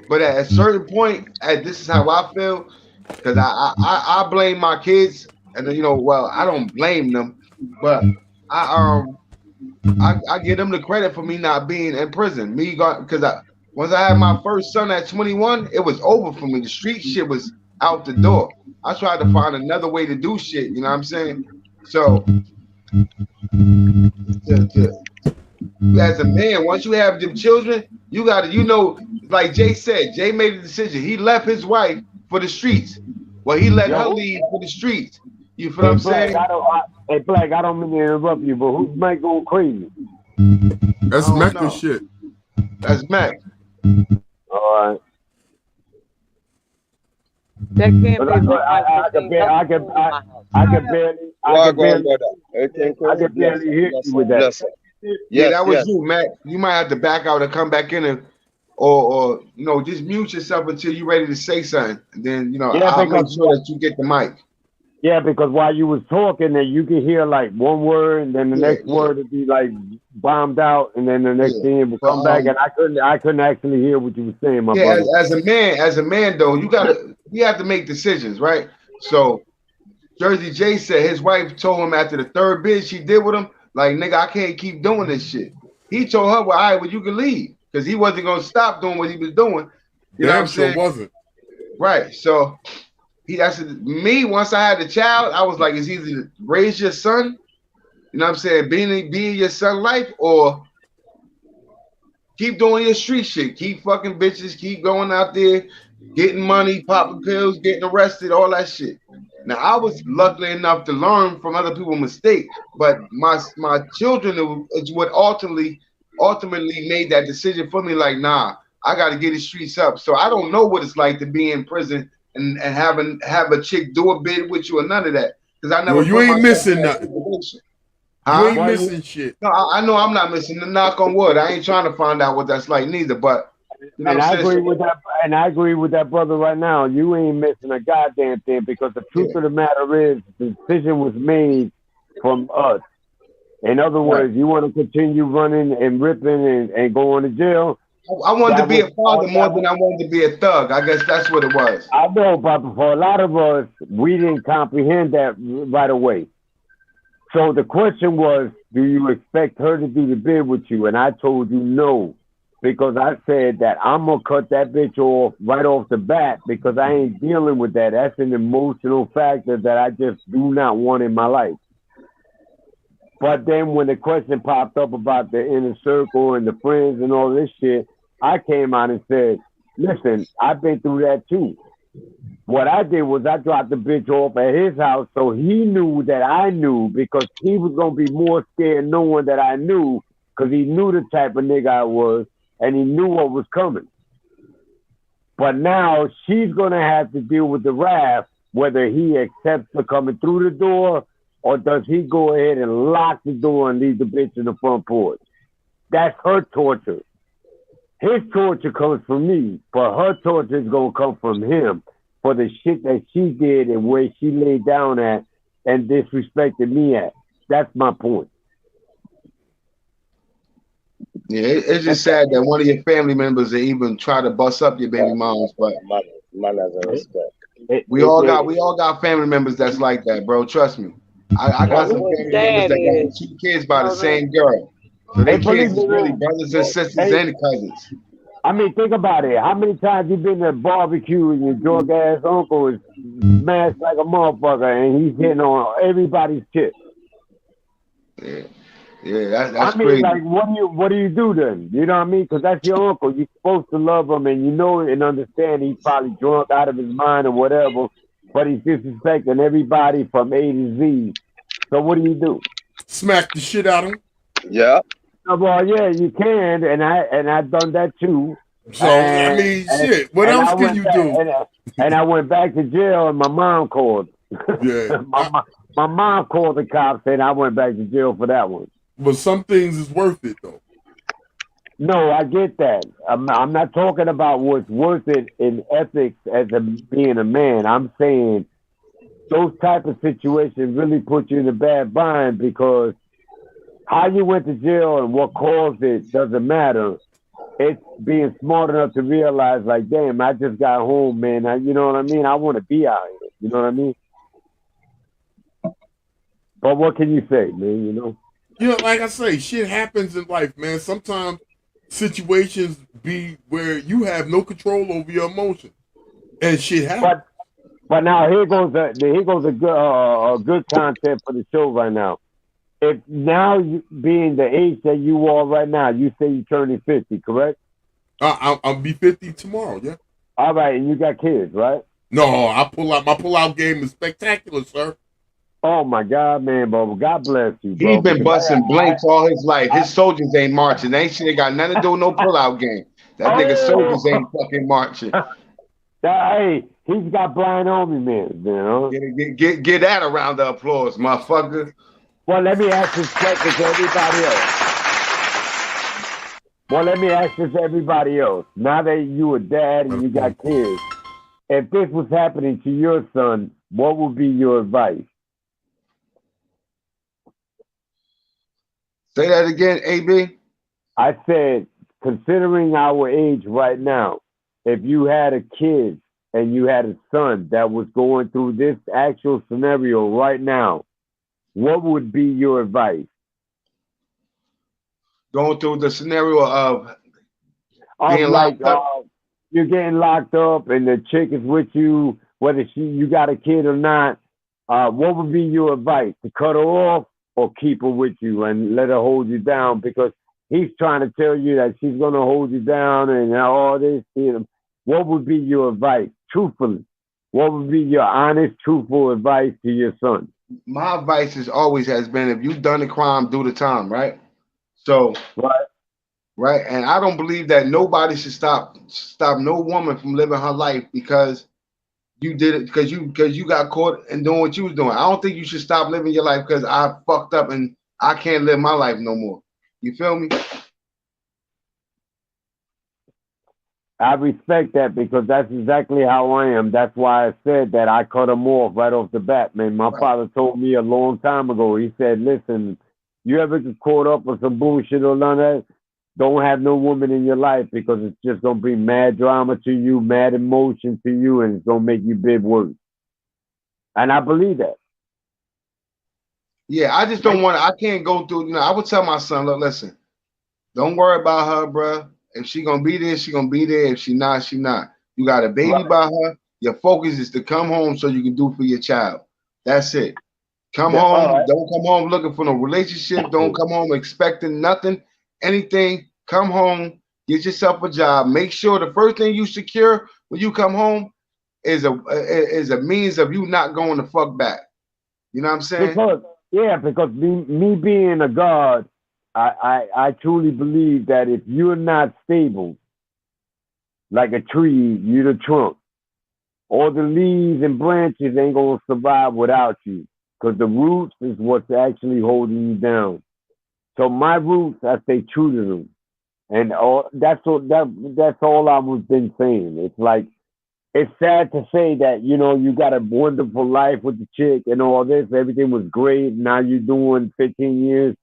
But at a certain point, this is how I feel, because I blame my kids. And then, well, I don't blame them, but I give them the credit for me not being in prison. Because once I had my first son at 21, it was over for me. The street shit was out the door. I tried to find another way to do shit. You know what I'm saying? So, as a man, once you have them children, you got to, like Jay said, Jay made a decision. He left his wife for the streets. Well, he let her leave for the streets. You feel what I'm saying? Hey, Black, I don't mean to interrupt you, but who's Mac going crazy? That's Mac and shit. That's Mac. All right. That can't be I can barely hear you with that. Yeah, that was you, Matt. You might have to back out and come back in, and or you know, just mute yourself until you're ready to say something. And then I'll make sure that you get the mic. Yeah, because while you was talking, and you can hear like one word, and then the next word would be like bombed out, and then the next thing would come back, and I couldn't actually hear what you were saying, my brother. As a man though, you have to make decisions, right? So Jersey J said his wife told him after the third bid she did with him, like, nigga, I can't keep doing this shit. He told her, well, all right, well, you can leave, because he wasn't gonna stop doing what he was doing. You know what I'm saying? Wasn't. Right. So that's me. Once I had the child, I was like, it's either to raise your son, you know what I'm saying, being your son's life, or keep doing your street shit, keep fucking bitches, keep going out there, getting money, popping pills, getting arrested, all that shit. Now I was lucky enough to learn from other people's mistakes, but my children is what ultimately made that decision for me. Like, nah, I got to get the streets up. So I don't know what it's like to be in prison and have a chick do a bid with you or none of that, because I never. Well, you ain't missing nothing. You ain't missing shit. No, I know I'm not missing. The knock on wood. I ain't trying to find out what that's like neither, but. You know, and I agree with that. And I agree with that brother right now. You ain't missing a goddamn thing, because the truth of the matter is the decision was made from us. In other words, you want to continue running and ripping and going to jail. I wanted to be a father more than I wanted to be a thug. I guess that's what it was. I know, but for a lot of us, we didn't comprehend that right away. So the question was, do you expect her to do the bid with you? And I told you no. Because I said that I'm going to cut that bitch off right off the bat, because I ain't dealing with that. That's an emotional factor that I just do not want in my life. But then when the question popped up about the inner circle and the friends and all this shit, I came out and said, listen, I've been through that too. What I did was I dropped the bitch off at his house, so he knew that I knew, because he was going to be more scared knowing that I knew, because he knew the type of nigga I was. And he knew what was coming. But now she's going to have to deal with the wrath, whether he accepts her coming through the door, or does he go ahead and lock the door and leave the bitch in the front porch. That's her torture. His torture comes from me, but her torture is going to come from him for the shit that she did and where she laid down at and disrespected me at. That's my point. Yeah, it's just sad that one of your family members even try to bust up your baby moms, but we all got family members that's like that, bro. Trust me. I got some family members that got 2 kids by the same girl. So their kids is really brothers and sisters and cousins. I mean, think about it. How many times you been to a barbecue and your drunk ass uncle is smashed like a motherfucker and he's hitting on everybody's chips? Yeah. Yeah, that's crazy. Like, what do you do then? You know what I mean? Because that's your uncle. You're supposed to love him, and you know and understand he's probably drunk out of his mind or whatever, but he's disrespecting everybody from A to Z. So what do? Smack the shit out of him. Yeah. Well, yeah, you can, and I've done that too. So I mean, shit. What else can you do? And I went back to jail, and my mom called. Yeah. my mom called the cops, and I went back to jail for that one. But some things is worth it, though. No, I get that. I'm not talking about what's worth it in ethics as being a man. I'm saying those type of situations really put you in a bad bind, because how you went to jail and what caused it doesn't matter. It's being smart enough to realize, like, damn, I just got home, man. You know what I mean? I want to be out here. You know what I mean? But what can you say, man? You know? You know, like I say, shit happens in life, man. Sometimes situations be where you have no control over your emotions, and shit happens. But now here goes a good content for the show right now. If now being the age that you are right now, you say you're turning 50, correct? I'll be 50 tomorrow. Yeah. All right, and you got kids, right? No, my pull-out game is spectacular, sir. Oh my God, man, bro! God bless you, bro. He's been busting blanks all his life. His soldiers ain't marching. They ain't shit got nothing to do with no pull-out game. That nigga soldiers ain't fucking marching. Hey, He's got blind army men, you know. Get that a round of applause, motherfucker. Well, let me ask this question to everybody else. Now that you a dad and you got kids, if this was happening to your son, what would be your advice? Say that again, AB. I said, considering our age right now, if you had a kid and you had a son that was going through this actual scenario right now, what would be your advice? Going through the scenario of being like, locked up. You're getting locked up and the chick is with you, whether you got a kid or not, what would be your advice? To cut her off or keep her with you and let her hold you down? Because he's trying to tell you that she's going to hold you down and all this. What would be your advice, truthfully? What would be your honest, truthful advice to your son? My advice always has been, if you've done a crime, do the time, right? So, right, and I don't believe that nobody should stop no woman from living her life because you did it, because you got caught and doing what you was doing. I don't think you should stop living your life because I fucked up and I can't live my life no more. You feel me? I respect that because that's exactly how I am. That's why I said that I cut him off right off the bat, man. My father told me a long time ago, he said, listen, you ever get caught up with some bullshit or none of that, don't have no woman in your life because it's just going to bring mad drama to you, mad emotion to you, and it's going to make you big worse. And I believe that. Yeah, I just don't want to, I can't go through, I would tell my son, look, listen, don't worry about her, bro. If she gonna be there, she gonna be there. If she not, she not. You got a baby by her. Your focus is to come home so you can do for your child. That's it. Come home. Don't come home looking for no relationship. Don't come home expecting nothing, anything. Come home, get yourself a job. Make sure the first thing you secure when you come home is a means of you not going to fuck back. You know what I'm saying? Because me being a God, I truly believe that if you're not stable, like a tree, you're the trunk. All the leaves and branches ain't gonna survive without you, because the roots is what's actually holding you down. So my roots, I stay true to them, and that's all I was been saying. It's like, it's sad to say that, you got a wonderful life with the chick and all this, everything was great. Now you're doing 15 years.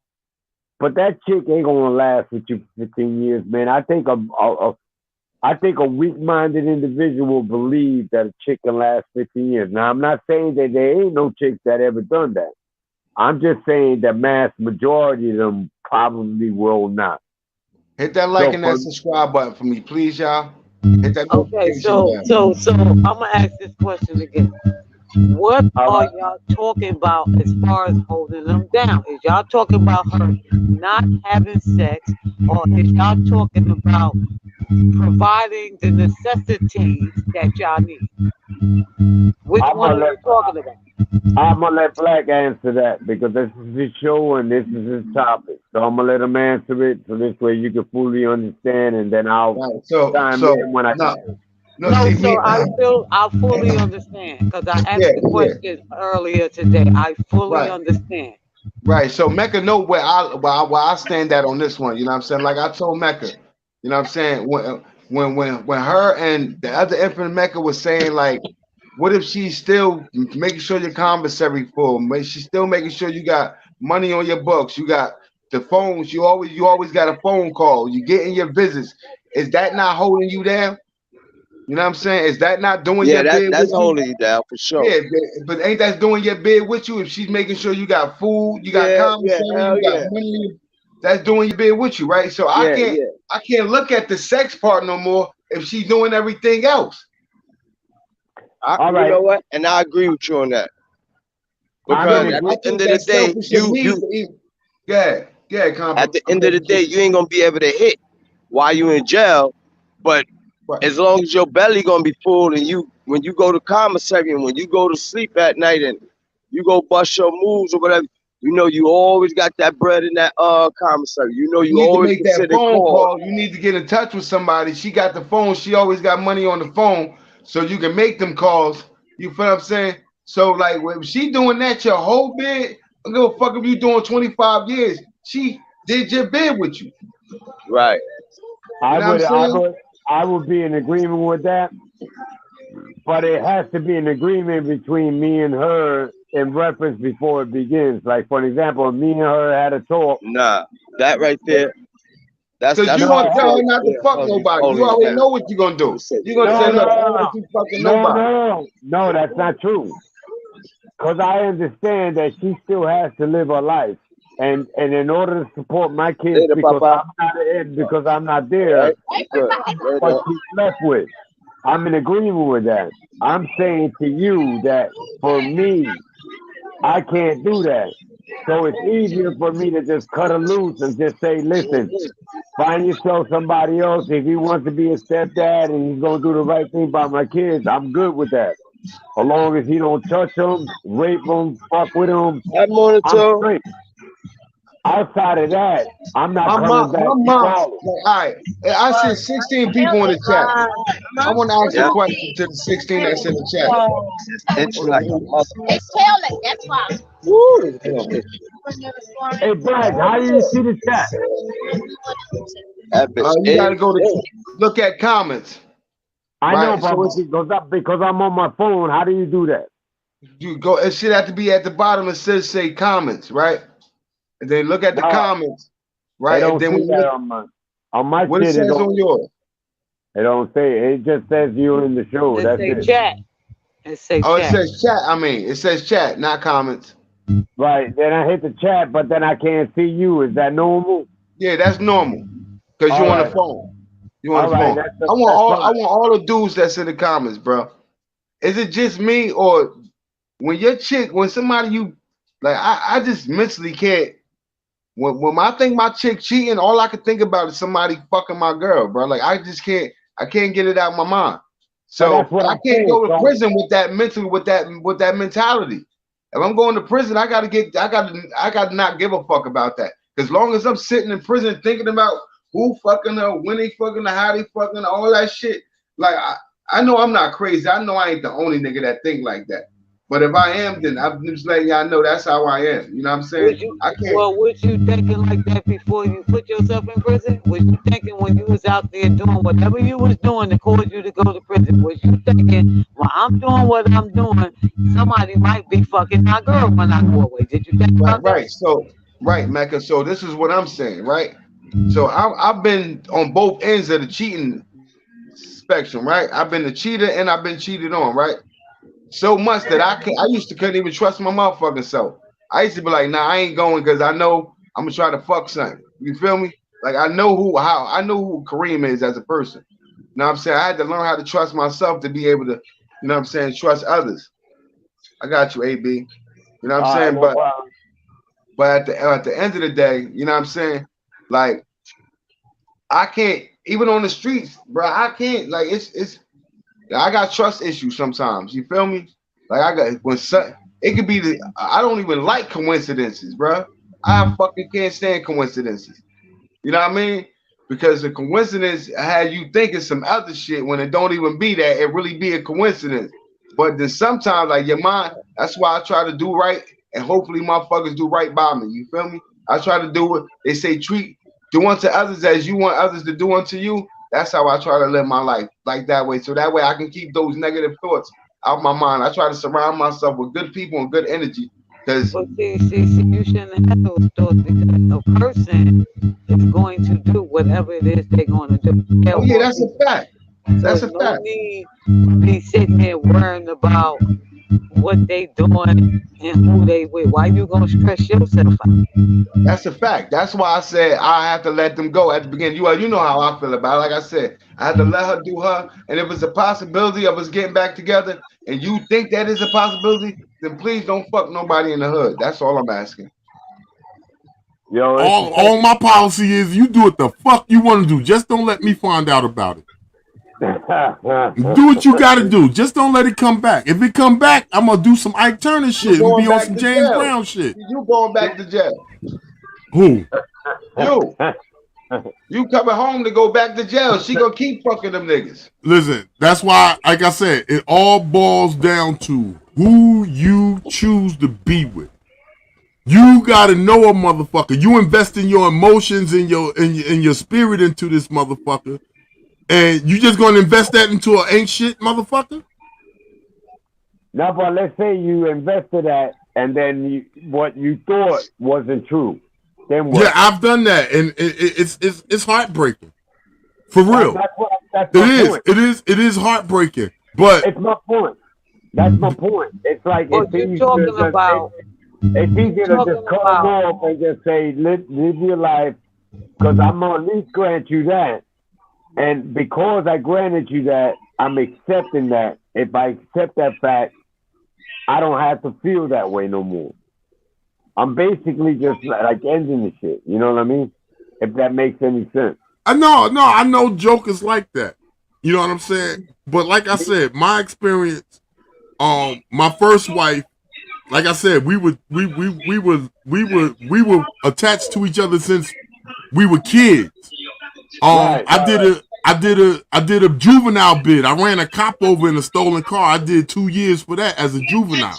But that chick ain't gonna last with you for 15 years, man. I think a weak-minded individual will believe that a chick can last 15 years. Now, I'm not saying that there ain't no chicks that ever done that. I'm just saying that mass majority of them probably will not. Hit that like and that subscribe button for me, please, y'all. Hit that so I'm gonna ask this question again. What are y'all talking about as far as holding them down? Is y'all talking about her not having sex, or is y'all talking about providing the necessities that y'all need? Which one are you talking about? I'm going to let Black answer that because this is his show and this is his topic. So I'm going to let him answer it so this way you can fully understand, and then I'll chime in when I can. I fully understand because I asked the question earlier today. I fully understand. Right. So Mecca know where I stand at on this one. You know what I'm saying? Like I told Mecca, you know what I'm saying? When her and the other infant Mecca was saying, like, what if she's still making sure your commissary full? She's still making sure you got money on your books. You got the phones. You always got a phone call. You getting your visits. Is that not holding you down? You know what I'm saying? Is that not doing your bid? That's holding you down for sure. Yeah, but ain't that doing your bid with you? If she's making sure you got food, you got commissary, you got money, that's doing your bid with you, right? So I can't look at the sex part no more if she's doing everything else. You know what? And I agree with you on that. Because at the end of the day, at the end of the day, you ain't gonna be able to hit while you in jail, but as long as your belly gonna be full, and when you go to commissary and when you go to sleep at night and you go bust your moves or whatever, you always got that bread in that commissary. You always make that phone call. You need to get in touch with somebody. She got the phone. She always got money on the phone. so you can make them calls. You feel what I'm saying? So like when she doing that your whole bid, I don't give a fuck if you doing 25 years. She did your bid with you. Right. I would be in agreement with that, but it has to be an agreement between me and her in reference before it begins. Like for example, if me and her had a talk. Nah, that right there. That's you gonna tell her not to fuck nobody. You already know what you're gonna do. You're gonna say, look, I don't want you fucking nobody. No, that's not true. Because I understand that she still has to live her life. And in order to support my kids, because I'm not there, what she's left with. I'm in agreement with that. I'm saying to you that for me, I can't do that. So it's easier for me to just cut her loose and just say, listen, find yourself somebody else. If he wants to be a stepdad and he's going to do the right thing by my kids, I'm good with that. As long as he don't touch them, rape them, fuck with them, I'm straight. Outside of that, I'm not coming back. All right, I see 16 people in the chat. I want to ask a question to the 16 that's in the chat. It's like it's Taylor, that's why. Hey, Brad, how do you see the chat? You gotta go to look at comments. I know, but because I'm on my phone, how do you do that? You go. It should have to be at the bottom. It says say comments, right? And then look at the comments, right? And then on my what it says on yours. It don't say. It just says you in the show. It says chat. It says chat. It says chat. I mean, it says chat, not comments. Right. Then I hit the chat, but then I can't see you. Is that normal? Yeah, that's normal. Because you're on the phone. You on the phone. I want all the dudes that's in the comments, bro. Is it just me, or when your chick, when somebody you like, I just mentally can't. When I think my chick cheating, all I can think about is somebody fucking my girl, bro. Like I just can't. I can't get it out of my mind. So I can't go to prison with that mentality. If I'm going to prison, I gotta not give a fuck about that. As long as I'm sitting in prison thinking about who fucking her, when they fucking her, how they fucking her, all that shit. Like I know I'm not crazy. I know I ain't the only nigga that think like that. But if I am, then I'm just letting y'all know that's how I am. You know what I'm saying? I can't. Well, was you thinking like that before you put yourself in prison? Was you thinking when you was out there doing whatever you was doing to cause you to go to prison? Was you thinking, well, I'm doing what I'm doing, somebody might be fucking my girl when I go away? Did you think about that? Right. So, right, Mecca. So this is what I'm saying, right? So I've been on both ends of the cheating spectrum, right? I've been the cheater and I've been cheated on, right? So much that I couldn't even trust my motherfucking self. I used to be like, nah, I ain't going because I know I'm gonna try to fuck something. You feel me? Like I know who Kareem is as a person. You know what I'm saying? I had to learn how to trust myself to be able to, you know what I'm saying, trust others. I got you, AB. You know what I'm saying? But at the end of the day, you know what I'm saying? Like I can't, even on the streets, bro, I can't, like I got trust issues sometimes. You feel me? Like it could be I don't even like coincidences, bro. I fucking can't stand coincidences. You know what I mean? Because the coincidence had you thinking some other shit when it don't even be that. It really be a coincidence. But then sometimes, like your mind, that's why I try to do right, and hopefully motherfuckers do right by me. You feel me? I try to do it. They say do unto others as you want others to do unto you. That's how I try to live my life, like that way. So that way I can keep those negative thoughts out of my mind. I try to surround myself with good people and good energy. Because see, you shouldn't have those thoughts because a person is going to do whatever it is they're going to do. Oh yeah, that's a fact. That's a fact. No need to be sitting there worrying about what they doing and who they with. Why you gonna stress yourself out? That's a fact. That's why I said I have to let them go at the beginning. You know how I feel about it. Like I said, I had to let her do her. And if it's a possibility of us getting back together, and you think that is a possibility, then please don't fuck nobody in the hood. That's all I'm asking. Yo, all my policy is you do what the fuck you want to do. Just don't let me find out about it. Do what you gotta do. Just don't let it come back. If it come back, I'm gonna do some Ike Turner shit and be on some James Brown shit. You going back to jail? Who? You. You coming home to go back to jail. She gonna keep fucking them niggas. Listen, that's why, like I said, it all boils down to who you choose to be with. You gotta know a motherfucker. You invest in your emotions and your spirit into this motherfucker, and you just gonna invest that into an ain't shit motherfucker? No, but let's say you invested that, and then what you thought wasn't true. Then what? Yeah, I've done that, and it's heartbreaking. For real. That's my point. It is heartbreaking. But it's my point. That's my point. It's like What you talking about? It's easy to just cut them off and just say, live your life, because I'm going to at least grant you that. And because I granted you that, I'm accepting that. If I accept that fact, I don't have to feel that way no more. I'm basically just like ending the shit. You know what I mean? If that makes any sense. I know jokers like that. You know what I'm saying? But like I said, my experience, my first wife, like I said, we were attached to each other since we were kids. I did a juvenile bid. I ran a cop over in a stolen car. I did 2 years for that as a juvenile.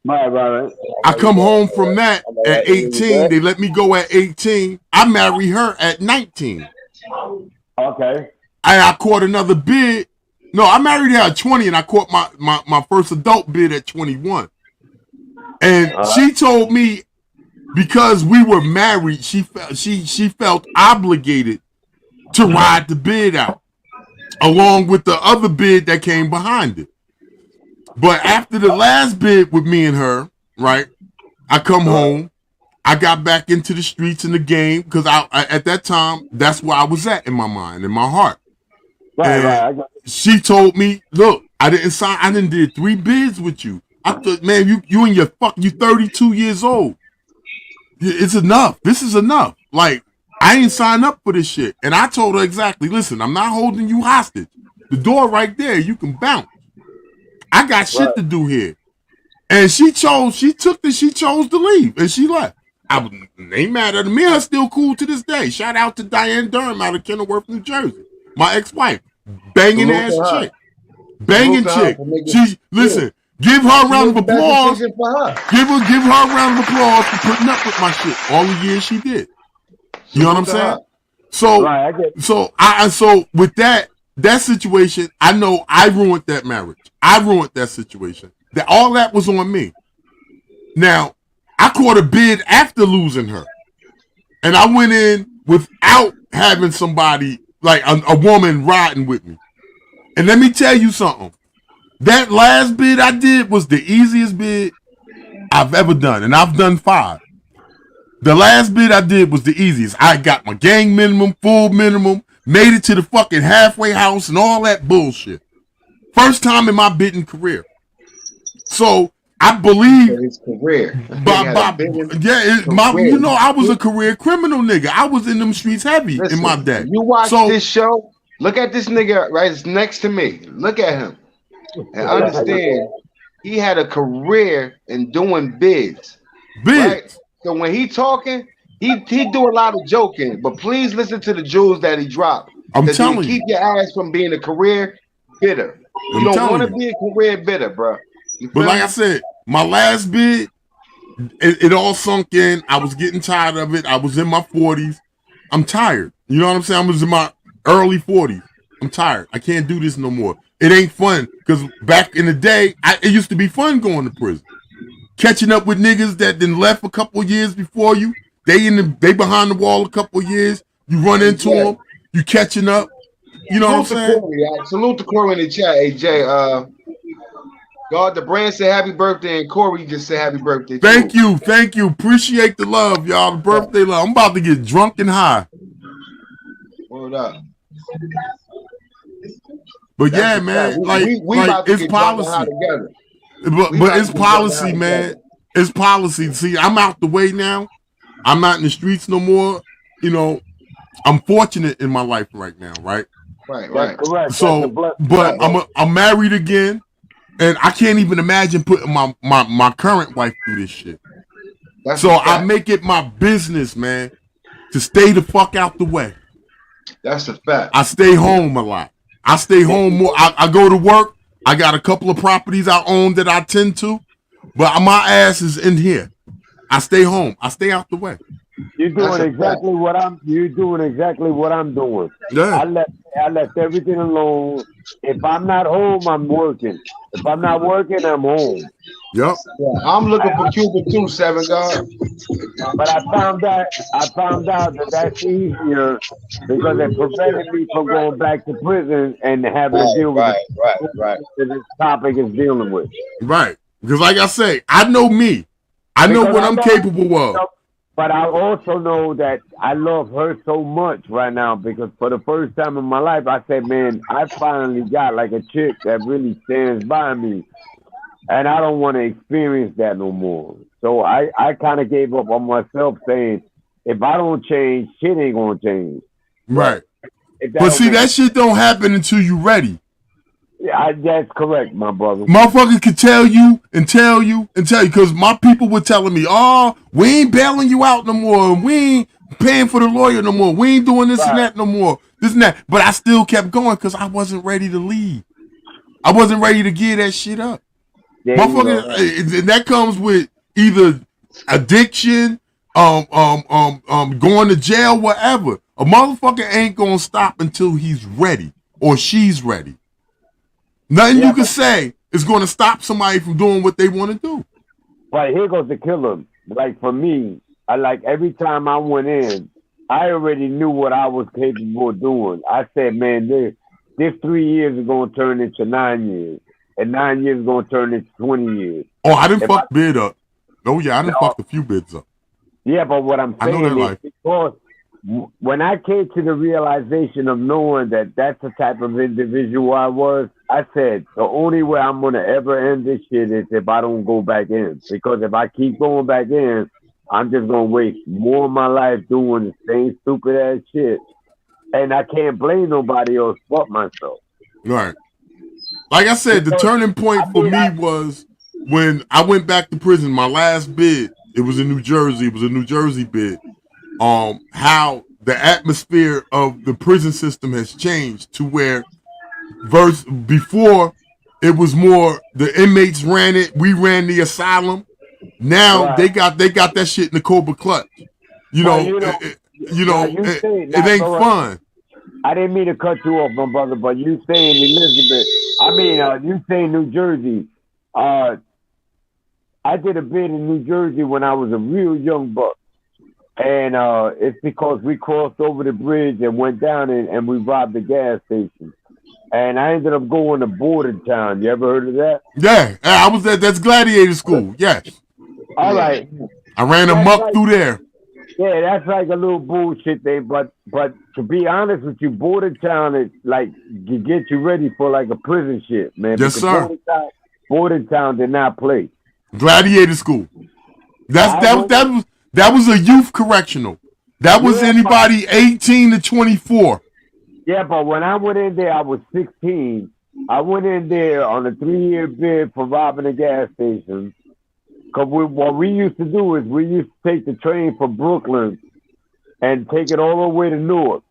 Right. I come home from that at 18. They let me go at 18. I married her at 19. Okay. I caught another bid. No, I married her at 20, and I caught my first adult bid at 21. And she told me because we were married, she felt obligated to ride the bid out, along with the other bid that came behind it. But after the last bid with me and her, right, I come home, I got back into the streets and the game, because I at that time, that's where I was at in my mind, in my heart. Right. She told me, look, I didn't did 3 bids with you. I thought, man, you 32 years old. It's enough. This is enough. Like, I ain't signed up for this shit. And I told her exactly, listen, I'm not holding you hostage. The door right there, you can bounce. I got shit to do here. And she chose to leave, and she left. I ain't mad at her. Me and her still cool to this day. Shout out to Diane Durham out of Kenilworth, New Jersey. My ex-wife. Banging ass chick. Banging chick. Listen, give her a round of applause. Give her a round of applause for putting up with my shit all the years she did. You know what I'm saying? So with that situation, I know I ruined that marriage. I ruined that situation. All that was on me. Now, I caught a bid after losing her. And I went in without having somebody, like a woman riding with me. And let me tell you something. That last bid I did was the easiest bid I've ever done. And I've done 5. The last bid I did was the easiest. I got my gang minimum, full minimum, made it to the fucking halfway house and all that bullshit. First time in my bidding career. So I believe his career. You know, I was a career criminal nigga. I was in them streets heavy in my day. You watch this show, look at this nigga right next to me. Look at him. And understand he had a career in doing bids. Right? So when he talking, he do a lot of joking, but please listen to the jewels that he dropped. I'm telling you. Keep your ass from being a career bidder. You don't want to be a career bidder, bro. But like I said, my last bid, it all sunk in. I was getting tired of it. I was in my 40s. I'm tired. You know what I'm saying? I was in my early 40s. I'm tired. I can't do this no more. It ain't fun, because back in the day, it used to be fun going to prison. Catching up with niggas that then left a couple years before you. They behind the wall a couple years. You run into them. You catching up. You know what I'm saying? Corey, salute to Corey in the chat. Hey, Jay, God, the brand said happy birthday, and Corey just said happy birthday. Thank you. Appreciate the love, y'all. The birthday love. I'm about to get drunk and high. Word up. But yeah, man, it's policy. But it's policy, man. It's policy. See, I'm out the way now. I'm not in the streets no more. You know, I'm fortunate in my life right now, right? Right. So, but I'm married again, and I can't even imagine putting my current wife through this shit. I make it my business, man, to stay the fuck out the way. That's a fact. I stay home a lot. I stay home more. I go to work. I got a couple of properties I own that I tend to, but my ass is in here. I stay home. I stay out the way. You're doing exactly what I'm. You're doing exactly what I'm doing. Yeah. I left everything alone. If I'm not home, I'm working. If I'm not working, I'm home. Yep. Yeah, I'm looking for Cuba too, 7 God. But I found out that that's easier because it prevented me from going back to prison and having to deal with right. This topic is dealing with. Right. Because like I say, I know me. I know what I'm capable of. But I also know that I love her so much right now because for the first time in my life, I said, man, I finally got like a chick that really stands by me. And I don't want to experience that no more. So I kind of gave up on myself saying, if I don't change, shit ain't going to change. Right. But see, that shit don't happen until you ready. Yeah, that's correct, my brother. Motherfuckers could tell you, because my people were telling me, oh, we ain't bailing you out no more. We ain't paying for the lawyer no more. We ain't doing this and that no more. This and that. But I still kept going because I wasn't ready to leave. I wasn't ready to give that shit up. Motherfucker, and that comes with either addiction, going to jail, whatever. A motherfucker ain't gonna stop until he's ready or she's ready. Nothing you can say is going to stop somebody from doing what they want to do. Right, here goes the killer. Like for me, every time I went in, I already knew what I was capable of doing. I said, man, this 3 years is going to turn into 9 years. And 9 years is going to turn into 20 years. Oh, I didn't fuck bid up. Oh, yeah, I didn't fuck a few bids up. Yeah, but what I'm saying is because when I came to the realization of knowing that that's the type of individual I was, I said, the only way I'm going to ever end this shit is if I don't go back in. Because if I keep going back in, I'm just going to waste more of my life doing the same stupid ass shit. And I can't blame nobody else but myself. Right. Like I said, the turning point for me was when I went back to prison. My last bid, it was in New Jersey. It was a New Jersey bid. How the atmosphere of the prison system has changed to where before it was more the inmates ran it, we ran the asylum. Now they got that shit in the Cobra Clutch. It ain't fun. I didn't mean to cut you off, my brother, but you saying Elizabeth. You saying New Jersey. I did a bid in New Jersey when I was a real young buck. And it's because we crossed over the bridge and went down and we robbed the gas station. And I ended up going to Bordentown. You ever heard of that? Yeah, I was at that's Gladiator School. Yes. All right. I ran amok through there. Yeah, that's like a little bullshit thing. But to be honest with you, Bordentown is like to get you ready for like a prison shit, man. Yes, sir. Bordentown did not play. Gladiator School. That was a youth correctional. That was anybody 18 to 24. Yeah, but when I went in there, I was 16. I went in there on a 3-year bid for robbing a gas station. Because what we used to do is we used to take the train from Brooklyn and take it all the way to Newark.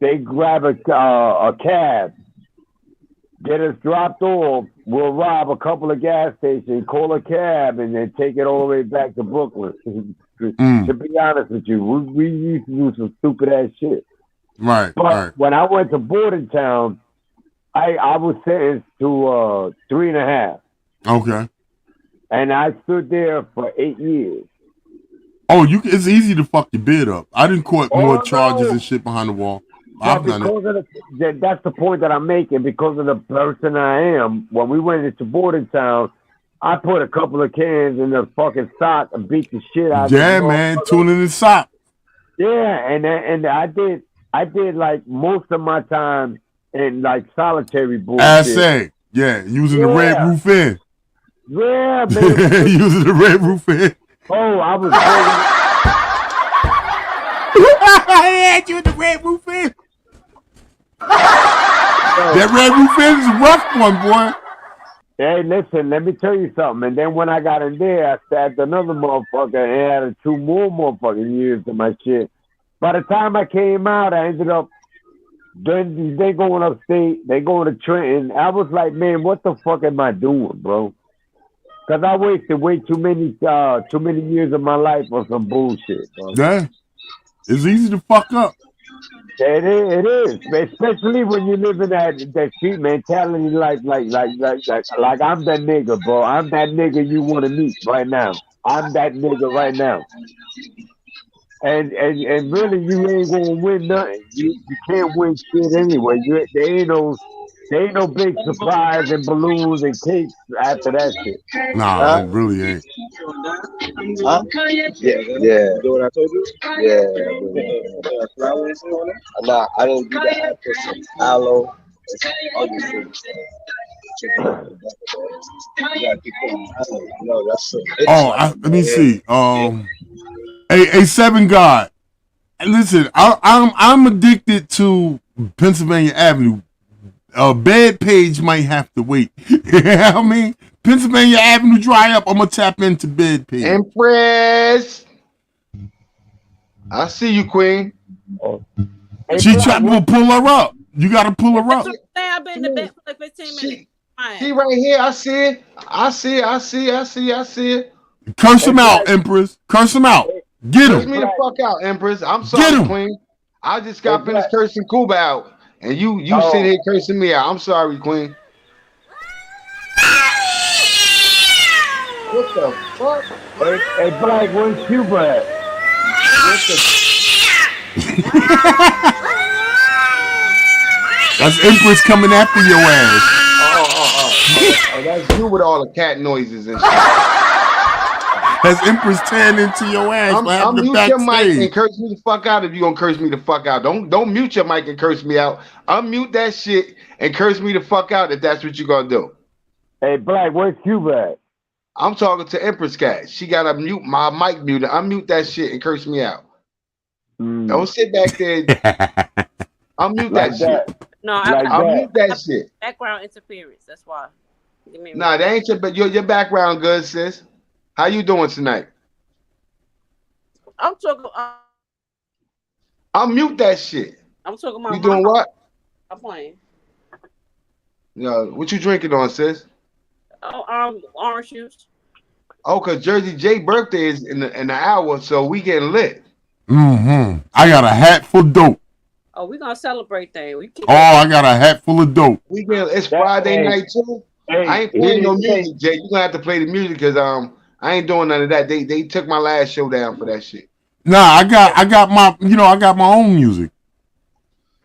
They grab a cab, get us dropped off. We'll rob a couple of gas stations, call a cab, and then take it all the way back to Brooklyn. To be honest with you, we used to do some stupid ass shit. Right. But when I went to Bordentown, I was sentenced to 3.5. Okay. And I stood there for 8 years. Oh, it's easy to fuck your bid up. I didn't court more charges and shit behind the wall. I've done it. That's the point that I'm making. Because of the person I am, when we went into Bordentown, I put a couple of cans in the fucking sock and beat the shit out of it. Yeah, man, tuning the sock. Yeah, and I did like most of my time in like solitary bullshit. I say, yeah, using the red roof in. Yeah, baby. Using the red roof in. Oh, I was. I had you in the red roof in. That red roof in is a rough one, boy. Hey, listen, let me tell you something. And then when I got in there, I stabbed another motherfucker and added 2 more motherfucking years to my shit. By the time I came out, I ended up. Then they going upstate. They going to Trenton. I was like, man, what the fuck am I doing, bro? Because I wasted way too many years of my life on some bullshit, bro. Yeah, it's easy to fuck up. It is, especially when you live in that street mentality, like I'm that nigga, bro. I'm that nigga you want to meet right now. I'm that nigga right now. And really, you ain't gonna win nothing. You can't win shit anyway. There ain't no big surprise and balloons and cakes after that shit. Nah, it really ain't. Huh? Yeah. Do what I told you? Yeah. Nah, I didn't do that. I put some aloe. Other things. Let me see. A7 God. Listen, I'm addicted to Pennsylvania Avenue. Bed page might have to wait. You know what I mean? Pennsylvania Avenue dry up. I'm gonna tap into bed page. Empress. I see you, Queen. She tried to pull her up. You gotta pull her up. I've been in the bed for like 15 minutes. She right here. I see it. Curse him out, Empress. Curse him out. Get him. Curse me the fuck out, Empress. I'm sorry, Queen. I just got finished cursing Cuba out, and you sit here cursing me out. I'm sorry, Queen. What the fuck? Hey, Black, where's Cuba at? That's Empress coming after your ass. Oh, that's you with all the cat noises and shit. That's Empress tearing into your ass. I'm mute your mic and curse me the fuck out if you gonna curse me the fuck out. Don't mute your mic and curse me out. Unmute that shit and curse me the fuck out if that's what you gonna do. Hey, Black, where's Cuba at? I'm talking to Empress Cat. She got to mute my mic muted. Unmute that shit and curse me out. Don't sit back there. Unmute that shit. No, I'll mute that shit. Background interference. That's why. Nah, that ain't your background good, sis. How you doing tonight? I'm talking. I'll mute that shit. I'm talking about. You doing what? I'm playing. Yo, what you drinking on, sis? Oh, orange juice. Oh, cause Jersey J birthday is in the hour, so we getting lit. I got a hat full of dope. Oh, we gonna celebrate things. I got a hat full of dope. It's Friday night too. I ain't playing no music, Jay. You gonna have to play the music because I ain't doing none of that. They took my last show down for that shit. Nah, I got my own music.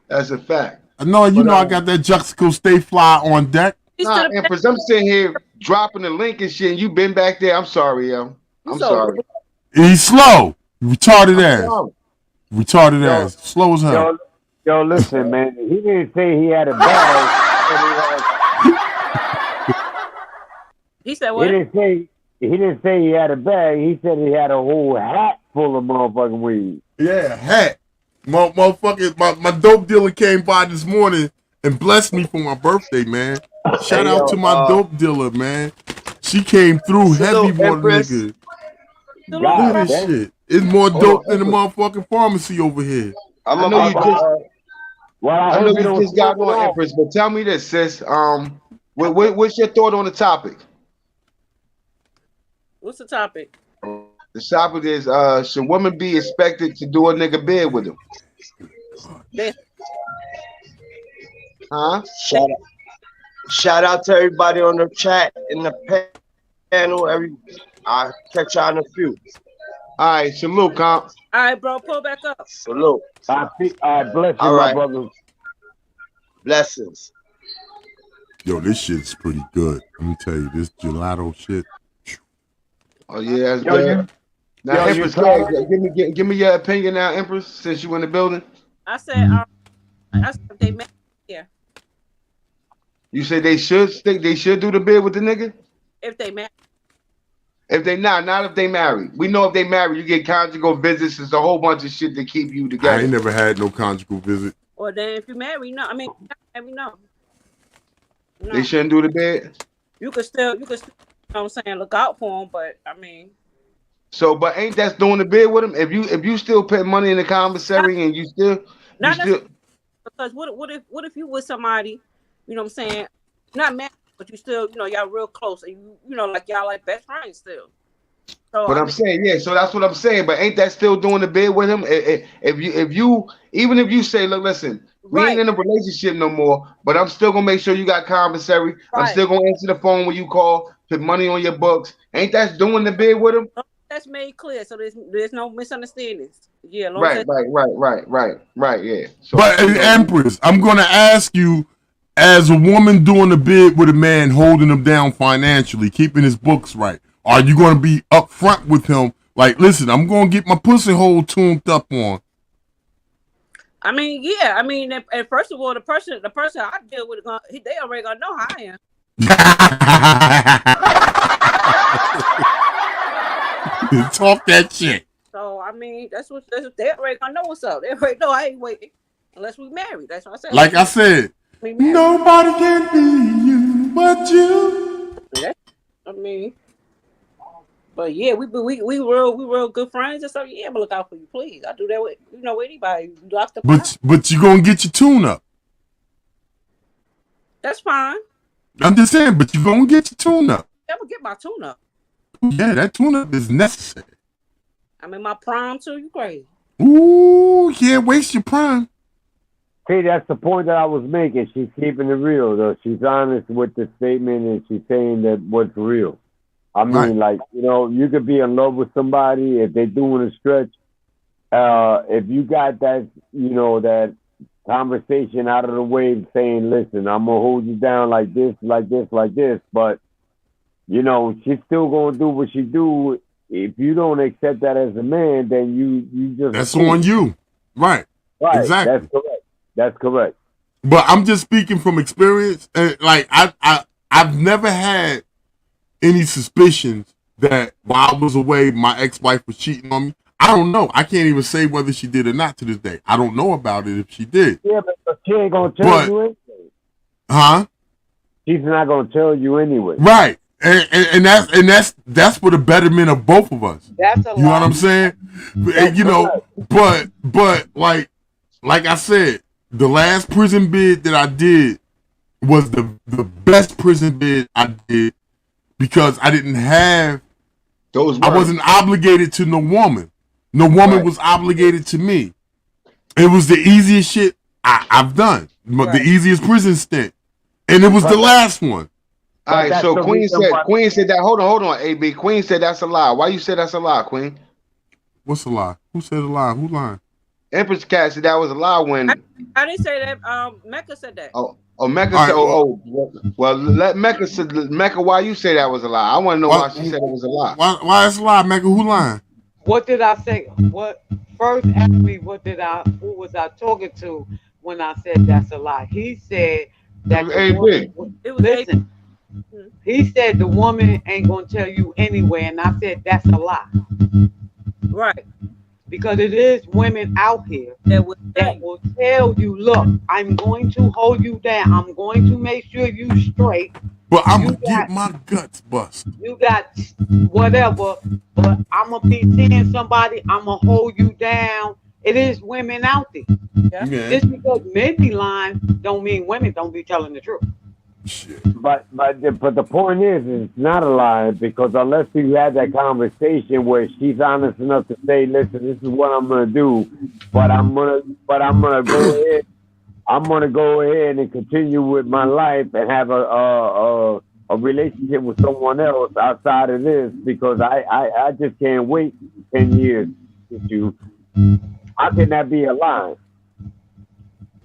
That's a fact. No, I got that Juxico Stay Fly on deck. Nah, Empress, I'm sitting here dropping the link and shit, and you been back there. I'm sorry, yo. I'm sorry. He's slow. Retarded ass. Retarded ass. Slow as hell. Yo, listen, man. He didn't say he had a bag. He said what? He didn't say he had a bag. He said he had a whole hat full of motherfucking weed. Yeah, hat. Motherfucker, my dope dealer came by this morning and blessed me for my birthday, man. Shout out to my dope dealer, man. She came through heavy for the nigga. Look at this shit. It's more dope than the motherfucking pharmacy over here. I know you just got on, Empress, but tell me this, sis. What's your thought on the topic? What's the topic? The topic is should women be expected to do a nigga bed with them? Huh? Shout out to everybody on the chat in the panel. I'll catch y'all in a few. All right, salute, comp. All right, bro, pull back up. Salute. I bless you, my brother. Blessings. Yo, this shit's pretty good. Let me tell you, this gelato shit. Oh yeah, that's good. Now, Empress, give me your opinion now, Empress, since you in the building. I said they met here. You say they should do the bid with the nigga? If they married. If they not if they married. We know if they married, you get conjugal visits. It's a whole bunch of shit to keep you together. I ain't never had no conjugal visit. Or then if you married, no. I mean, no. They shouldn't do the bid. You could still, you know what I'm saying, look out for them, but I mean, So, but ain't that doing the bid with him? If you still put money in the commissary and you still because what if you with somebody, you know what I'm saying, not married, but you still, you know, y'all real close and you know, like y'all like best friends still. So but I'm saying, yeah, so that's what I'm saying. But ain't that still doing the bid with him? If you even if you say, look, listen, we ain't in a relationship no more, but I'm still gonna make sure you got commissary. I'm still gonna answer the phone when you call, put money on your books. Ain't that doing the bid with him? That's made clear, so there's no misunderstandings. Yeah, right, yeah. So, but Empress, I'm gonna ask you, as a woman doing the bid with a man holding him down financially, keeping his books right, are you gonna be upfront with him? Like, listen, I'm gonna get my pussy hole tuned up on. I mean, yeah. I mean, and first of all, the person I deal with, they already gonna know how I am. Talk that shit. So I mean, that's what they already gonna know what's up. They already know I ain't waiting unless we married. That's what I said. Like I said, nobody can be you but you. I mean, but yeah, we real good friends and stuff. Yeah, I'm gonna look out for you, please. I do that with anybody. But you gonna get your tune up. That's fine. I'm just saying, but you gonna get your tune up. I'm gonna get my tune up. Yeah, that tune up is necessary. I'm in my prime too. You crazy? Ooh, yeah, waste your prime. See, that's the point that I was making. She's keeping it real, though. She's honest with the statement, and she's saying that what's real. I mean, like, you know, you could be in love with somebody if they're doing a stretch. If you got that, you know, that conversation out of the way, saying, listen, I'm going to hold you down like this, like this, like this, but you know, she's still gonna do what she do. If you don't accept that as a man, then you just that's on you, right? Exactly. That's correct. But I'm just speaking from experience, and like I've never had any suspicions that while I was away, my ex-wife was cheating on me. I don't know. I can't even say whether she did or not to this day. I don't know about it if she did. Yeah, but she ain't gonna tell you anything. Huh? She's not gonna tell you anyway. Right. And that's for the betterment of both of us. That's a you know what I'm saying? And, you know, but like I said, the last prison bid that I did was the best prison bid I did because I didn't have I wasn't obligated to no woman. No woman was obligated to me. It was the easiest shit I've done. The easiest prison stint. And it was the last one. All right, so Queen said that. Hold on, AB. Queen said that's a lie. Why you said that's a lie, Queen? What's a lie? Who said a lie? Who lying? Empress Cat said that was a lie when I didn't say that. Mecca said that. Oh, Mecca said. Well, let Mecca said. Mecca, why you say that was a lie? I want to know why she said it was a lie. Why it's a lie, Mecca? Who lying? What did I say? What first ask me? Who was I talking to when I said that's a lie? He said that. Listen. He said the woman ain't gonna tell you anyway, and I said that's a lie. Right. Because it is women out here that will tell you, look, I'm going to hold you down. I'm going to make sure you straight. But I'm gonna get my guts bust. You got whatever, but I'm gonna be seeing somebody. I'm gonna hold you down. It is women out there. Yeah. Just because men be lying, don't mean women don't be telling the truth. Shit. But the point is it's not a lie, because unless you had that conversation where she's honest enough to say, listen, this is what I'm gonna do, but I'm gonna go ahead and continue with my life and have a relationship with someone else outside of this, because I just can't wait 10 years with you. How can that be a lie?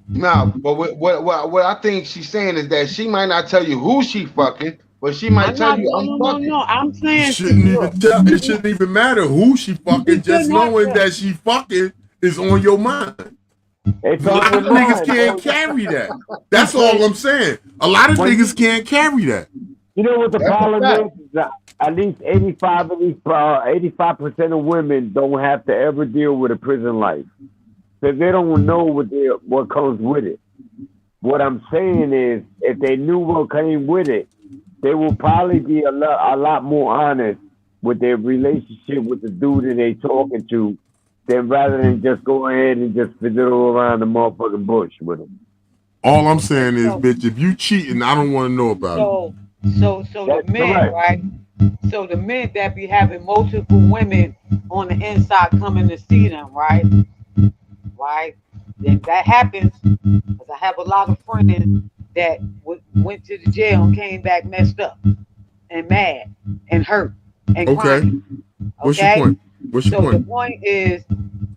No, but what I think she's saying is that she might not tell you who she fucking, but she might tell you I'm fucking. No, I'm saying it shouldn't even matter who she fucking. Just knowing that she fucking is on your mind. A lot of niggas can't carry that. That's all I'm saying. A lot of niggas can't carry that. You know what the problem is? At least 85% of women don't have to ever deal with a prison life. Because they don't know what comes with it. What I'm saying is, if they knew what came with it, they will probably be a lot more honest with their relationship with the dude that they talking to, then rather than just go ahead and just fiddle around the motherfucking bush with them. All I'm saying is, bitch, if you cheating, I don't want to know about it. So the men, right? So the men that be having multiple women on the inside coming to see them, right? Right? Then that happens because I have a lot of friends that went to the jail and came back messed up and mad and hurt and crying. What's your point? So the point is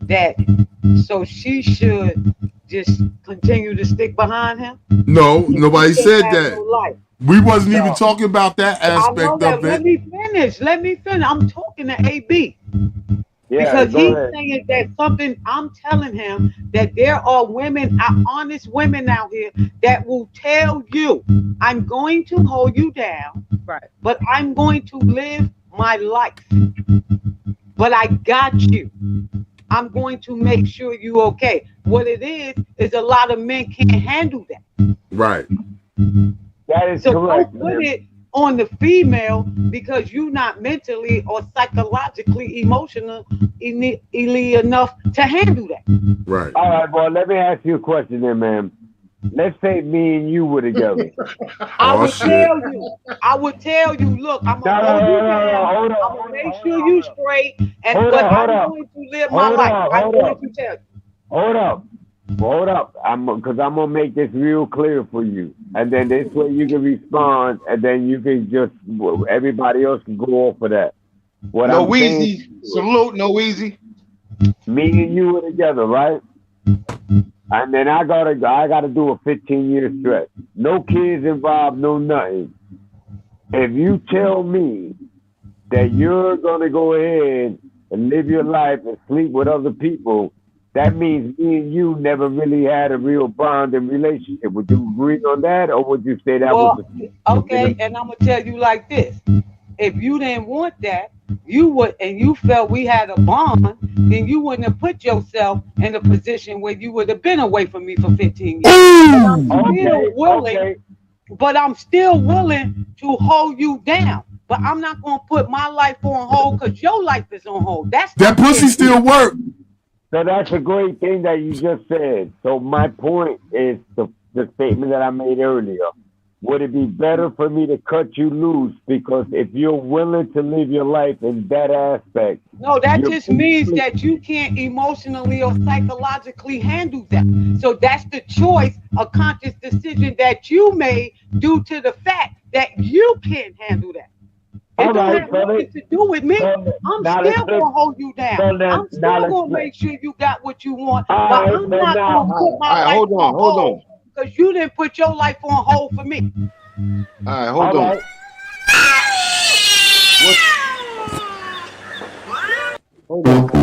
that so she should just continue to stick behind him? No, nobody said that. We wasn't even talking about that aspect of it. Let me finish. I'm talking to AB. Because he's saying that something, I'm telling him that there are women, honest women out here that will tell you, I'm going to hold you down, right? But I'm going to live my life. But I got you. I'm going to make sure you okay. What it is a lot of men can't handle that. Right. That is so correct. Don't put it on the female because you're not mentally or psychologically emotionally enough to handle that. Right. All right, well, let me ask you a question then, ma'am. Let's say me and you were together. I would tell you, look, I'm gonna hold you down. I'm gonna make sure you straight, but I'm going to live my life. I'm going to tell you. Hold up. Because I'm gonna make this real clear for you, and then this way you can respond, and then you can just everybody else can go off of that. No easy. Salute, no easy. Me and you were together, right? And then I gotta do a 15-year stretch. No kids involved, no nothing. If you tell me that you're gonna go ahead and live your life and sleep with other people, that means me and you never really had a real bond and relationship. Would you agree on that, or would you say that was okay? And I'm gonna tell you like this: if you didn't want that, you would, and you felt we had a bond, then you wouldn't have put yourself in a position where you would have been away from me for 15 years. But I'm still willing to hold you down. But I'm not gonna put my life on hold because your life is on hold. That pussy still work. So that's a great thing that you just said. So my point is the statement that I made earlier. Would it be better for me to cut you loose? Because if you're willing to live your life in that aspect. No, that just means that you can't emotionally or psychologically handle that. So that's the choice, a conscious decision that you made due to the fact that you can't handle that. It don't have nothing to do with me. I'm still going to hold you down. I'm still going to make sure you got what you want. But I'm not going to put my life on hold. Because you didn't put your life on hold for me. All right, hold on.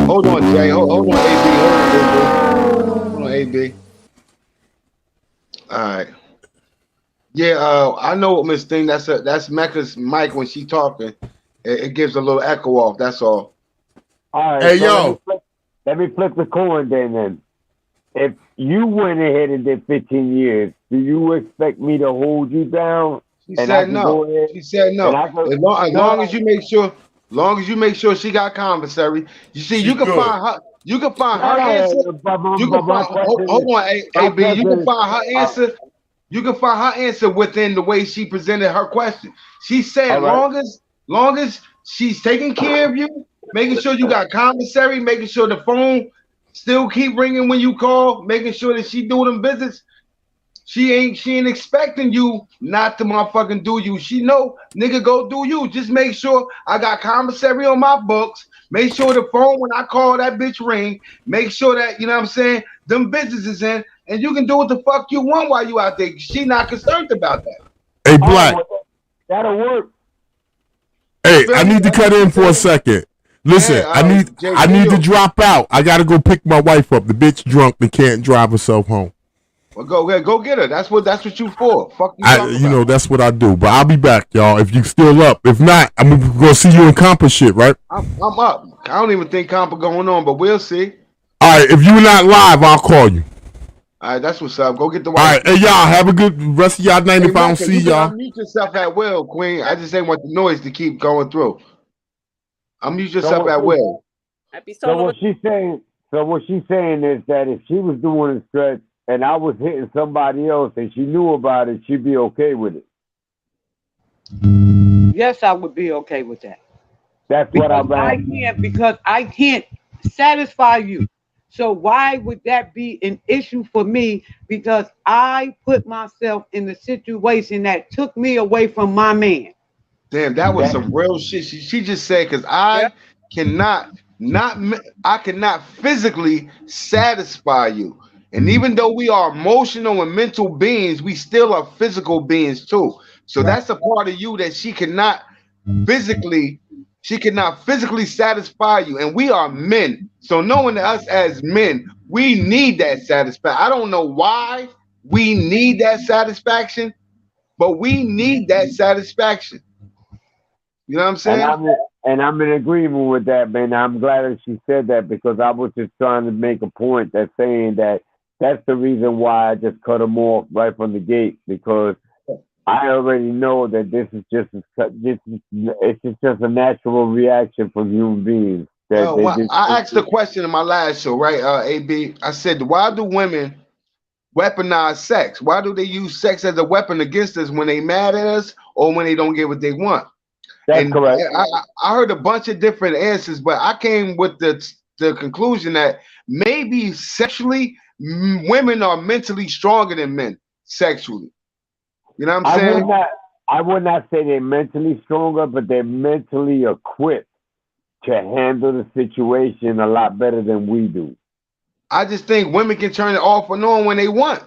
Hold on, Jay. Hold on, AB. Hold on, AB. All right. Yeah, I know, Miss Thing. That's Mecca's mic when she talking. It gives a little echo off. That's all. All right. Hey, yo. Let me flip the coin then. If you went ahead and did 15 years, do you expect me to hold you down? She said no. She said no. As long as you make sure she got commissary. You see, you can find her. You can find her answer. Hold on, AB. You can find her answer. You can find her answer within the way she presented her question. She said, long as she's taking care of you, making sure you got commissary, making sure the phone still keep ringing when you call, making sure that she doing them visits. She ain't expecting you not to motherfucking do you. She know, nigga, go do you. Just make sure I got commissary on my books. Make sure the phone when I call that bitch ring. Make sure that, you know what I'm saying, them businesses in, and you can do what the fuck you want while you out there. She not concerned about that. Hey, Black. That'll work. Hey, I need to cut in for a second. Listen, I need to drop out. I gotta go pick my wife up. The bitch drunk and can't drive herself home. Well, go get her. That's what you for. Fuck you. That's what I do. But I'll be back, y'all. If you still up, if not, I'm gonna see you in Compa shit, right? I'm up. I don't even think Compa going on, but we'll see. All right, if you're not live, I'll call you. All right, that's what's up. Go get the wife. All right, hey y'all, have a good rest of y'all night. If I don't see y'all, mute yourself at will, Queen. I just ain't want the noise to keep going through. I'm use yourself at will. So what she's saying is that if she was doing a stretch and I was hitting somebody else and she knew about it, she'd be okay with it. Yes, I would be okay with that. That's because what I can't satisfy you. So why would that be an issue for me? Because I put myself in the situation that took me away from my man. Damn, that was some real shit. She just said, because I cannot physically satisfy you. And even though we are emotional and mental beings, we still are physical beings too. So that's a part of you that she cannot physically satisfy you. And we are men. So knowing us as men, we need that satisfaction. I don't know why we need that satisfaction, but we need that satisfaction. You know what I'm saying? And I'm in agreement with that, man. I'm glad that she said that because I was just trying to make a point that saying that that's the reason why I just cut him off right from the gate, because I already know that this is just a natural reaction from human beings. I asked the question in my last show, right, AB? I said, why do women weaponize sex? Why do they use sex as a weapon against us when they mad at us or when they don't get what they want? That's correct. I heard a bunch of different answers, but I came with the conclusion that maybe sexually, women are mentally stronger than men sexually. You know what I'm saying? I would not say they're mentally stronger, but they're mentally equipped to handle the situation a lot better than we do. I just think women can turn it off and on when they want.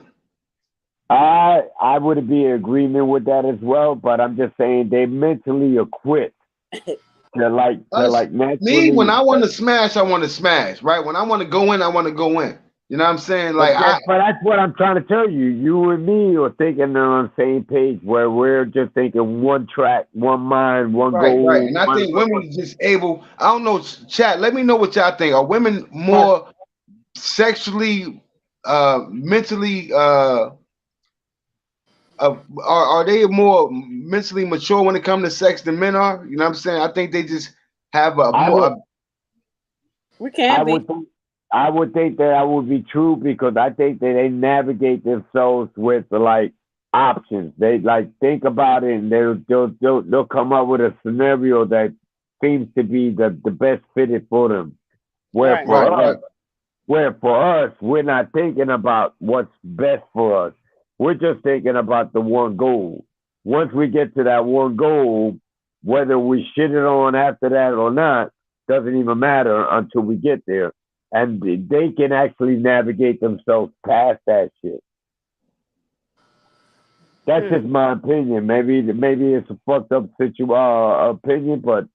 I would be in agreement with that as well, but I'm just saying they're mentally equipped. They're like naturally. Me, when I want to smash, I want to smash, right? When I want to go in, I want to go in. You know what I'm saying? Like, but that's what I'm trying to tell you. You and me are thinking on the same page, where we're just thinking one track, one mind, one goal. Right. And I think women are just able. I don't know, chat. Let me know what y'all think. Are women more sexually, mentally? Are they more mentally mature when it comes to sex than men are? You know what I'm saying? I think they just have we can be. I would think that would be true because I think that they navigate themselves with like options. They like think about it and they'll come up with a scenario that seems to be the best fitted for them. Where for us, we're not thinking about what's best for us. We're just thinking about the one goal. Once we get to that one goal, whether we shit it on after that or not, doesn't even matter until we get there. And they can actually navigate themselves past that shit. That's just my opinion. Maybe it's a fucked up opinion, but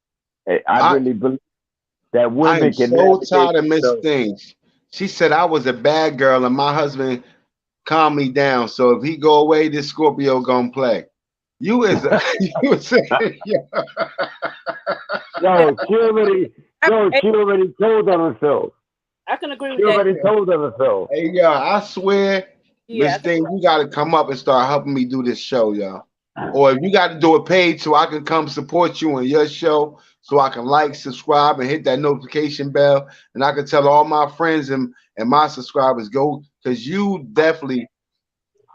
I really believe that women can. I'm so tired of Miss Things. She said I was a bad girl and my husband calmed me down. So if he go away, this Scorpio gonna play. You was saying, Yo, she already told on herself. I can agree with that. She already that. told on herself. Hey, y'all, I swear, Miss Thing, you gotta come up and start helping me do this show, y'all. Or if you got to do a page so I can come support you on your show, so I can like, subscribe, and hit that notification bell, and I can tell all my friends and my subscribers go, because you definitely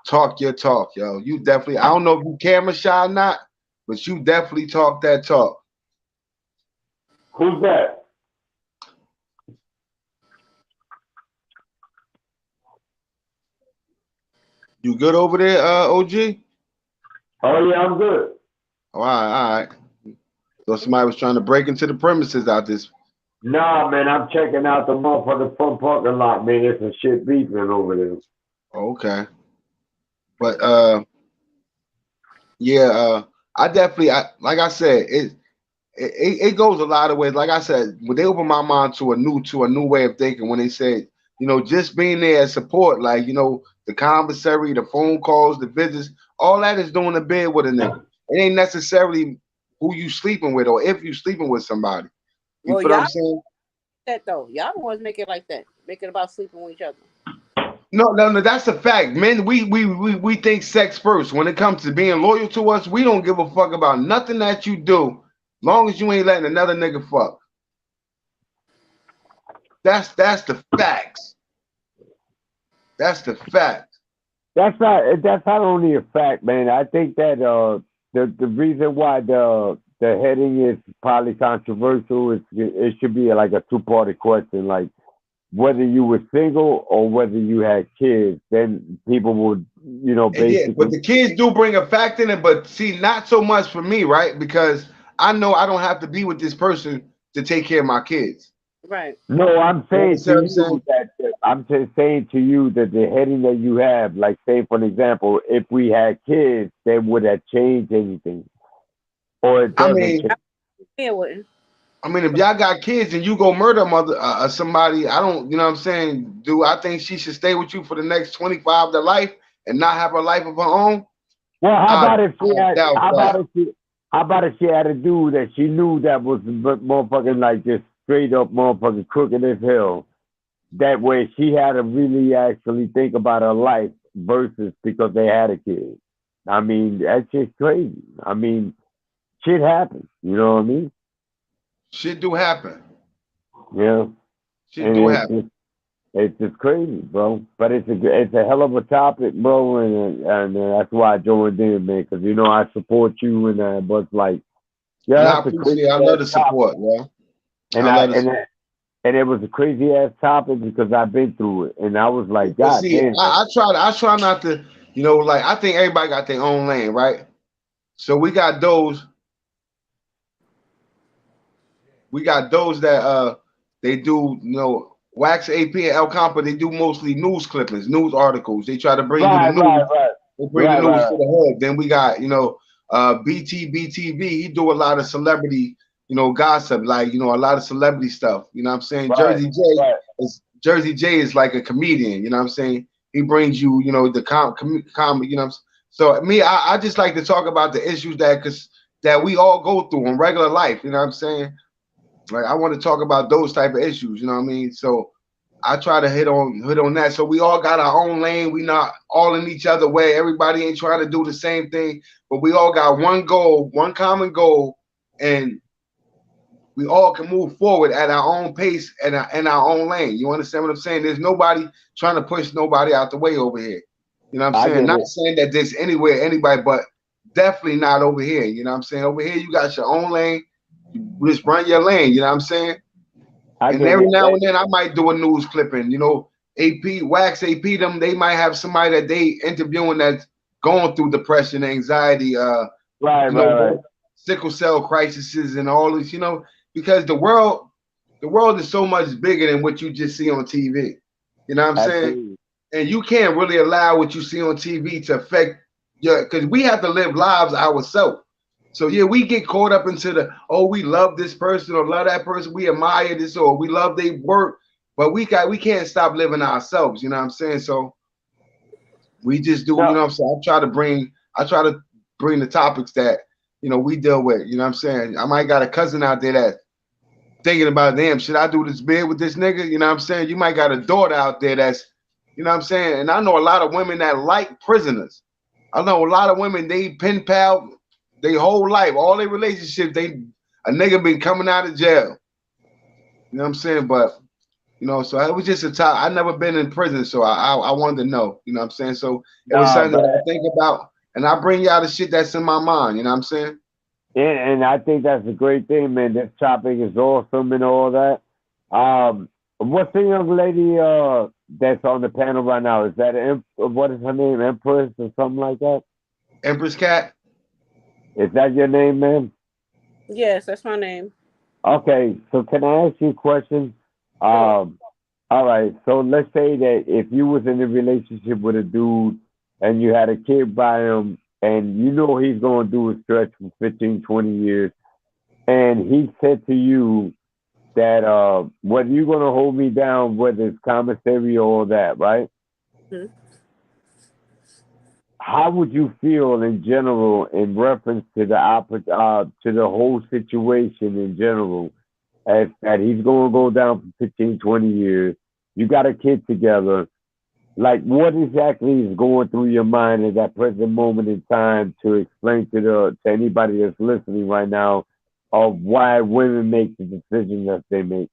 talk your talk, yo. You definitely, I don't know if you camera shy or not, but you definitely talk that talk. Who's that? You good over there, OG? Oh yeah, I'm good. All right. So somebody was trying to break into the premises out this. Nah, man, I'm checking out the motherfucking front parking lot, man. There's some shit beeping over there. Okay. But I definitely, like I said, it goes a lot of ways. Like I said, when they opened my mind to a new way of thinking, when they said, you know, just being there as support, like, you know, the commissary, the phone calls, the visits, all that is doing a bid with a nigga. It ain't necessarily who you sleeping with or if you sleeping with somebody. You feel what I'm saying? That though, y'all don't always make it like that. Make it about sleeping with each other. No, that's a fact. Men, we think sex first. When it comes to being loyal to us, we don't give a fuck about nothing that you do, long as you ain't letting another nigga fuck. That's the facts. That's the fact. That's not only a fact, man. I think that the reason why the heading is probably controversial is it should be like a two-party question, like whether you were single or whether you had kids. Then people would, basically. Yeah, but the kids do bring a fact in it, but see, not so much for me, right? Because I know I don't have to be with this person to take care of my kids. Right. No, I'm saying to you that I'm just saying to you that the heading that you have, like say for an example, if we had kids, then would that change anything? Or it doesn't change? It wouldn't. I mean, if y'all got kids and you go murder somebody, I don't, you know what I'm saying? Do I think she should stay with you for the next 25 of their life and not have a life of her own? Well, how about if she had a dude that she knew that was motherfucking like just straight up motherfucking crooked as hell? That way she had to really actually think about her life versus because they had a kid. I mean, that's just crazy. I mean, shit happens. You know what I mean? Shit do happen. Yeah. Shit do happen. It's just crazy, bro. But it's a hell of a topic, bro, and that's why I joined in, man. Because I support you and that. But it's like, yeah, I appreciate. I love the support, man. And it was a crazy ass topic because I've been through it, and I was like, God damn. I try not to, like I think everybody got their own lane, right? So we got those that they do, Wax AP and El Compa, they do mostly news clippings, news articles. They try to bring you the news. They bring the news to the hood. Then we got, BTV. He do a lot of celebrity, gossip, like, a lot of celebrity stuff. You know what I'm saying? Jersey J is like a comedian, you know what I'm saying? He brings you, the comedy, So me, I just like to talk about the issues that we all go through in regular life, you know what I'm saying? Like I want to talk about those type of issues, you know what I mean? So I try to hit on that. So we all got our own lane. We not all in each other way. Everybody ain't trying to do the same thing, but we all got one goal, one common goal, and we all can move forward at our own pace and our own lane. You understand what I'm saying? There's nobody trying to push nobody out the way over here. You know what I'm saying? Not saying that there's anybody, but definitely not over here. You know what I'm saying? Over here, you got your own lane. You just run your lane. You know what I'm saying? And every now and then, I might do a news clipping. AP, Wax AP, they might have somebody that they interviewing that's going through depression, anxiety, sickle cell crises, and all this. Because the world is so much bigger than what you just see on TV. You know what I'm saying? And you can't really allow what you see on TV to affect because we have to live lives ourselves. So yeah, we get caught up into we love this person or love that person, we admire this or we love their work, but we can't stop living ourselves. You know what I'm saying? So we just do. You know what I'm saying? I try to bring the topics that we deal with. You know what I'm saying? I might got a cousin out there that thinking about, damn, should I do this bid with this nigga? You know what I'm saying? You might got a daughter out there that's, you know what I'm saying? And I know a lot of women that like prisoners. I know a lot of women, they pen pal their whole life, all their relationships, a nigga been coming out of jail. You know what I'm saying? But, so it was just a time. I never been in prison, so I wanted to know, you know what I'm saying? So it was something that I think about, and I bring y'all the shit that's in my mind, you know what I'm saying? Yeah, and I think that's a great thing, man. This topic is awesome and all that. What's the young lady that's on the panel right now? Is that what is her name? Empress or something like that? Empress Cat. Is that your name, man? Yes, that's my name. Okay, so can I ask you a question? All right, so let's say that if you was in a relationship with a dude and you had a kid by him and he's going to do a stretch for 15, 20 years, and he said to you that whether you're going to hold me down, whether it's commissary or all that, right? Mm-hmm. How would you feel in general in reference to the whole situation in general, as that he's going to go down for 15, 20 years? You got a kid together. Like, what exactly is going through your mind at that present moment in time to explain to anybody that's listening right now of why women make the decisions that they make?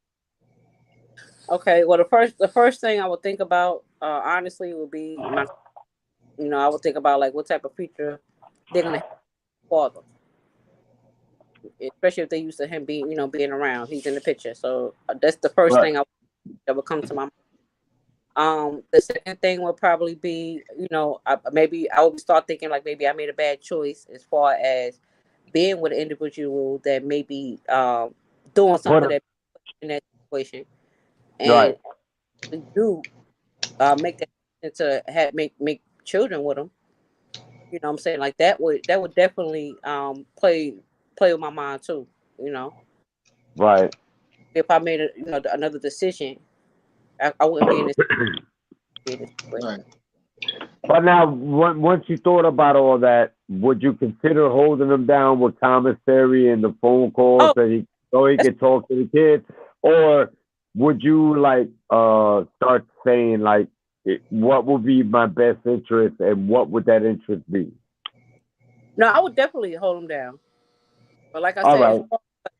Okay, well, the first thing I would think about, honestly, would be my. I would think about like what type of future they're gonna have for them, especially if they used to him being, being around. He's in the picture, so that's the first Right. thing that would come to my mind. The second thing would probably be, maybe I would start thinking like maybe I made a bad choice as far as being with an individual that may be doing something that in that situation, and Right. do make that to have make children with them. You know what I'm saying? Like that would definitely play with my mind too, you know. Right. If I made another decision, I wouldn't be in this Right. But now, once you thought about all that, would you consider holding them down with commissary and the phone calls so he could talk to the kids, or would you like start saying like what would be my best interest and what would that interest be? No, I would definitely hold them down. But like I All said, right.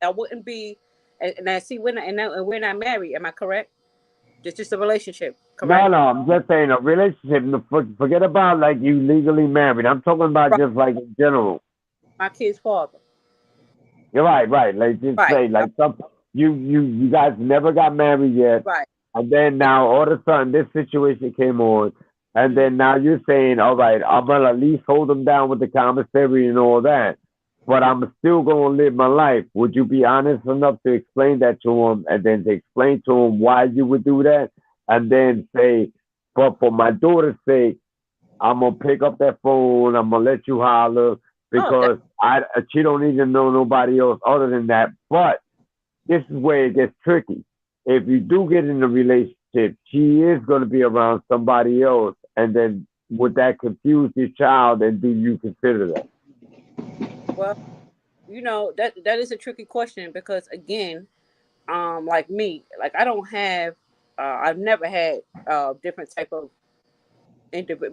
I wouldn't be. And I see we're not married. Am I correct? Just a relationship, correct? No, I'm just saying a relationship. Forget about like you legally married. I'm talking about just like in general. My kid's father. You're right. Like just say like some you guys never got married yet, right? And then now all of a sudden this situation came on, and then now you're saying, all right, I'm gonna at least hold them down with the commissary and all that, but I'm still gonna live my life. Would you be honest enough to explain that to him, and then to explain to him why you would do that, and then say, but for my daughter's sake, I'm gonna pick up that phone. I'm gonna let you holler because she don't need to know nobody else other than that. But this is where it gets tricky. If you do get in a relationship, she is going to be around somebody else, and then would that confuse your child? And do you consider that? Well, that is a tricky question because again, like me, like I don't have, I've never had different type of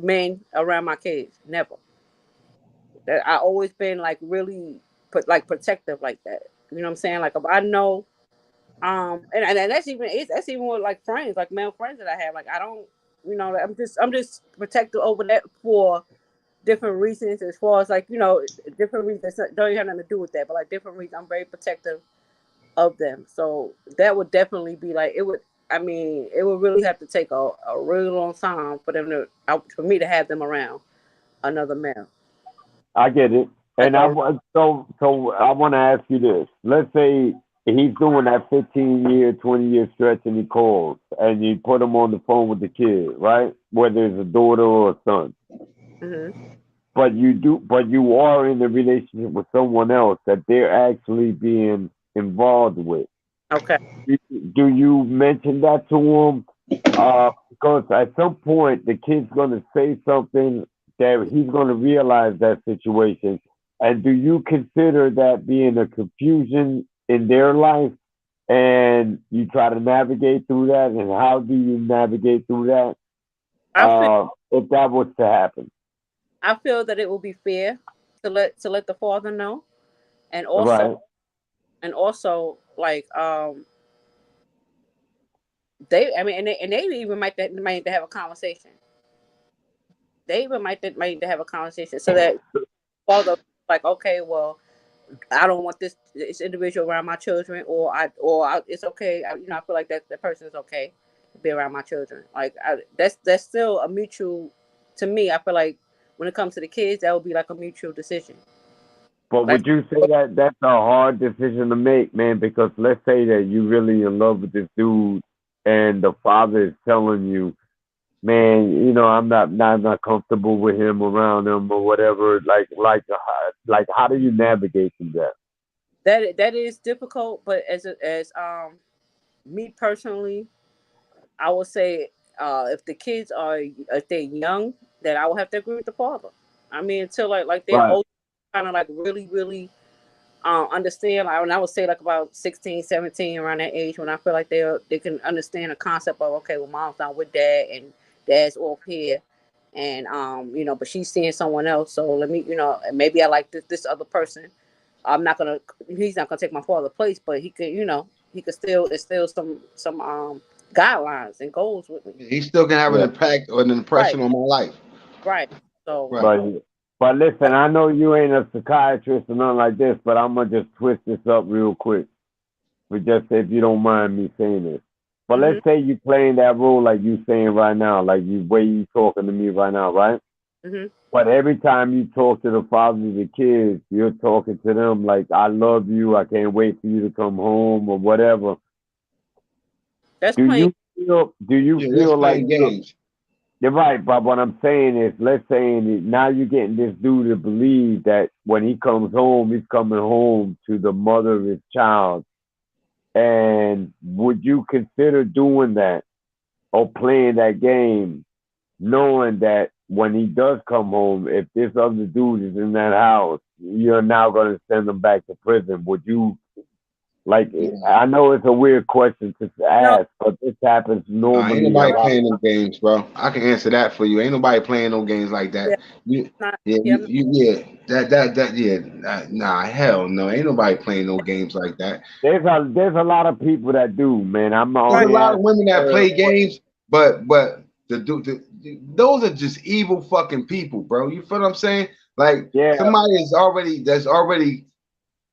men around my kids. Never. I always been like really protective like that. You know what I'm saying? Like if I know, and that's even with like friends, like male friends that I have. Like I don't, I'm just protective over that for different reasons. As far as like different reasons that don't even have nothing to do with that, but like different reasons, I'm very protective of them. So that would definitely be like it would. I mean, it would really have to take a really long time for them for me to have them around another male. I get it, and I want to ask you this. Let's say he's doing that 15-year, 20-year stretch, and he calls, and you put him on the phone with the kid, right? Whether it's a daughter or a son. Mm-hmm. But you are in a relationship with someone else that they're actually being involved with. Okay. Do you mention that to him? Because at some point the kid's going to say something that he's going to realize that situation. And do you consider that being a confusion in their life, and you try to navigate through that? And how do you navigate through that if that was to happen? I feel that it will be fair to let the father know, and also like they even might have a conversation. They even might have a conversation so that father like, okay, well, I don't want this individual around my children, or it's okay. I feel like that person is okay to be around my children. Like that's still a mutual. To me, I feel like when it comes to the kids, that would be like a mutual decision. But would you say that that's a hard decision to make, man? Because let's say that you're really in love with this dude, and the father is telling you, man, I'm not comfortable with him around him or whatever. Like how do you navigate through that? That is difficult, but as me personally, I would say if the kids if they're young, then I will have to agree with the father. I mean, until like they're old, kind of like really, really understand. Like, when I would say like about 16, 17, around that age, when I feel like they can understand the concept of, okay, well, mom's not with dad and dad's off here, and but she's seeing someone else. So let me, maybe I like this other person. He's not gonna take my father's place, but he could, he could still, it's still some guidelines and goals with me. He still can have an impact or an impression on my life. Right. So. But listen, I know you ain't a psychiatrist or nothing like this, but I'm gonna just twist this up real quick. But just if you don't mind me saying this. But let's say you playing that role like you saying right now, like you way you talking to me right now, right? Mm-hmm. But every time you talk to the fathers of the kids, you're talking to them like, "I love you. I can't wait for you to come home," or whatever. That's do playing. you feel like games? You're right, but what I'm saying is, let's say now you're getting this dude to believe that when he comes home, he's coming home to the mother of his child. And would you consider doing that or playing that game, knowing that when he does come home, if this other dude is in that house, you're now going to send him back to prison? Would you, like, I know it's a weird question to ask, but this happens normally. Ain't nobody playing no games, bro. I can answer that for you. Ain't nobody playing no games like that. Nah, hell no. Ain't nobody playing no games like that. There's a lot of people that do, man. There's a lot of women that play games, but those are just evil fucking people, bro. You feel what I'm saying? Like somebody that's already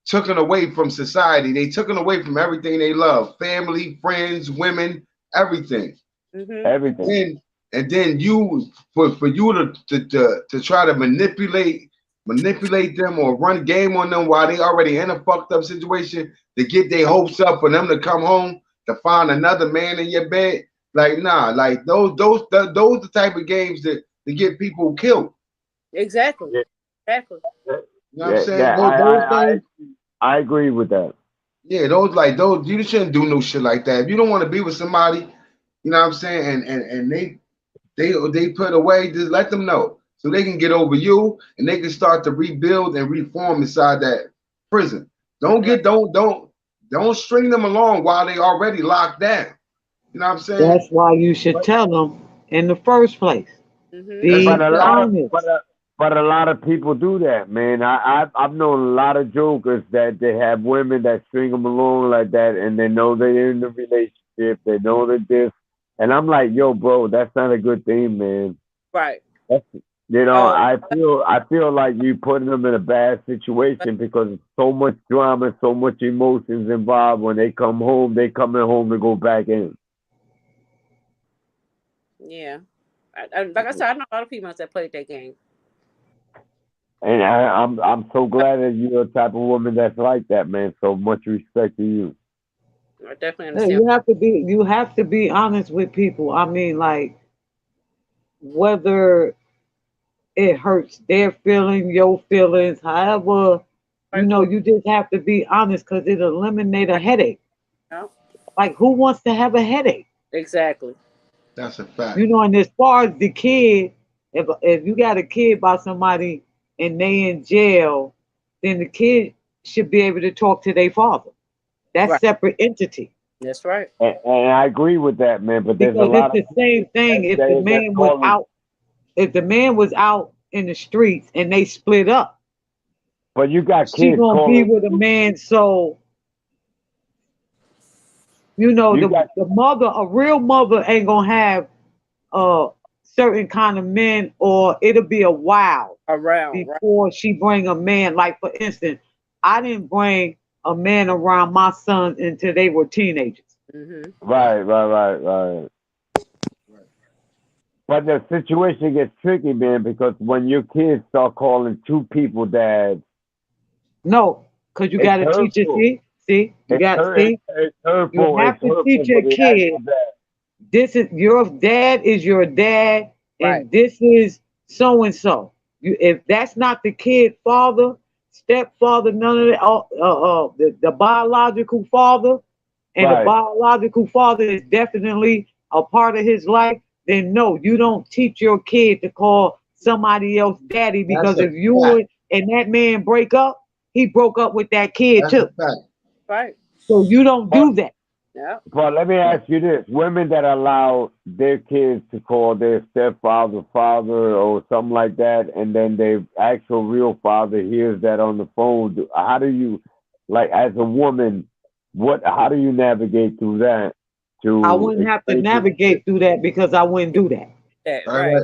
taken away from society. They taken away from everything they love: family, friends, women, everything. Mm-hmm. Everything. And then you for you to try to manipulate them or run game on them while they already in a fucked up situation to get their hopes up for them to come home to find another man in your bed. Like, nah, like those the type of games that get people killed. Exactly. Exactly. You know what I'm saying? I agree with that. Yeah, those you shouldn't do no shit like that. If you don't want to be with somebody, you know what I'm saying, and they put away, just let them know so they can get over you and they can start to rebuild and reform inside that prison. Don't string them along while they already locked down. You know what I'm saying? That's why you should tell them in the first place. Mm-hmm. Be honest. But a lot of people do that, man. I've known a lot of jokers that they have women that string them along like that, and they know they're in the relationship. They know that this, and I'm like, yo, bro, that's not a good thing, man. Right. That's, I feel like you putting them in a bad situation because it's so much drama, so much emotions involved. When they come home, they coming home to go back in. Yeah, like I said, I know a lot of females that played that game. And I'm so glad that you're the type of woman that's like that, man. So much respect to you. I definitely understand. You have to be honest with people. I mean, like, whether it hurts their feelings, your feelings, however, you just have to be honest because it eliminates a headache. Yeah. Like, who wants to have a headache? Exactly. That's a fact. And as far as the kid, if you got a kid by somebody and they in jail, then the kid should be able to talk to their father. That's separate entity. That's right. And I agree with that, man. But there's because a lot it's the same thing. If the man was out in the streets and they split up, but you got kids. She gonna be with a man, so the mother, a real mother, ain't gonna have certain kind of men, or it'll be a while before she bring a man. Like, for instance, I didn't bring a man around my sons until they were teenagers. Mm-hmm. Right. But the situation gets tricky, man, because when your kids start calling two people dads. No, because you got to teach it. See, you got to see. You have to teach your kid. This is your dad is your dad, and this is so and so. If that's not the kid father, stepfather, none of that. The biological father, and the biological father is definitely a part of his life. Then no, you don't teach your kid to call somebody else daddy, because if you and that man break up, he broke up with that kid too. Right. So you don't do that. Yeah. But let me ask you this: women that allow their kids to call their stepfather father or something like that, and then their actual real father hears that on the phone, how do you, like, as a woman, how do you navigate through that? I wouldn't have to navigate through that because I wouldn't do that. Right.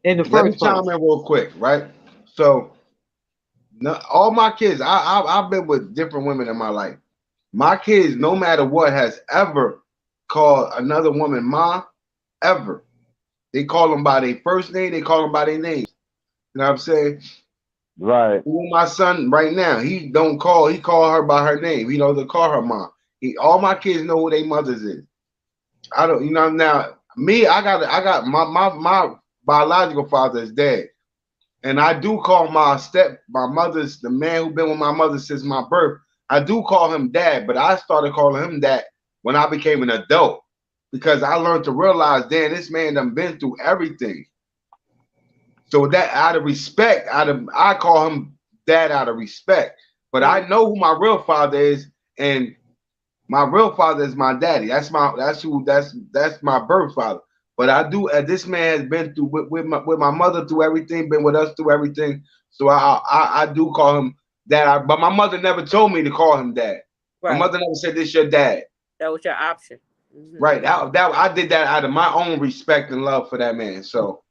In the Let first me place. chime in real quick, right? So, all my kids, I've been with different women in my life. My kids, no matter what, has ever called another woman ma, ever. They call them by their first name. They call them by their names. You know what I'm saying? Right. My son right now, he call her by her name. He doesn't call her mom. All my kids know who their mothers is. I don't, now me, I got my biological father is dead. And I do call my mother's, the man who been with my mother since my birth, I do call him dad, but I started calling him that when I became an adult because I learned to realize, damn, this man done been through everything. So that out of respect, I call him dad out of respect. But I know who my real father is, and my real father is my daddy. That's my birth father. But I do, this man has been through with my mother through everything, been with us through everything. So I do call him dad. But my mother never told me to call him dad. Right. My mother never said this your dad. That was your option. Mm-hmm. Right. I did that out of my own respect and love for that man. So.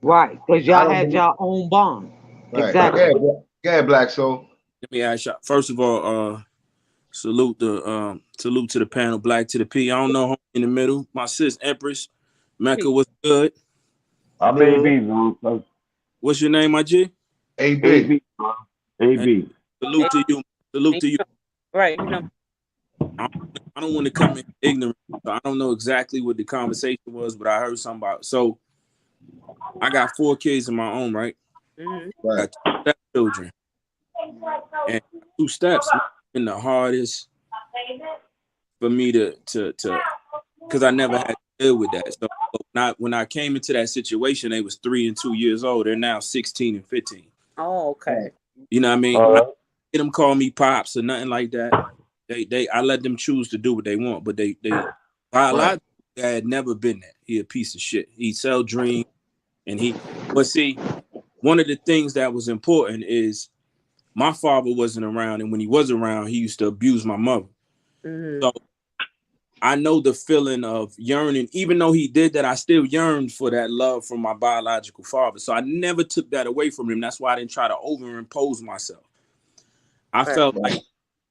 Right, because y'all had your own bond. Right. Exactly. Yeah, Black Soul. Let me ask you. First of all, salute to the panel, Black to the P. I don't know in the middle. My sis Empress, Mecca was good. I'm AB. What's your name, my G? AB. AB. Salute to you. Salute to you. Right. I don't want to come in ignorant. So I don't know exactly what the conversation was, but I heard something about. So I got 4 kids of my own, right? Mm-hmm. Right. I got 2 stepchildren. And 2 steps been the hardest for me to because I never had to deal with that. So when I came into that situation, they was 3 and 2 years old. They're now 16 and 15. Oh, okay. You know what I mean? I get them call me pops or nothing like that. I let them choose to do what they want, but they biologically had never been that. He a piece of shit. He sell dreams, but see, one of the things that was important is my father wasn't around, and when he was around, he used to abuse my mother. Mm-hmm. So I know the feeling of yearning. Even though he did that, I still yearned for that love from my biological father. So I never took that away from him. That's why I didn't try to overimpose myself. I felt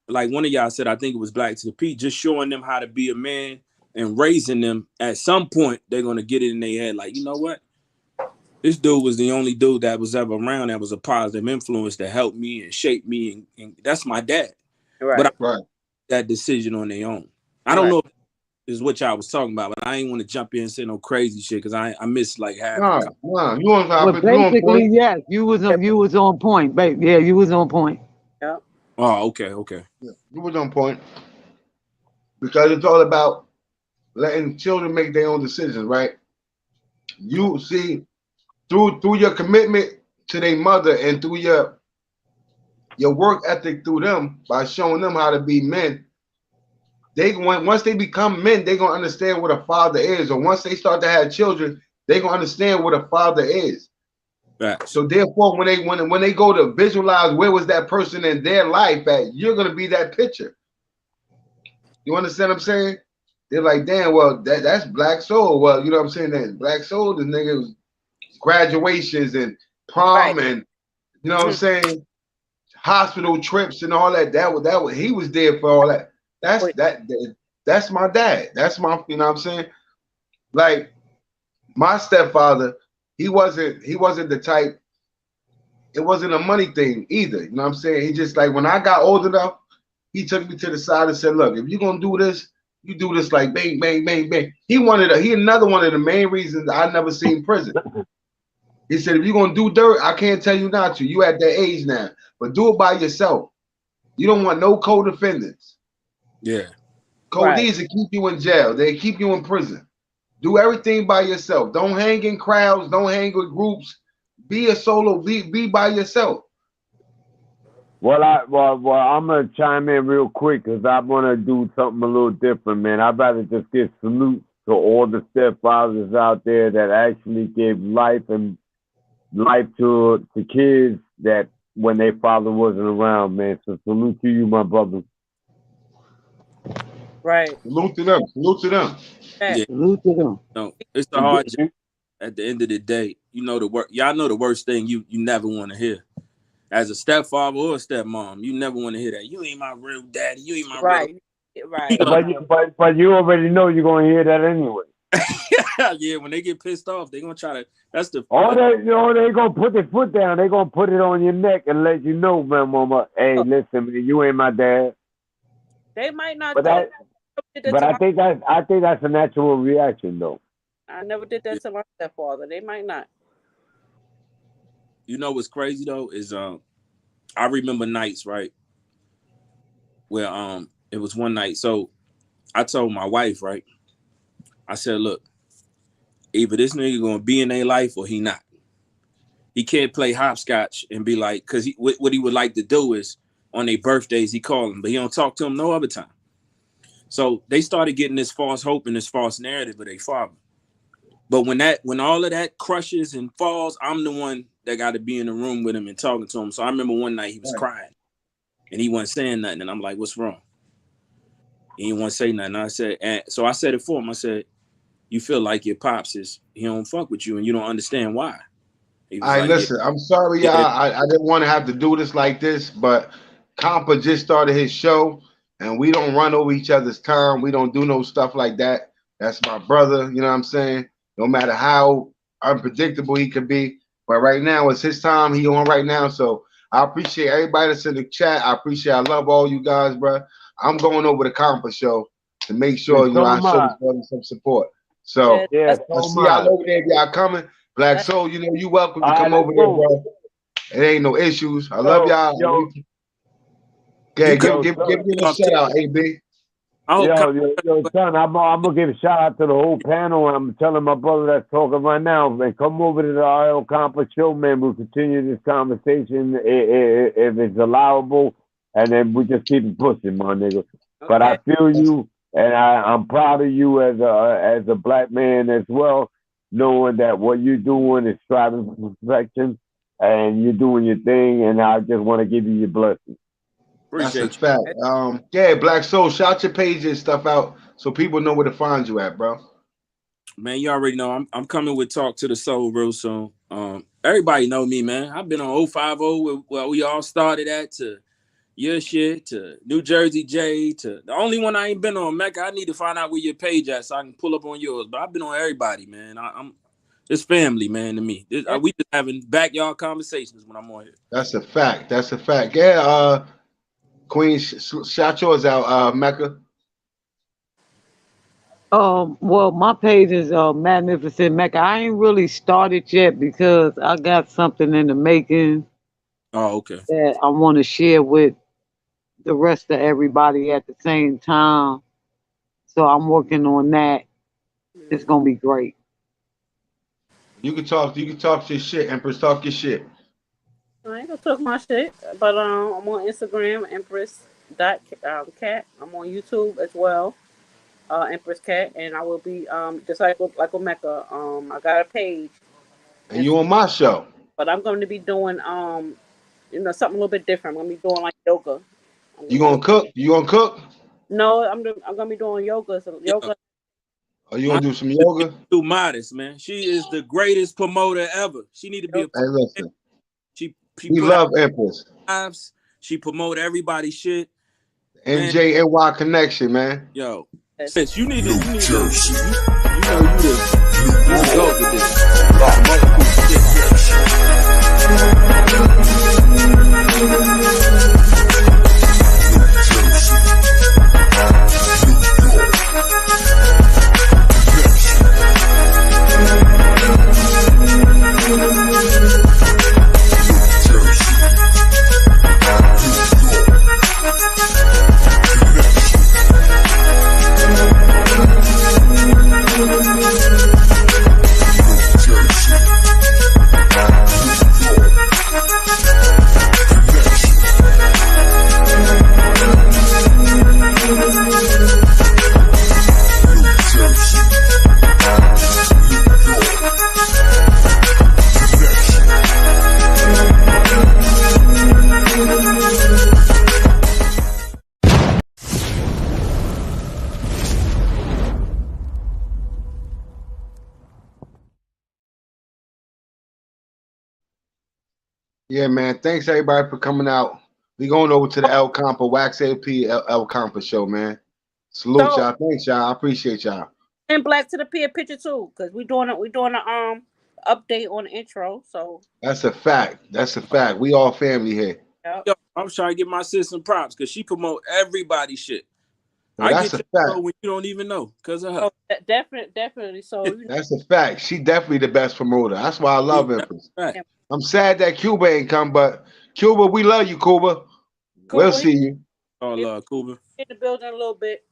like one of y'all said, I think it was Black to the P, just showing them how to be a man and raising them. At some point, they're going to get it in their head. Like, you know what? This dude was the only dude that was ever around that was a positive influence that helped me and shaped me. And that's my dad. Right. But I made that decision on their own. I don't know if is what y'all was talking about, but I ain't want to jump in and say no crazy shit because I missed like half. No, you on topic. Well, basically, yes, you was on point, babe. Yeah, you was on point. Yeah. Oh, okay. Yeah, you was on point because it's all about letting children make their own decisions, right? You see, through your commitment to their mother and through your work ethic through them by showing them how to be men. Once they become men, they're gonna understand what a father is. Or once they start to have children, they're gonna understand what a father is. Right. So therefore, when they go to visualize where was that person in their life at, you're gonna be that picture. You understand what I'm saying? They're like, damn, well, that's Black Soul. Well, you know what I'm saying? That Black Soul, the nigga was graduations and prom and you know what I'm saying? Hospital trips and all that. That was he was there for all that. That's my dad. That's my, you know what I'm saying? Like my stepfather, he wasn't the type, it wasn't a money thing either. You know what I'm saying? He just like when I got old enough, he took me to the side and said, look, if you're gonna do this, you do this like bang, bang, bang, bang. He another one of the main reasons I never seen prison. He said, if you're gonna do dirt, I can't tell you not to. You at that age now, but do it by yourself. You don't want no co-defendants. Yeah. Codees will keep you in jail. They keep you in prison. Do everything by yourself. Don't hang in crowds. Don't hang with groups. Be a solo. Be by yourself. Well, I'm gonna chime in real quick because I want to do something a little different, man. I'd rather just give salute to all the stepfathers out there that actually gave life to kids that when their father wasn't around, man. So salute to you, my brother. Right. Salute to them. Salute to them. Yeah. Salute to them. No, it's the hard job. At the end of the day, you know y'all know the worst thing you never want to hear. As a stepfather or a stepmom, you never want to hear that. You ain't my real daddy. You ain't my right. real. Right. But you already know you're gonna hear that anyway. Yeah, when they get pissed off, they're gonna try to. That's the. They gonna put their foot down. They gonna put it on your neck and let you know, man, mama. Hey, listen, man, you ain't my dad. They might not. But I think that's a natural reaction, though. I never did that to my stepfather. They might not. You know what's crazy though is I remember nights, right, where it was one night. So I told my wife, right, I said, look, either this nigga gonna be in their life or he not. He can't play hopscotch and be like, because what he would like to do is on their birthdays he call them, but he don't talk to them no other time. So they started getting this false hope and this false narrative of their father. But when all of that crushes and falls, I'm the one that got to be in the room with him and talking to him. So I remember one night he was crying and he wasn't saying nothing. And I'm like, what's wrong? He didn't want to say nothing. So I said it for him. I said, you feel like your pops he don't fuck with you and you don't understand why. Listen, I'm sorry, y'all. I didn't want to have to do this like this, but Compa just started his show and we don't run over each other's time. We don't do no stuff like that. That's my brother. You know what I'm saying? No matter how unpredictable he could be. But right now, it's his time. He on right now. So I appreciate everybody that's in the chat. I love all you guys, bro. I'm going over the Compa show to make sure, I show this brother some support. So, let's see y'all over there if y'all coming. Black Soul, you welcome to come over there, bro. It ain't no issues. I love y'all. Yeah, give me a shout out, AB. Yo, son, I'm gonna give a shout out to the whole panel, and I'm telling my brother that's talking right now, man, come over to the RL Compa show, man. We'll continue this conversation if it's allowable, and then we just keep it pushing, my nigga. Okay. But I feel you, and I'm proud of you as a black man as well, knowing that what you're doing is striving for perfection, and you're doing your thing, and I just want to give you your blessing. Appreciate That's a fact. Black Soul, shout your page and stuff out so people know where to find you at, bro. Man, you already know I'm coming with Talk to the Soul real soon. Everybody know me, man. I've been on 050 where we all started at, to your shit, to New Jersey J, to the only one I ain't been on, Mecca. I need to find out where your page at so I can pull up on yours. But I've been on everybody, man. It's family, man, to me. We just having backyard conversations when I'm on here. That's a fact. Yeah, Queen, shout yours out, Mecca. Well, my page is Magnificent Mecca. I ain't really started yet because I got something in the making. Oh, okay. That I want to share with the rest of everybody at the same time. So I'm working on that. It's gonna be great. You can talk your shit, Empress. Talk your shit. I ain't gonna talk my shit, but I'm on Instagram, Empress.cat. I'm on YouTube as well, Empress Cat, and I will be just like Omeka. I got a page. And you on my show. But I'm going to be doing something a little bit different. I'm gonna be doing like yoga. You gonna cook? No, I'm gonna be doing yoga. So yoga. Are you gonna do some yoga? Too modest, man. She is the greatest promoter ever. She need to be. Hey, listen. We love Empress. She promote everybody's shit. NJNY connection, man. Yo, since you need to, you need to go with this. Yeah, man. Thanks everybody for coming out. We going over to the El Compa Wax AP El Compa show, man. Salute y'all. Thanks, y'all. I appreciate y'all. And Black to the Pier picture too, because we doing a update on the intro. So that's a fact. That's a fact. We all family here. Yep. Yo, I'm trying to give my sis some props because she promote everybody's shit. Well, I get your when you don't even know because of her. Oh, definitely. So that's a fact. She definitely the best promoter. That's why I love Empress. I'm sad that Cuba ain't come, but Cuba, we love you, Cuba. We'll see you. Oh, love Cuba. In the building a little bit.